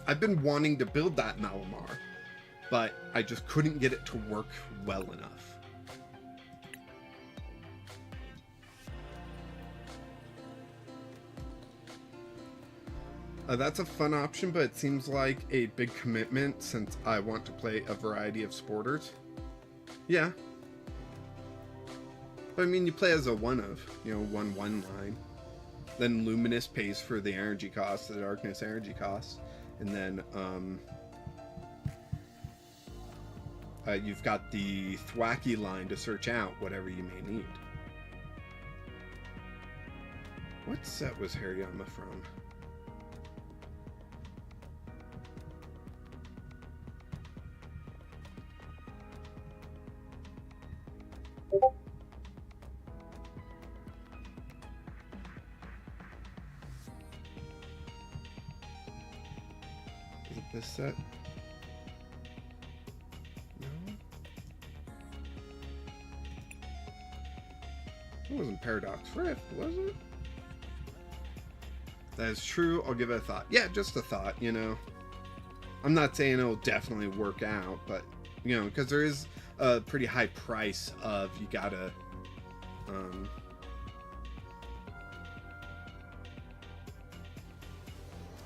I've been wanting to build that Malamar, but I just couldn't get it to work well enough. That's a fun option, but it seems like a big commitment since I want to play a variety of sporters. Yeah. But I mean, you play as a 1/1 line. Then Luminous pays for the energy cost, the Darkness energy cost. And then, you've got the Thwacky line to search out whatever you may need. What set was Hariyama from? Is it this set? No? It wasn't Paradox Rift, was it? That is true. I'll give it a thought. Yeah, just a thought, I'm not saying it'll definitely work out, but, because there is a pretty high price of you gotta,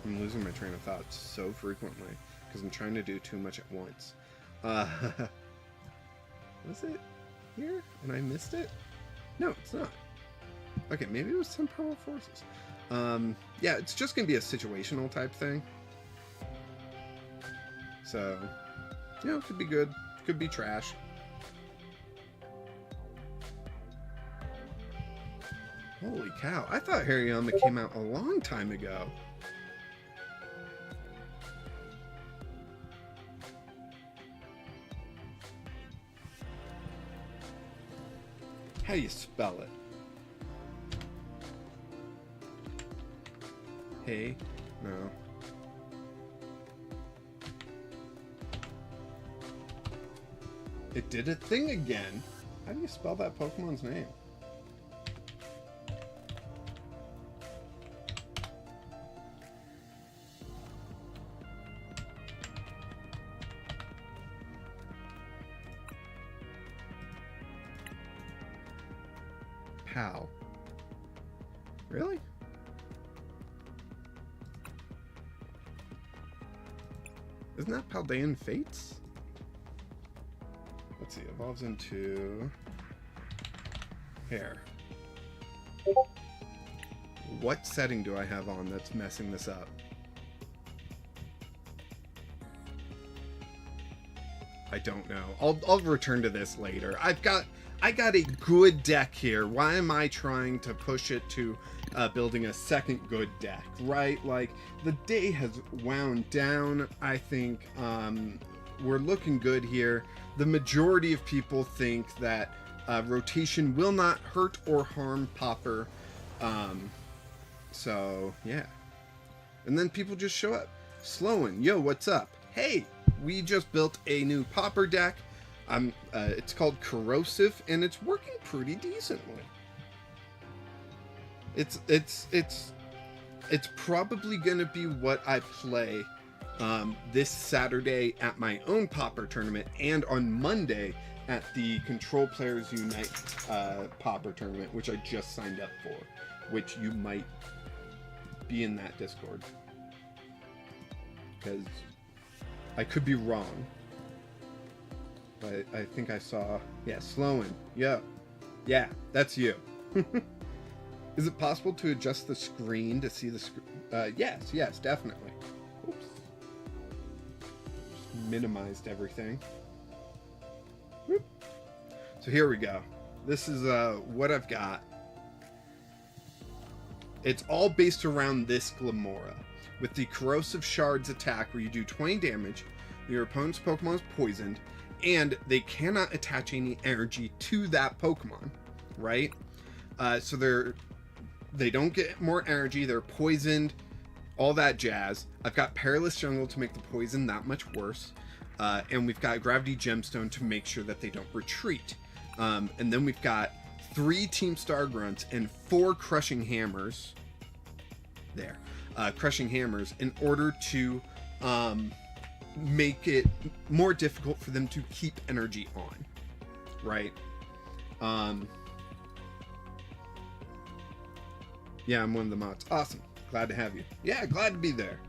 I'm losing my train of thought so frequently because I'm trying to do too much at once. Was it here and I missed it? No, it's not. Okay, maybe it was Temporal Forces. Yeah, it's just gonna be a situational type thing. So, it could be good, could be trash. Holy cow, I thought Hariyama came out a long time ago. How do you spell it? Hey? No. It did a thing again. How do you spell that Pokemon's name? How? Really? Isn't that Paldean Fates? Let's see, evolves into hair. What setting do I have on that's messing this up? I don't know. I'll return to this later. I got a good deck here. Why am I trying to push it to building a second good deck, right? Like, the day has wound down. I think we're looking good here. The majority of people think that rotation will not hurt or harm Pauper. So, yeah. And then people just show up. Sloan, yo, what's up? Hey, we just built a new Pauper deck. It's called Corrosive, and it's working pretty decently. It's probably gonna be what I play this Saturday at my own Pauper tournament, and on Monday at the Control Players Unite Pauper tournament, which I just signed up for, which you might be in that Discord, because I could be wrong. But I think I saw, yeah, Sloan. Yo. Yeah, that's you. Is it possible to adjust the screen to see the screen? Yes, definitely. Oops. Just minimized everything. Whoop. So here we go. This is what I've got. It's all based around this Glamora. With the Corrosive Shards attack, where you do 20 damage, your opponent's Pokemon is poisoned, and they cannot attach any energy to that Pokemon, right? So they don't get more energy, they're poisoned, all that jazz. I've got Perilous Jungle to make the poison that much worse, and we've got Gravity Gemstone to make sure that they don't retreat. And then we've got 3 Team Star Grunts and 4 Crushing Hammers. There. Crushing Hammers in order to make it more difficult for them to keep energy on, right? Yeah, I'm one of the mods. Awesome. Glad to have you. Yeah, glad to be there.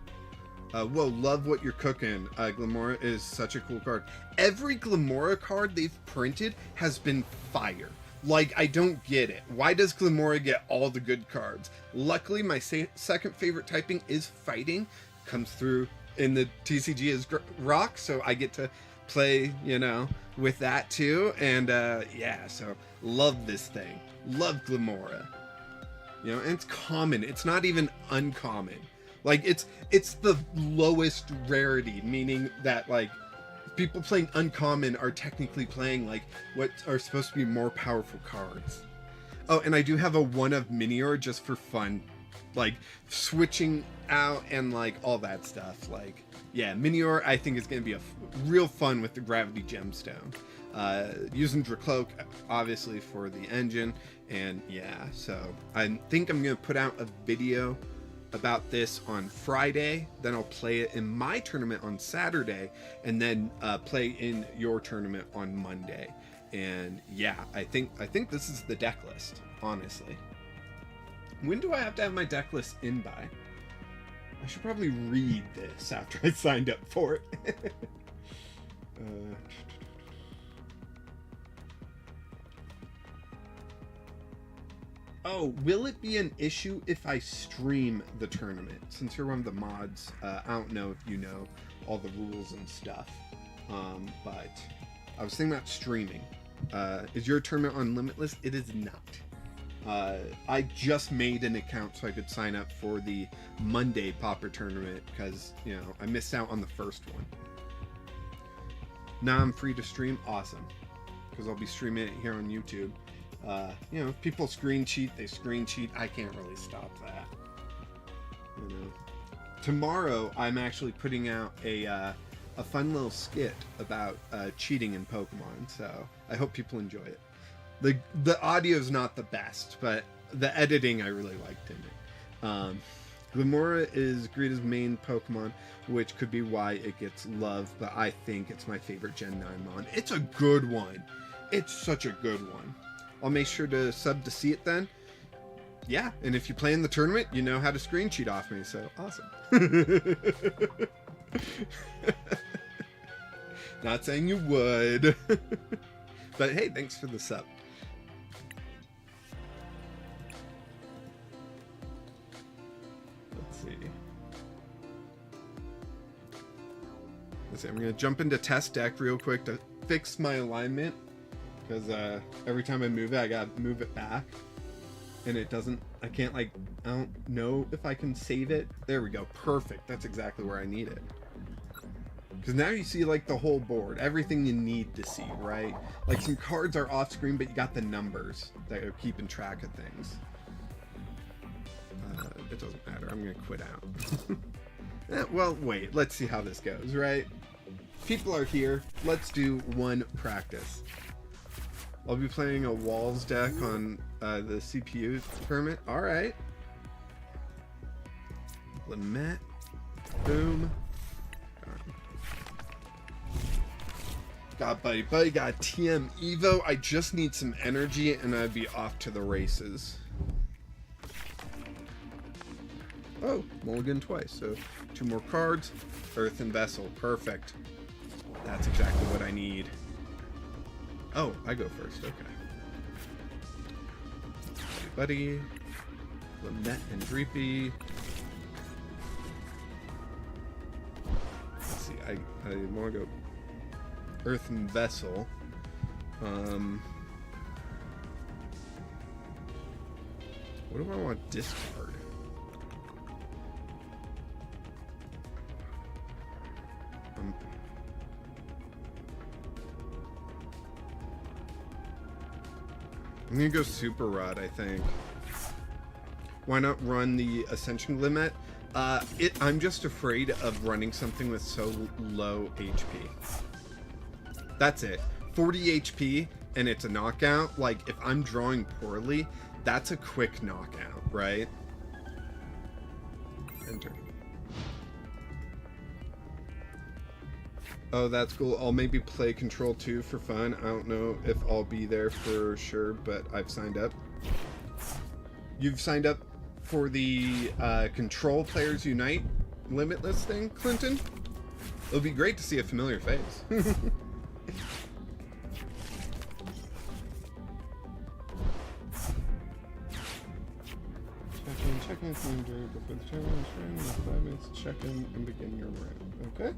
Whoa, love what you're cooking. Glamora is such a cool card. Every Glamora card they've printed has been fire. Like, I don't get it. Why does Glamora get all the good cards? Luckily, my second favorite typing is fighting. Comes through in the TCG as rock, so I get to play, you know, with that too. And yeah, so love this thing. Love Glamora. You know, and it's common. It's not even uncommon. Like, it's the lowest rarity, meaning that, like, people playing uncommon are technically playing, like, what are supposed to be more powerful cards. Oh, and I do have a one of Minior just for fun. Like, switching out and, like, all that stuff. Like, yeah, Minior, I think, is going to be real fun with the Gravity Gemstone. Using Dracloak, obviously, for the engine. And, yeah, so I think I'm going to put out a video about this on Friday, then I'll play it in my tournament on Saturday, and then play in your tournament on Monday. And yeah, I think this is the deck list, honestly. When do I have to have my deck list in by? I should probably read this after I signed up for it. Oh, will it be an issue if I stream the tournament? Since you're one of the mods, I don't know if you know all the rules and stuff, but I was thinking about streaming. Is your tournament on Limitless? It is not. I just made an account so I could sign up for the Monday Pauper tournament because, you know, I missed out on the first one. Now I'm free to stream. Awesome. Because I'll be streaming it here on YouTube. You know, if people screen cheat, they screen cheat. I can't really stop that. You know, tomorrow I'm actually putting out a fun little skit about cheating in Pokemon, so I hope people enjoy it. The audio is not the best, but the editing I really liked in it. Glamora is Greeta's main Pokemon, which could be why it gets love, but I think it's my favorite Gen 9 mon. It's a good one. It's such a good one. I'll make sure to sub to see it then. Yeah, and if you play in the tournament, you know how to screen cheat off me, so awesome. Not saying you would. But hey, thanks for the sub. Let's see. I'm going to jump into test deck real quick to fix my alignment. Because every time I move it, I got to move it back. And it doesn't, I can't like, I don't know if I can save it. There we go. Perfect. That's exactly where I need it. Because now you see like the whole board, everything you need to see, right? Like some cards are off screen, but you got the numbers that are keeping track of things. It doesn't matter. I'm going to quit out. Well, wait. Let's see how this goes, right? People are here. Let's do one practice. I'll be playing a Walls deck on the CPU tournament. All right. Limit. Boom. Got Buddy Buddy. Got TM Evo. I just need some energy and I'd be off to the races. Oh, mulligan twice. So 2 more cards. Earthen Vessel. Perfect. That's exactly what I need. Oh, I go first. Okay. Buddy, Lynette and Dreepy. Let's see. I want to go Earthen Vessel. What do I want to discard? I'm gonna go Super Rod, I think. Why not run the Ascension limit? I'm just afraid of running something with so low HP. That's it. 40 HP and it's a knockout. Like, if I'm drawing poorly, that's a quick knockout, right? Enter. Oh, that's cool. I'll maybe play Control 2 for fun. I don't know if I'll be there for sure, but I've signed up. You've signed up for the Control Players Unite Limitless thing, Clinton? It'll be great to see a familiar face. Check in before the tournament. 5 minutes to check in and begin your round. Okay?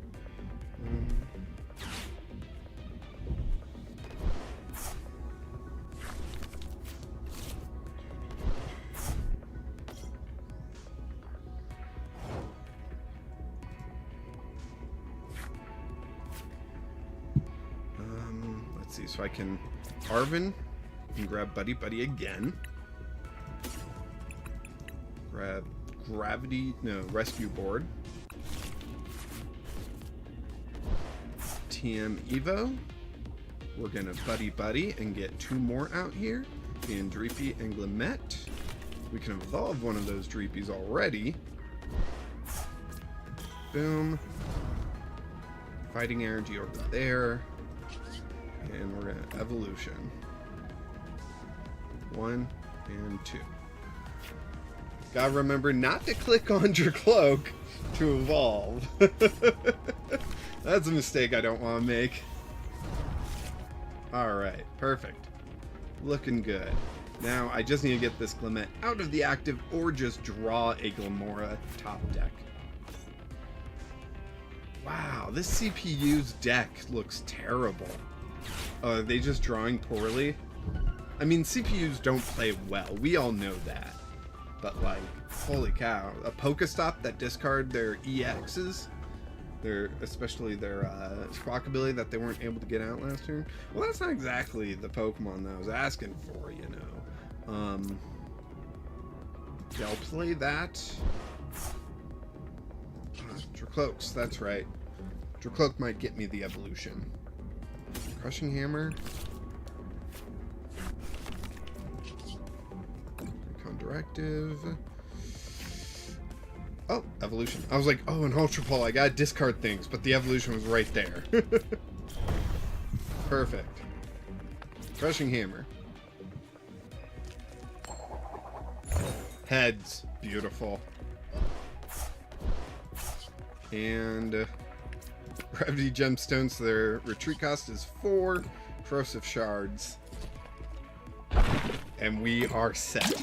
Let's see, so I can Arvin and grab Buddy Buddy again. Grab Rescue Board. TM Evo. We're gonna Buddy Buddy and get 2 more out here. And Dreepy and Glimmet. We can evolve one of those Dreepies already. Boom. Fighting energy over there. And we're gonna evolution. 1 and 2. Gotta remember not to click on your cloak to evolve. That's a mistake I don't want to make. Alright, perfect. Looking good. Now I just need to get this Glimmet out of the active or just draw a Glamora top deck. Wow, this CPU's deck looks terrible. Are they just drawing poorly? I mean, CPUs don't play well. We all know that. But like, holy cow. A Pokestop that discard their EXs? Especially their Squawk ability that they weren't able to get out last turn. Well, that's not exactly the Pokemon that I was asking for, you know. Yeah, I'll play that. Dracloaks, that's right. Dracloak might get me the evolution. Crushing Hammer. Recon Directive. Oh, evolution. I was like, oh, an Ultra Ball, I gotta discard things, but the evolution was right there. Perfect. Crushing Hammer. Heads. Beautiful. And gravity gemstones, so their retreat cost is 4 corrosive shards. And we are set.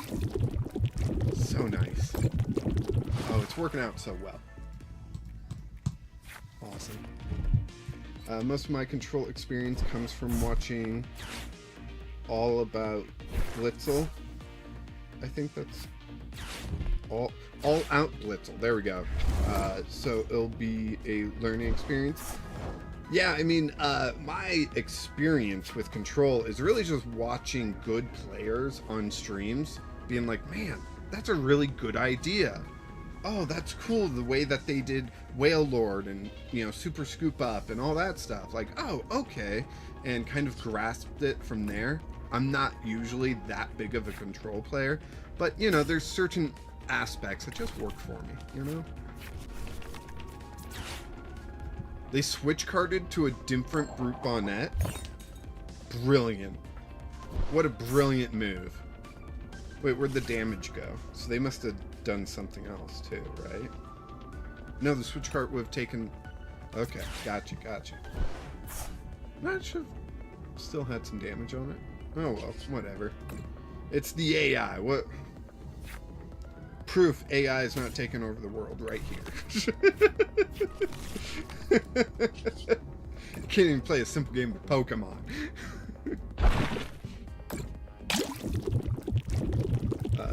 So nice. Oh, it's working out so well. Awesome. Most of my control experience comes from watching All About Blitzel. I think that's all out Blitzel. There we go. So it'll be a learning experience. Yeah, I mean, my experience with Control is really just watching good players on streams being like, man, that's a really good idea. Oh, that's cool, the way that they did Whale Lord and, you know, Super Scoop Up and all that stuff. Like, oh, okay. And kind of grasped it from there. I'm not usually that big of a Control player, but, you know, there's certain aspects that just work for me, you know? They switch carded to a different Brute Bonnet. Brilliant. What a brilliant move. Wait, where'd the damage go? So they must have done something else too, right? No, the switch card would have taken... Okay, gotcha. That should have still had some damage on it. Oh well, whatever. It's the AI. What? Proof AI is not taking over the world right here. Can't even play a simple game of Pokemon.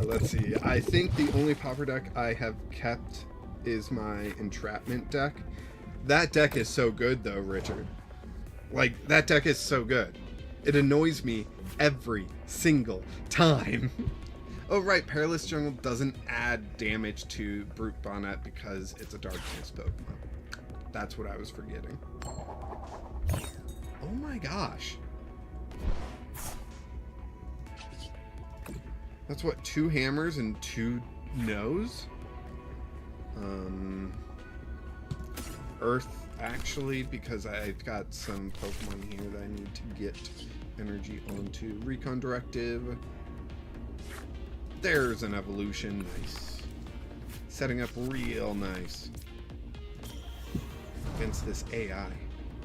Let's see. I think the only Pauper deck I have kept is my Entrapment deck. That deck is so good, though, Richard. Like, that deck is so good. It annoys me every single time. Oh, right. Perilous Jungle doesn't add damage to Brute Bonnet because it's a Darkness Pokemon. That's what I was forgetting. Oh my gosh. That's what, 2 hammers and 2 no's? Earth, actually, because I've got some Pokemon here that I need to get energy onto. Recon Directive. There's an evolution. Nice. Setting up real nice. Against this AI.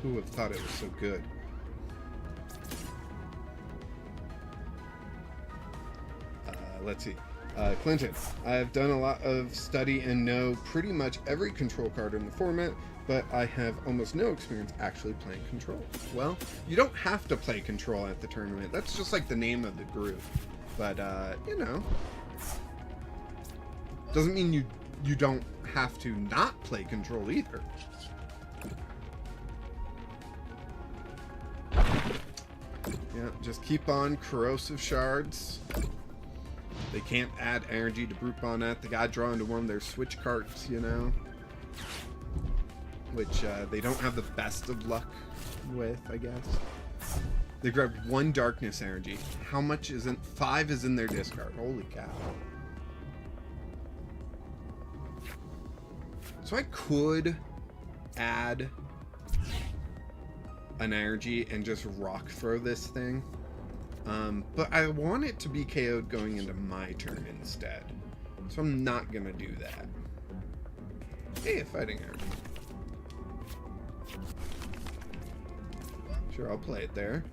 Who would have thought it was so good? Let's see. Clinton, I've done a lot of study and know pretty much every control card in the format, but I have almost no experience actually playing Control. Well, you don't have to play Control at the tournament. That's just like the name of the group. But, you know, doesn't mean you don't have to not play Control either. Yeah, just keep on corrosive shards. They can't add energy to Brute Bonnet. They gotta draw into one of their switch cards, you know? Which they don't have the best of luck with, I guess. They grabbed 1 darkness energy. How much is in... 5 is in their discard. Holy cow. So I could add an energy and just rock throw this thing. But I want it to be KO'd going into my turn instead. So I'm not going to do that. Hey, a fighting energy. Sure, I'll play it there.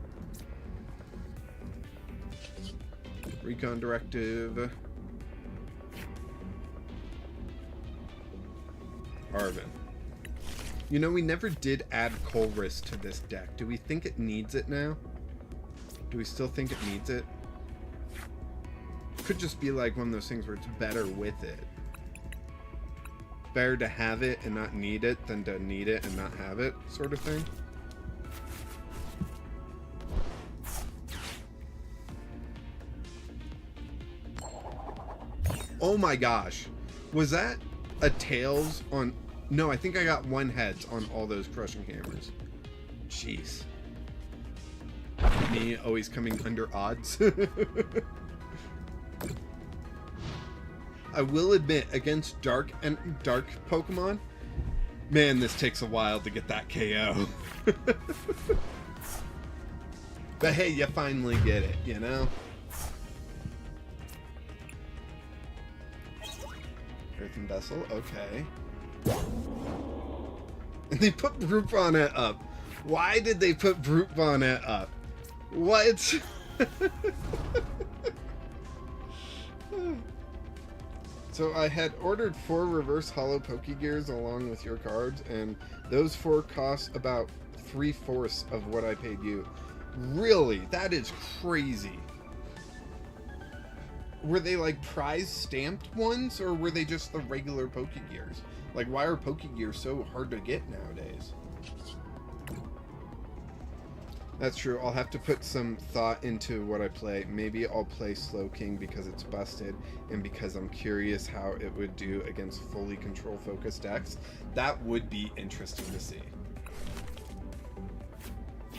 Recon Directive. Arvin. You know, we never did add Colress to this deck. Do we think it needs it now? Do we still think it needs it? Could just be like one of those things where it's better with it. Better to have it and not need it than to need it and not have it, sort of thing. Oh my gosh. Was that a tails on... No, I think I got 1 heads on all those crushing hammers. Jeez. Me always coming under odds. I will admit, against dark Pokemon, man, this takes a while to get that KO. But hey, you finally get it, you know? Earthen Vessel. Okay. And they put Brute Bonnet up. Why did they put Brute Bonnet up? What? So I had ordered 4 reverse hollow Pokegears along with your cards, and those 4 cost about 3/4 of what I paid you. Really? That is crazy. Were they like prize stamped ones, or were they just the regular Pokegears? Like, why are Pokegears so hard to get nowadays? That's true. I'll have to put some thought into what I play. Maybe I'll play Slowking because it's busted, and because I'm curious how it would do against fully control focused decks. That would be interesting to see.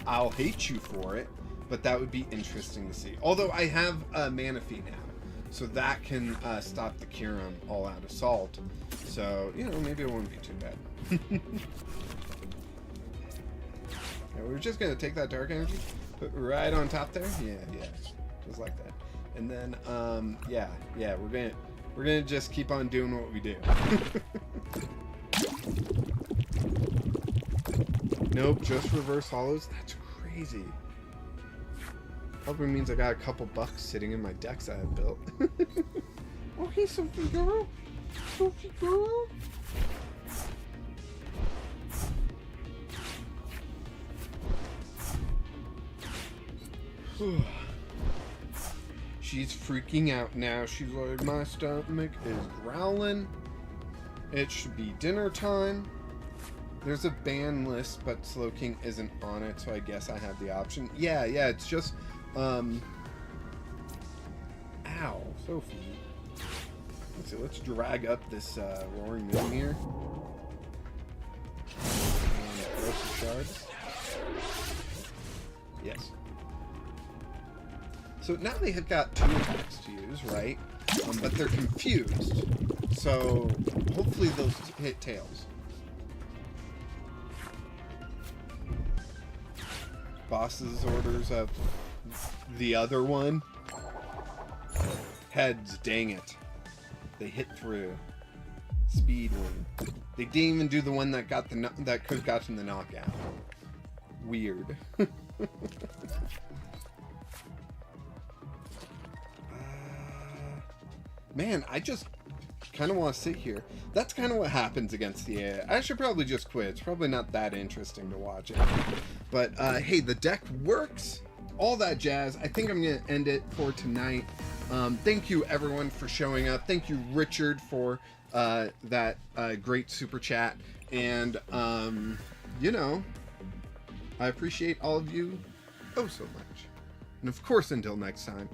I'll hate you for it, but that would be interesting to see. Although I have Manaphy now, so that can stop the Kyurem all out assault. So, you know, maybe it won't be too bad. Yeah, we were just gonna take that Dark Energy, put right on top there. Yeah, just like that. And then, yeah, we're gonna just keep on doing what we do. Nope, just reverse hollows. That's crazy. Probably means I got a couple bucks sitting in my decks I have built. Oh, hey, Sophie girl. Sophie girl. She's freaking out now. She's like, my stomach is growling. It should be dinner time. There's a ban list, but Slowking isn't on it, so I guess I have the option. Yeah, it's just, ow, Sophie. Let's see, let's drag up this, Roaring Moon here. Throw some shards. Yes. So now they have got 2 attacks to use, right? But they're confused. So hopefully those hit tails. Boss's orders of the other one. Heads, dang it. They hit through. Speed one. They didn't even do the one that got that could have gotten the knockout. Weird. Man, I just kind of want to sit here. That's kind of what happens against the AI. I should probably just quit. It's probably not that interesting to watch it. But, hey, the deck works. All that jazz. I think I'm going to end it for tonight. Thank you, everyone, for showing up. Thank you, Richard, for that great super chat. And, you know, I appreciate all of you oh so much. And, of course, until next time.